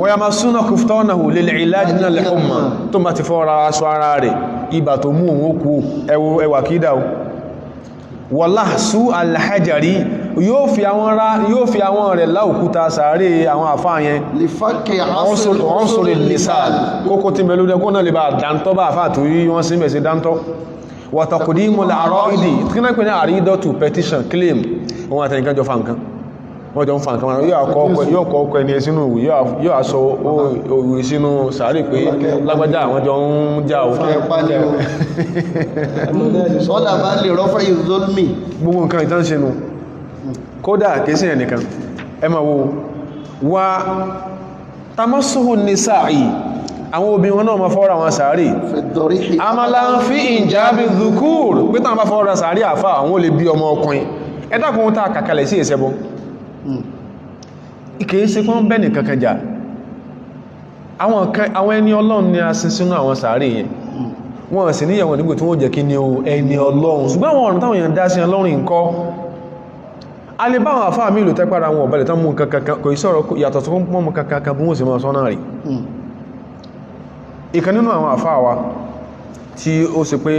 yamasuna kuftanahu lil ilaj min al humma tó máa ti fọ́ra aṣọ ara rẹ̀ ibà tó mú òun ó kú ẹwà kídà wọ́láhsú alhajari yóò fi àwọn rẹ̀ láòkúta sàárè àwọn àfáà yẹn wọ́n sọ̀rọ̀ lèsàn kókó tí mẹ́lú dẹ́kọ́ náà lè bá dántọ́ bá àfáà tó yí wọ́n sí mẹ́sí dántọ́ wàtàkùdí mọ́lá àrọ́ ìdí tí kí náà pè ní àrídọ́tù petition claim wọ́n àtẹnìkan jọ fa nǹkan wọ́n jọ ń fa nǹkan wọn yóò kọ́ ọkọ̀ ẹni sínú ìwé yóò aṣọ òwe sínú sàárè pé lágbájá àwọn jọ ń já sọ́lá bá lè rọ́fẹ́ ìzólmì gbogbo nǹkan ìtàn ṣe nù kódà kìí ẹnìkan ẹ máa wo wa tamassuhu nisa'i àwọn obìnrin wọn náà ma fọ́ra wọn sàárè amalan fi injabi dhukur pé tàn bá fọ́ra sàárè àfá àwọn olè bí ọmọ ọkùnrin ẹ̀dàkùn tàà kàkàlẹ̀ sí ìṣẹ́bọ ìkèé sí kún bẹ́ẹ̀ nìkan kan jà àwọn ẹni ọlọ́run ni a sin sínú àwọn sàárè yẹn wọ́n sì níyàwó nígbò tí wọ́n jẹ́ kí ni ẹni ọlọ́run ṣùgbọ́n àwọn ọ̀rọ̀ táwọn èèyàn dá sí ọlọ́run nǹkan a lè bá àwọn àfáà mílò tẹ́pàdà wọn ọ̀bẹ̀lẹ̀ tán mú kankan kò ìṣọ́rọ̀ yàtọ̀ tó mọ́ mú kankan bí wọ́n sì máa sọ́nà rí ìkan nínú àwọn àfáà wa tí ó ṣe pé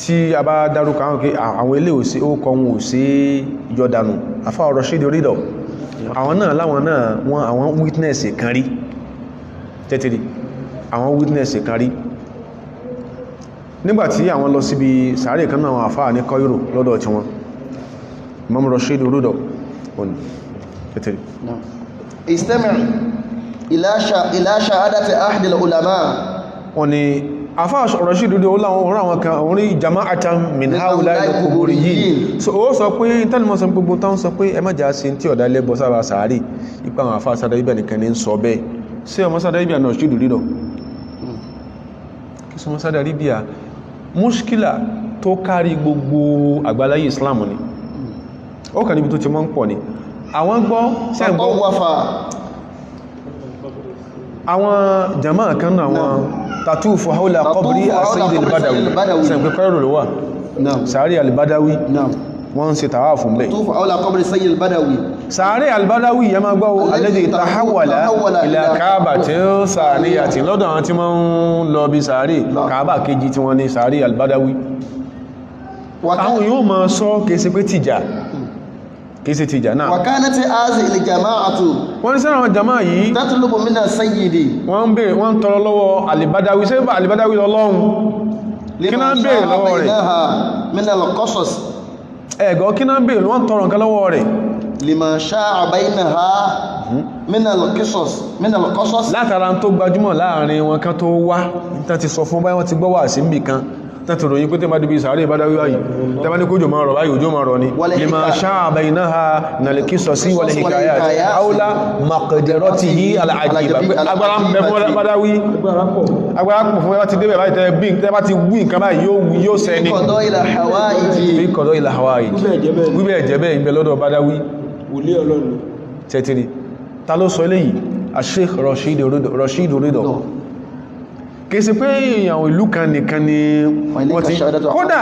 tí a bá dárúkọ àwọn ilé òsí ó kọ wọn ò sí yọdànù àfáà Rashid Ridha àwọn náà láwọn náà wọn àwọn witness kan rí tẹ́tìrì àwọn witness kan rí nígbàtí àwọn lọ síbi sàárè kan náà àwọn àfáà ní Cairo lọ́dọ̀ tí wọn Imam Rashid Ridha òní tẹ́tìrì istami' ila shahadati ahdi al-ulama wọ́n ni àfáà Rashid dúdú ó láwọn ọ̀rọ̀ àwọn kan orí jama'atan min haula al-quburiyyin so ó sọ pé ìtànimọ̀ sọ gbogbo tán sọ pé ẹ má jà sí tí ọ̀dá lẹ́bọ̀ sára sàárì ipa àwọn àfáà Saudi Arabia nìkan ní ń sọ bẹ́ẹ̀ sí ọmọ Saudi Arabia náà Rashid dúdú kí sọmọ Saudi Arabia mushkila tó kárí gbogbo àgbáláyé Islam ni ó kà níbi tó ti mọ́ ń pọ̀ ni àwọn gbọ́ sẹ́gbọ́ àwọn jama'a kan náà àwọn tatufu haula qabri as-sayyid al-badawi sẹ́gbẹ́ kọ́rọ̀ ló wà sàárì al-badawi wọ́n ṣe tàwà fún bẹ́ tatufu haula qabri as-sayyid al-badawi sàárì al-badawi yẹ ma gbọ́ alladhi tahawwala ila ka'batin saniyatin lọ́dọ̀ àwọn tí wọ́n ń lọ bí sàárì Kaaba kejì tí wọ́n ní sàárì al-badawi àwọn yóò ma sọ kèsí pé kìí tìjà náà. wàkánàtí áàzì ilẹ̀ jama'atu wọ́n ní sẹ́nà àwọn jama'a yìí tatlubu mina sayyidi wọ́n tọrọ lọ́wọ́ alibadawi sẹ́bà alibadawi lọ́lọ́run kí náà ń bèèrè lọ́wọ́ rẹ̀ mina al-qasas ẹ̀gọ́ kí náà ń bèèrè wọ́n tọrọ nǹkan lọ́wọ́ rẹ̀ lima sha'a bainaha mina al-qasas látara tó gbajúmọ̀ láàrin wọn kan tó wá níta ti sọ fún báyìí wọ́n ti gbọ́ wà sí nbì kan tàtí ròyìn pé tí ma dìbí sàárè ìbádáwí wáyìí tẹ́bá ní kójò máa rọ̀ báyìí òjò máa rọ̀ ní lima sha'a bainaha nàlẹ̀kí sọ sí wal hikayat aula maqdiratihi al-ajiba pé agbára ń bẹ fún bádáwí agbára pọ̀ fún ẹbá ti débẹ̀ báyìí tẹ́bá ti wí nǹkan báyìí yóò sẹ́ni fi qada ila hawaij wíbẹ̀ ẹ̀jẹ̀bẹ̀ ìbẹ̀ lọ́dọ̀ bádáwí tẹ́tìrì ta ló sọ eléyìí Sheikh Rashid Ridha kìí sí pé ìyàwó ìlú kan nìkan ni wọ́n ti kódà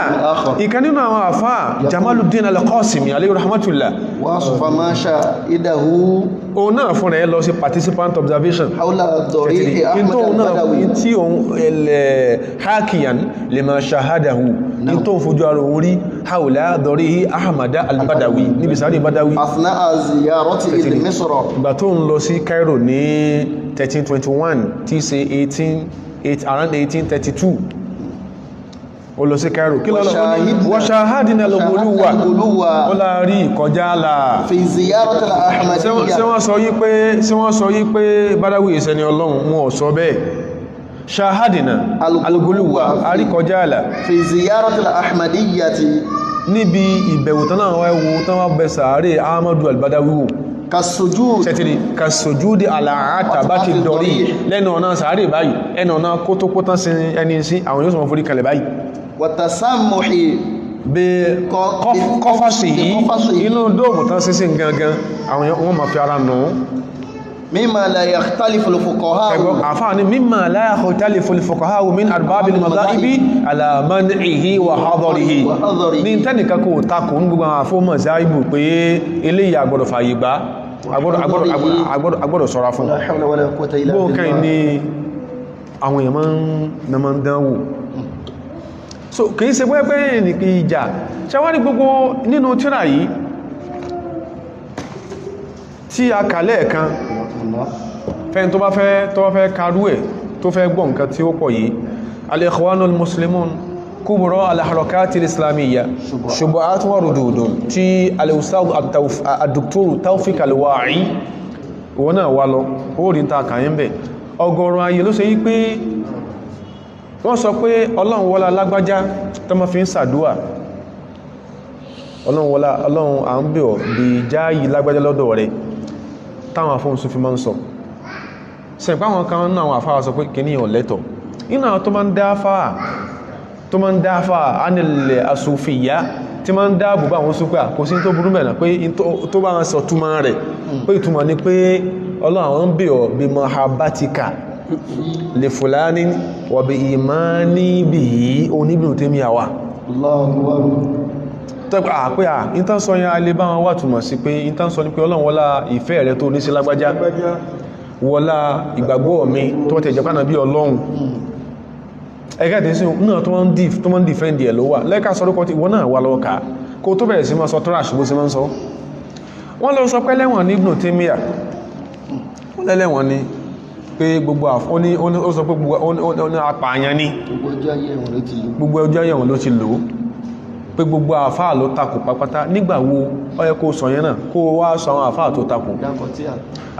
ìkan nínú àwọn àfá Jamaluddin al-Qasimi alayhi rahmatullah wà sọfà máa ṣà ìdáhù o náà fún rẹ̀ lọ sí participant observation haula dọ̀rí Ahmad al-Badawi tí òun ilẹ̀ hakiyan lima shahadahu ní tó ń fojú ara òun rí haula dọ̀rí Ahmad al-Badawi níbi sáré Badawi asna ziyarati ila Misr ìgbà tó ń lọ sí Cairo ní 1321 tí ṣe around 1832 ó lọ sí Cairo kí lọ́lọ́ wa shahadina al-ghuluwa ó láàrí ìkọjá àlà fi ziyarati al-ahmadiyya sí wọ́n sọ yí pé Badawi ìsẹni Ọlọ́run wọn sọ bẹ́ẹ̀ shahadina al-ghuluwa àríkọjá àlà fi ziyarati al-ahmadiyyati níbi ìbẹ̀wò tán náà wáyé tán wá bẹ sàárè Ahmadu al-Badawi wò kàsòjúdí àlàáta bá ti dọ̀rí lẹ́nu ọ̀nà sàárè báyìí ẹnu ọ̀nà kótókótán sí ẹni sí àwọn yóò sọ forí kalẹ̀ báyìí wàtàsámùhì bí kọfàṣì yìí inú dóòmù tán sí gangan àwọn wọ́n ma fi ara nù mímà la yakhtalifu al-fuqaha àfáà ní mímà la yakhtalifu al-fuqaha min arbabil madhahibi ala man'ihi wa hadarihi ní tẹ́nìkan kò takò ní gbogbo àwọn afọ́mọ̀ záìbù pé eléyìí àgbọ̀dọ̀ fàyè gbá agbọ́dọ̀ sọ́ra fún gbóhùn káì ní àwọn èèyàn máa ń dánwò so kìí ṣe pẹ́pẹ́ nìkì ìjà ṣẹwọ́n ní gbogbo nínú tírà yìí tí a kà lẹ́ẹ̀kan fẹ́ni tó bá fẹ́ karú ẹ̀ tó fẹ́ gbọ́ nǹkan tí ó pọ̀ yìí al-ikhwanul muslimun kubra al-harakat al-islamiyya shubuhat wa rududun tí al-ustad ad-doktor Tawfiq al-Wa'i wọ́n náà wá lọ orí ta kàyẹ́ bẹ̀ ọgọ́rùn ayé ló ṣe yí pé wọ́n sọ pé ọlọ́run wọ́lá lágbájá tó ma fi ń sàdúwà ọlọ́run à ń bẹ̀ ọ̀ bí jáyì lágbájá lọ́dọ̀ rẹ̀ táwọn afọ́nsú fi máa ń sọ sẹ̀pá wọn kan náà àwọn àfáà sọ pé kìíní ọ̀lẹ́tọ̀ iná tó máa ń dáfà ánìlẹ̀ asòfìyà tí máa ń dáàbò bá àwọn súpà kò sí tó burú mẹ́rin pé tó bá ń sọ túmọ̀ rẹ̀ pé ìtumọ̀ ni pé ọlọ́run àwọn ń bẹ̀ ọ̀ bí mahabbatika lè fùlání wà bí ìmáni bí i oníbìnrin tí mi àwà tọ́pẹ́ àpẹ́ à ìtàn sọ yẹn alẹ́ bá wọn wà túnmọ̀ sí pé ìtàn sọ ní pé Ọlọ́run wọ́lá ìfẹ́ rẹ̀ tó ní sí lágbájá wọ́lá ìgbàgbọ́ mi tó tẹ̀ jẹ́ pánà bí Ọlọ́run ẹgẹ́ tí sí náà tó máa ń dìfẹ́ndì ẹ̀ ló wà lẹ́ka sọ́rọ́kọ́ tí wọ́n náà wà lọ́ọ̀ká kó tó bẹ̀rẹ̀ sí máa sọ trash bó sí máa ń sọ wọ́n lọ sọ pé lẹ́wọ̀n ní Ibn Taymiyyah wọ́n lẹ́lẹ́wọ̀n ni pé gbogbo ó sọ pé gbogbo apààyàn ní gbogbo ọjọ́ ayẹ̀wọ̀n ló ti lò ó pé gbogbo àfáà ló takò pápátá nígbàwo ó yẹ kó sọ yẹn náà kó wá sọ àwọn àfáà tó takò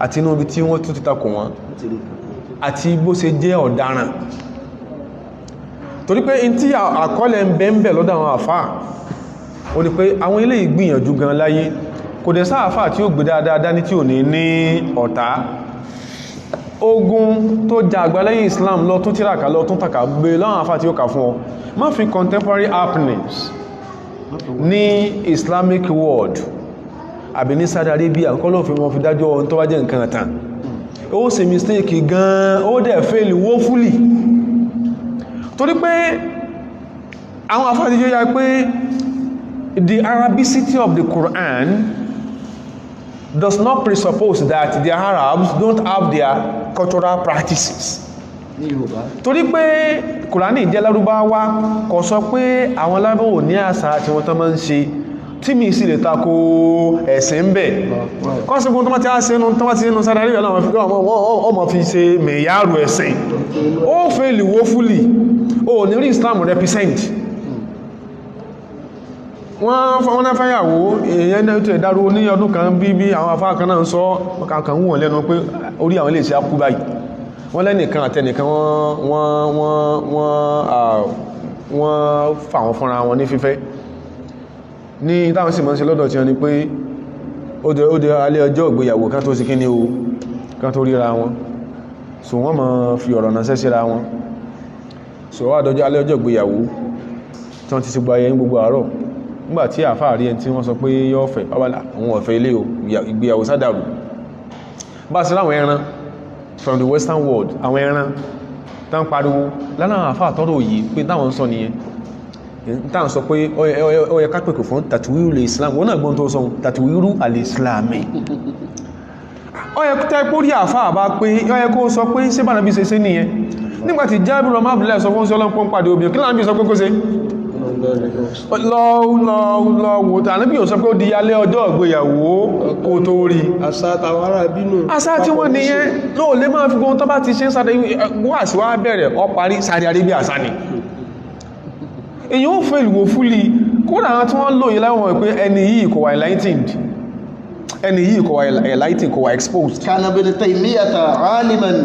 àti inú ibi tí wọ́n tún ti takò wọn àti bó ṣe jẹ́ ọ̀daràn torí pé in tí àkọọ́lẹ̀ ń bẹ lọ́dọ̀ àwọn àfáà ó ní pé àwọn ilé ìgbìyànjú gan láyé kò dẹ̀ sáàfáà tí ó gbé dáadáa dání tí ò ní ní ọ̀tá ogun tó jà àgbáláyé Islam lọ tún tíraka lọ tún tàkà gbé láwọn àfáà tí ó kà fún ọ má fi contemporary happenings ní Islamic world àbí ní Saudi Arabia kọ́ ló fi wọn fi dájọ́ ohun tó wá jẹ́ nǹkan tán ó ṣe mistake gan ó dẹ̀ fail woefully torí pé àwọn àfáà tí ó yá pé the Arabicity of the Quran does not presuppose that the Arabs don't have their cultural practices. Torí pé Kùránì jẹ́ Lárúbáwá kò sọ pé àwọn Lárúbáwá ní àṣà tí wọ́n tán máa ń ṣe tí mi sì lè tako ẹ̀sìn ń bẹ̀. Kọ́sìkún tó máa ti á ṣe tó máa ti nínú Saudi Arabia náà ọmọ fi ṣe mẹ̀yàrù ẹ̀sìn. Ó fail woefully. Ó ní rí Islam represent. Wọ́n náà fẹ́yàwó èèyàn náà tó ẹ̀dáró ní ọdún kan bí àwọn afá kan náà ń sọ kankan wọ́n lẹ́nu pé orí àwọn ilé iṣẹ́ akú báyìí wọ́n lẹ́nìkan àtẹnìkan wọ́n fà wọ́n fúnra wọn ní fífẹ́ ní táwọn sì mọ́ sí lọ́dọ̀ tí wọ́n ni pé ó dé alẹ́ ọjọ́ ìgbéyàwó kan tó sì kí ní o kan tó ríra wọn so wọ́n máa fi ọ̀rọ̀ náà sẹ́síra wọn so wá dọjọ́ alẹ́ ọjọ́ ìgbéyàwó tí wọ́n ti ti gbáyẹ ní gbogbo àárọ̀ nígbàtí àfáà rí ẹni tí wọ́n sọ pé yọ́ fẹ́ ọwọ́lá àwọn ọ̀fẹ́ ilé o ìgbéyàwó sádàrù bá sí láwọn ẹran from the western world àwọn ẹran tán pariwo lánà àfáà tọ́rọ yìí pé táwọn sọ nìyẹn táwọn sọ pé ó yẹ ká pèkò fún tàtùwírù lè islam wọ́n náà gbọ́n tó sọ tàtùwírù alìsìlámì ó yẹ tẹ́ pórí àfáà bá pé ó yẹ kó sọ pé ṣé bánàbí ṣe ṣe nìyẹn nígbàtí Jábìrù ọmọ Abdullahi sọ fún sí ọlọ́pọ̀ ń pàdé obìnrin kí láàbí sọ pé kó ṣe lọ́wọ́ tàbí ò sọ pé ó di alẹ́ ọjọ́ ìgbéyàwó kó tó rí àṣà tàwọn ará bínú àṣà tí wọ́n nìyẹn lóò lè máa fi gbọ́n tó bá ti ṣe ń sáré wà sí wá bẹ̀rẹ̀ ọ parí Saudi Arabia àṣà ni èyí ó fẹ́ ìlúwò fúlì kódà àwọn tí wọ́n lòyìn láwọn pé ẹni yìí kò wà enlightened ẹni yìí kò wà enlightened kò wà exposed kana Ibn Taymiyyah aliman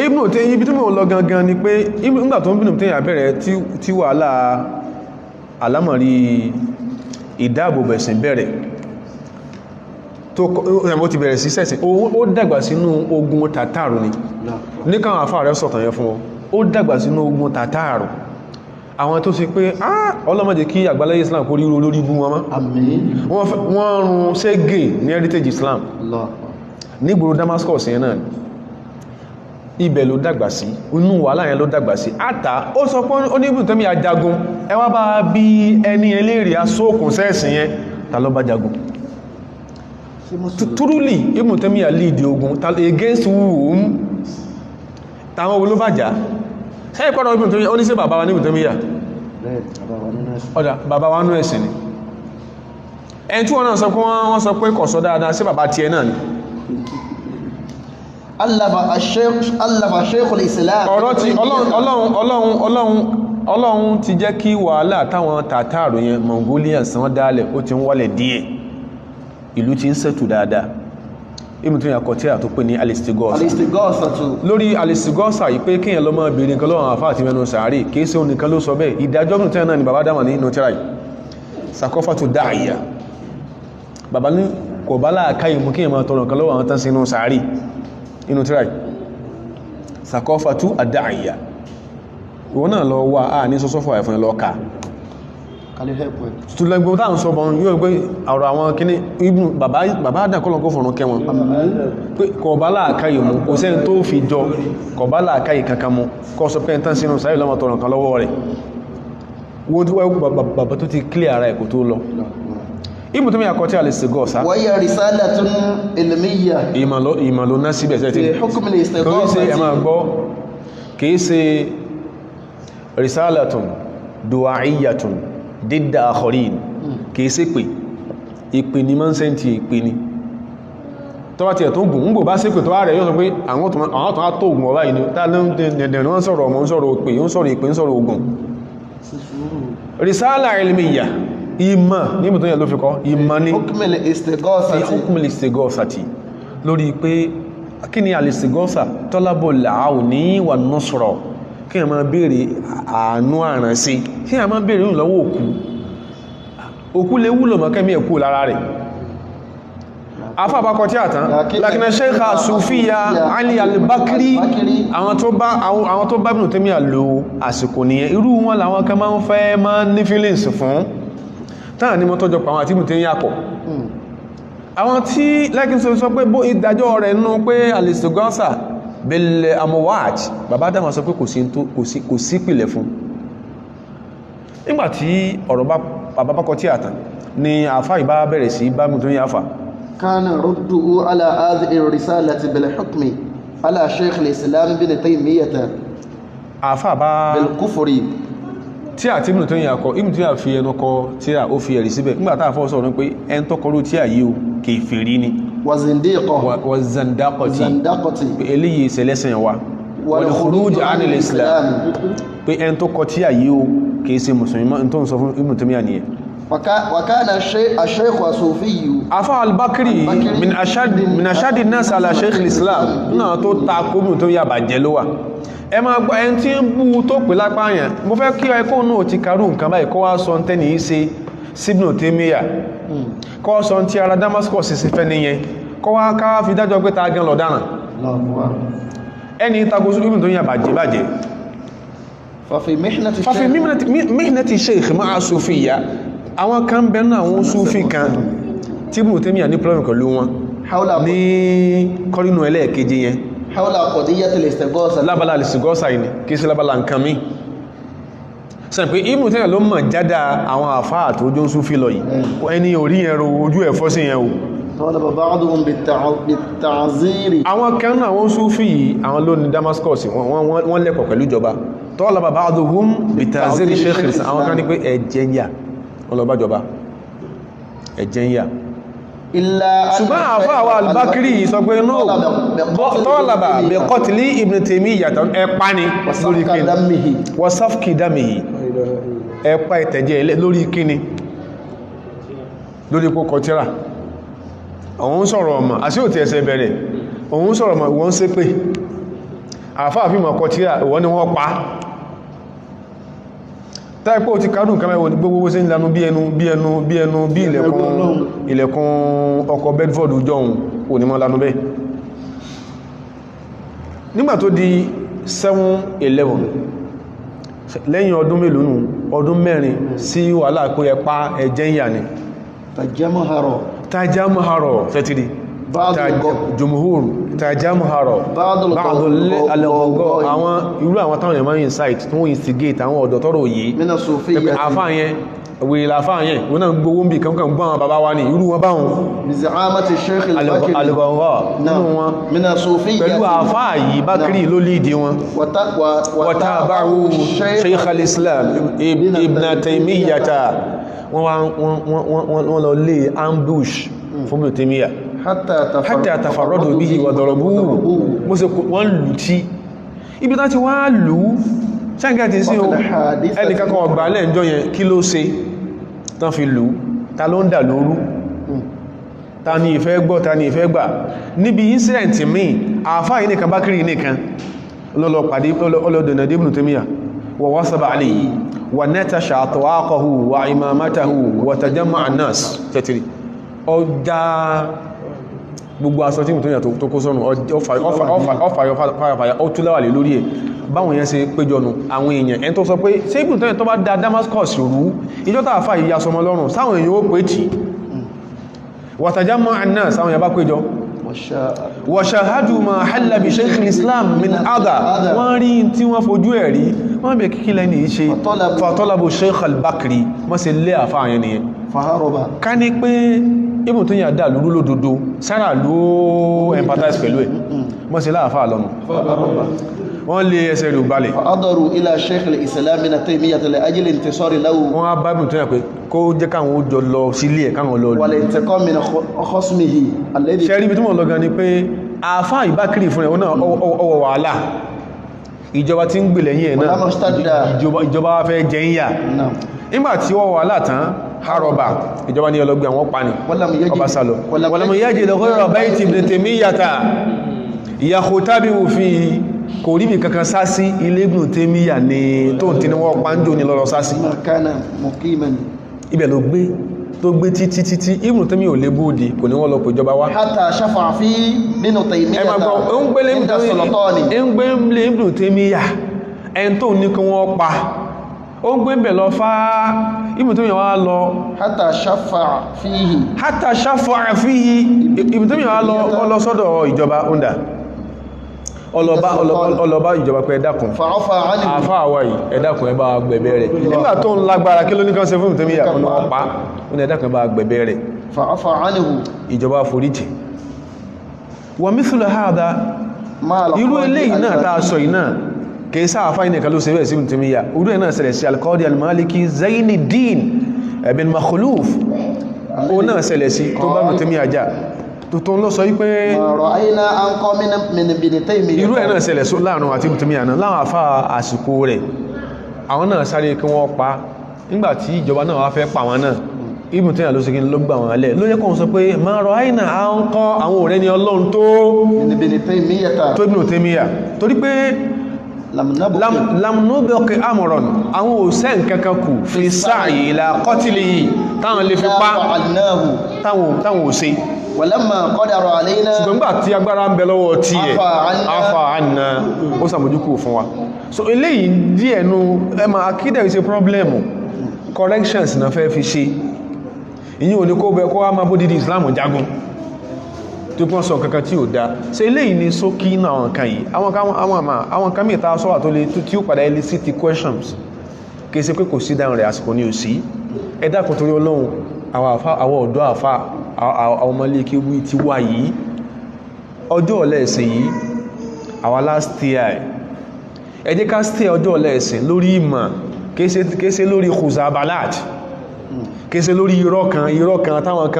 Ibn Taymiyyah ibi tí mo lọ gangan ni pé nígbà tó ń Ibn Taymiyyah bẹ̀rẹ̀ tí wàhálà alámọ̀rí ìdáàbòbẹ̀sìn bẹ̀rẹ̀ tó ẹmọ́ ti bẹ̀rẹ̀ sí sẹ́sìn ó dàgbà sínú ogun tàtàrù ni ní káwọn àfáà rẹ̀ sọ̀tàn yẹn fún wọn ó dàgbà sínú ogun tàtàrù àwọn tó sì pé ọlọ́mọdé kí àgbáláyé Islam kó ríro lórí ibú wọn mọ́ wọ́n rún ségè ní heritage Islam nígboro Damascus yẹn náà ibẹ̀ ló dàgbà sí inú wàhálà yẹn ló dàgbà sí àtà ó sọ pé ó ní Ibn Taymiyyah ajagun ẹ wá bá bí ẹni ẹlẹ́rìí asókùn sẹ́ẹ̀sì yẹn ta ló bá jagun truly Ibn Taymiyyah lead ogun against whom táwọn olóbàjá ṣe ìpọ́dọ̀ Ibn Taymiyyah ó ní sí bàbá wa ní Ibn Taymiyyah ọ̀dá bàbá wa nú ẹ̀sìn ni ẹni tí wọ́n náà sọ pé wọ́n sọ pé kò sọ dáadáa sí bàbá tiẹ̀ náà ni allafa sheikhul islam ọ̀rọ̀ tí ọlọ́run ti jẹ́ kí wàhálà táwọn tàtàrù yẹn Mongolians wọ́n dálẹ̀ ó ti ń wálẹ̀ díẹ̀ ìlú ti ń ṣètò dáadáa Ibn Taymiyyah kọ tírà tó pè ní al-istighatha lórí al-istighatha yìí pé kíyàn lọ́mọ obìnrin kan lọ́wọ́n àfáà àti mẹ́nu sàárè kìí sí oníkan ló sọ bẹ́ẹ̀ ìdájọ́ Ibn Taymiyyah náà ni bàbá dámà nínú tírà yìí sakofatu da'iyya bàbá ní kò bá láàkáyì mú kíyàn máa tọrọ kan lọ́wọ́ àwọn tán sí inú sàárè inú tírà yìí sakofatu ad-da'iyya ìwọ náà lọ wá a ní sọ́sọ́fọ́ ẹ̀fún ẹlọ́ka tùlẹ̀gbọ́n táà ń sọ bọ̀n yóò gbé ọ̀rọ̀ àwọn kíní ibùn bàbá àdàkọ́lọ̀ kó fọ̀rún kẹwọn pé kọ̀bálà àkáyì mú kò sẹ́ni tó fi jọ kọ̀bálà àkáyì kankan mú kọ́ sọ pé tán sínú sáré lọ́mọ tọrọ kan lọ́wọ́ rẹ̀ wọ́n tí wọ́n bàbá tó ti clear ara ẹ̀kọ́ tó lọ Ibn Taymiyyah kọ tí a lè ṣe gọ́ọ̀sá wa hiya risalatun ilmiyyah ìmọ̀lò náà síbẹ̀ sẹ́tì hukm al-istighatha kìí ṣe risalatun du'a'iyyatun dídá akharin kìí sí pé ìpè ní máa ń sẹ́ntì ìpè ní tó bá ti ẹ̀ tó gùn ń gbò bá sí pé tó wá rẹ̀ yóò sọ pé àwọn tó á tó ògùn ọ̀rá ìní tá lẹ́dẹ̀ẹ̀dẹ̀ wọ́n sọ̀rọ̀ ọmọ ń sọ̀rọ̀ ìpè ń sọ̀rọ̀ ìpè ń sọ̀rọ̀ ògùn risala ilmiya ìmọ̀ ní Ibn Taymiyyah ló fi kọ́ ìmọ̀ ní hukmul istighathati lórí pé kí ni al-istighatha talabul auni wan nusra kí a máa béèrè àánú àrànṣe kí a máa béèrè lọ́wọ́ òkú lè wúlò mọ́ kẹ́mí ẹ̀kú lára rẹ̀ afábakọ tí a tán lakina sheikha sufiya ali al-bakri àwọn tó bá Ibn Taymiyyah lò àsìkò nìyẹn irú wọn làwọn kan máa ń fẹ́ máa ní feelings fún táà ní mọ́ tọ́jọ pa àwọn àti Ibn Taymiyyah pọ̀ àwọn tí lẹ́kìn sọ pé bó ìdájọ́ rẹ̀ nú pé al-istighatha bil amwat bàbá dáma sọ pé kò sí pìlẹ̀ fún nígbàtí ọ̀rọ̀ bàbá bákọ tí a tán ni àfá ìbá bẹ̀rẹ̀ sí bá Ibn Taymiyyah fà كان رده على هذه الرسالة بالحكم على شيخ الإسلام ابن تيمية بالكفر tí a ti Ibn Taymiyyah kọ Ibn Taymiyyah fi ẹnu kọ tí a ó fi ẹ̀rí síbẹ̀ nígbàtá àfọ́ sọ̀rọ̀ pé ẹn tó kọrú tí a yíò kèfèrí ni wa zandaqati pé eléyìí ìṣẹ̀lẹ́sìn wa wal khuruj anil Islam pé ẹn tó kọ tí a yíò kìí ṣe mùsùlùmí tó ń sọ fún Ibn Taymiyyah nìyẹn وكان الشيخ صوفي afá al-Bakri min ashadi nas ala Sheikh al-Islam náà tó takò Ibn Taymiyyah bàjẹ́ ló wà ẹ máa gbọ́ ẹni tí ń bú tó pè lápáyàn mo fẹ́ kí ẹkọ́ náà ti karú nǹkan báyìí kọ́ wá sọ tẹ́ni yìí ṣe Ibn Taymiyyah kọ́ sọ tí ara Damascus sì fẹ́ nìyẹn kọ́ wá ká fi dájọ́ pé ta gan lọ dáná ẹni takò Ibn Taymiyyah bàjẹ́ ففي mihnati sheikh ma'a sufiyya àwọn kan bẹ̀rẹ̀ náà àwọn Sufi kan tí Ibn Taymiyyah ní problem pẹ̀lú wọn ní kọrínú ẹlẹ́ẹ̀keje yẹn حول قضية الاستغاثة lábala al-istighatha yìí kìí sí lábala nǹkan mi sẹ́n pé Ibn Taymiyyah ló mọ̀ jádá àwọn àfáà tó jó Sufi lọ yìí ẹni orí ẹ̀rọ ojú ẹ̀fọ́ sí yẹn o طالب بعضهم بالتعذير àwọn kan náà àwọn Sufi yìí àwọn ló ní Damascus wọ́n lẹ́kọ̀ọ́ pẹ̀lú ìjọba طالب بعضهم بتعذير شيخ الإسلام àwọn kan ní pé ẹ̀jẹ̀ ń yà ọlọ́bàjọba ẹ̀jẹ̀ ń yà ṣùgbọ́n àfá àwọn al-Bakri sọ pé no tọ́lábà bí qatli Ibn Taymiyyah ẹ̀pá ni lórí kíni wa safki damihi ẹ̀pá ìtẹ̀jẹ̀ lórí kíni lórí kó kọtíra òun sọ̀rọ̀ ọmọ àṣí ò ti ẹsẹ̀ bẹ̀rẹ̀ òun sọ̀rọ̀ ọmọ ìwọ́n sé pé àfá àfihàn kọtíra ìwọ́n ni wọ́n pa táìpọ̀ ti kádùn kẹmẹ́wọ̀ ní gbogbo sí ìlànà bí ilẹ̀kùn ọkọ̀ Bedford jọun ò ní mọ́ lánú bẹ́ nígbà tó di 7-11 lẹ́yìn ọdún mélòó nù ọdún mẹ́rin sí wàhálà pé ẹpá ẹjẹ́ ìyà ni tajamuharo fẹ́tìrí jùmùhúrù tajamuharo báàdùn alẹ́gbọ̀gọ́ àwọn irú àwọn táwọn èèyàn máa ń incite tí wọ́n instigate àwọn ọ̀dọ́ tọ́rọ yìí àfáàyẹn wèrè àfáàyẹn wọ́n náà gbówó ń bí kankan gbọ́n àwọn bàbá wa ní irú wọn báwọn alẹ́gbọ̀gọ́ nínú wọn pẹ̀lú àfáà yìí Bakri ló lídìí wọn watabaru Shaykh al-Islam Ibn Taymiyyah wọ́n lọ lé ambush fún Ibn Taymiyyah hatta tafarradu bihi wa darabuhu mo se wọ́n lù tí ibi tán ti wá lù ṣáǹgá ti sí o ẹnìkankan ọgbà lẹ́ǹjọ́ yẹn kí ló ṣe tán fi lù ta ló ń dà lóru ta ni ìfẹ́ gbọ́ ta ni ìfẹ́ gbà níbi incident mi àfáà yìí nìkan Bakri nìkan lọ́lọ́ pàdé ọlọ́dọ̀nà Ibn Taymiyyah wa wasaba alayhi wa natasha atwaqahu wa imamatahu wa tajamma'a an-nas tẹ́tìrì ọjà gbogbo aṣọ tí mo tó yà tó kó sọ́nù ọfàyọ ó túnláwà lè lórí ẹ̀ báwọn èèyàn ṣe péjọnù àwọn èèyàn ẹni tó sọ pé ṣé Ibn Taymiyyah tó bá dá Damascus rú ìjọta àfà ìyá sọmọ lọ́rùn sáwọn èèyàn ó pé tí وتجمع الناس àwọn yàbá péjọ وشاهدوا ما حل بشيخ الإسلام من أذى wọ́n rí tí wọ́n fojú ẹ̀rí wọ́n bẹ̀ kíkí lẹ́ni ṣe فطلبوا الشيخ البكري wọ́n sì lé àfáà yẹn nìyẹn ká ní pé Ibn Taymiyyah dà lórú lódodo sára ló empathize pẹ̀lú ẹ̀ wọ́n sì láàfáà lọ́nà wọ́n lé ẹsẹ̀ rẹ̀ balẹ̀ فأضروا إلى شيخ الإسلام ابن تيمية لأجل انتصار له wọ́n á bá Ibn Taymiyyah pé kó jẹ́ káwọn ó jọ lọ sílé ẹ̀ káwọn lọ lù والانتقام من خصمه الذي ṣẹ́rí bí tí wọ́n lọ gan ni pé àfáà Bakri fún ẹ̀ náà ọwọ́ wàhálà ìjọba tí ń gbè lẹ́yìn ẹ̀ náà ìjọba wá fẹ́ jẹ ń yà nígbà tí wọ́n wàhálà tán harọba ìjọba ní ọlọ́gbẹ̀ àwọn pani ọba sálọ walam yajid ghayra bayti Ibn Taymiyyah yakhtabi'u fihi kò rí bí kankan sásí ilé Ibn Taymiyyah ní tó ń tí ní wọ́n pàájò ní lọ́lọ́ sásí كان مقيما ibẹ̀ ló gbé tó gbé títí Ibn Taymiyyah ò lè bóòdì kò ní wọ́n lọ pèjọba wá حتى شفع فيه ابن تيمية ẹ máa gbọ́ ń gbélé عند السلطان Ibn Taymiyyah ẹn tó ní kí wọ́n pa ó ń gbé bẹ̀ lọ fá Ibn Taymiyyah wá lọ حتى شفع فيه hátà shafa'a fihi Ibn Taymiyyah wá lọ sọ́dọ̀ ìjọba ọ̀ndà ọlọ́bá ìjọba pé ẹ̀dàkùn فعفى عنه àfá àwọ̀ yìí ẹ̀dàkùn ẹbá gbẹ̀bẹ̀ rẹ̀ nígbà tó ń lágbára kí ló ní kan ṣe fún Ibn Taymiyyah kún wọ́n pa ó ní ẹ̀dàkùn ẹbá gbẹ̀bẹ̀ rẹ̀ فعفى عنه ìjọba foríjì wa mithlu hadha ما irú القاضي eléyìí náà tá a sọ yìí náà kìí sáàfá ìnìkan ló ṣe bẹ́ẹ̀ sí Ibn Taymiyyah irú ẹ̀ náà ṣẹlẹ̀ sí al-Qadi al-Maliki Zainuddin ibn Makhluf ó náà ṣẹlẹ̀ sí tó bá Ibn Taymiyyah jà tó lọ sọ wípé ما رأينا أنقى من ابن تيمية irú ẹ̀ náà ṣẹlẹ̀ só láàrin àti Ibn Taymiyyah náà láwọn àfá àsìkò rẹ̀ àwọn náà sáré kí wọ́n pa nígbàtí ìjọba náà wá fẹ́ pa wọn náà Ibn Taymiyyah ló sì kí ló gbà wọn alẹ́ ló yẹ kó sọ pé ma ra'ayna anqa àwọn ọ̀rẹ́ ni Ọlọ́run tó من ابن تيمية Ibn Taymiyyah torí pé lam nubqi amran àwọn òsẹ́ nkankan kù fi sa'i ila qatlihi táwọn lè fi pa فعلناه táwọn òsẹ́ ولما قدر علينا ṣùgbọ́n gbà tí agbára ń bẹ lọ́wọ́ tí ẹ̀ Afa àánà ó sàmójúkú fún wa so eléyìí díẹ̀ nú ẹmà akídẹ̀ ṣe problemu corrections na fẹ́ fi ṣe ìyí ò ní kó bẹ kó wá máa bó dídí Islam jagun tí wọ́n sọ kankan tí ò dá so eléyìí ni sókí náà àwọn kan yìí àwọn kan mìta sọ́wà tó lè tí ó padà elicit questions kìí ṣe pé kò sí dáhùn rẹ̀ àsìkò ní òsì ẹ dákun torí Ọlọ́run àwọn ọ̀dọ́ àfá àwọn ọmọléèké wí ti wà yìí ọjọ́ ọ̀lẹ́ ẹ̀sìn yìí àwọn last year ẹ jẹ́ ká stay ọjọ́ ọ̀lẹ́ ẹ̀sìn lórí ìmọ̀ kéèsé lórí khuzabalat kéèsé lórí irọ́ kan táwọn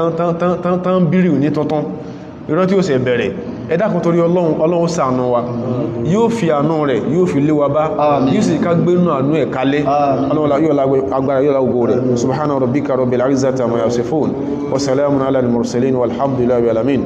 kan tán bírì ní tuntun irọ́ tí ó ṣe bẹ̀rẹ̀ ẹ dákun torí Ọlọ́run ṣàánú wa yóò fi àánú rẹ̀ yóò fi lé wa bá yóò sì ká gbénú àánú ẹ̀ kalẹ̀ agbára yóò lágbó rẹ̀ subhana rabbika rabbil izzati amma yasifun wa salamun ala al-mursalin walhamdulillahi alamin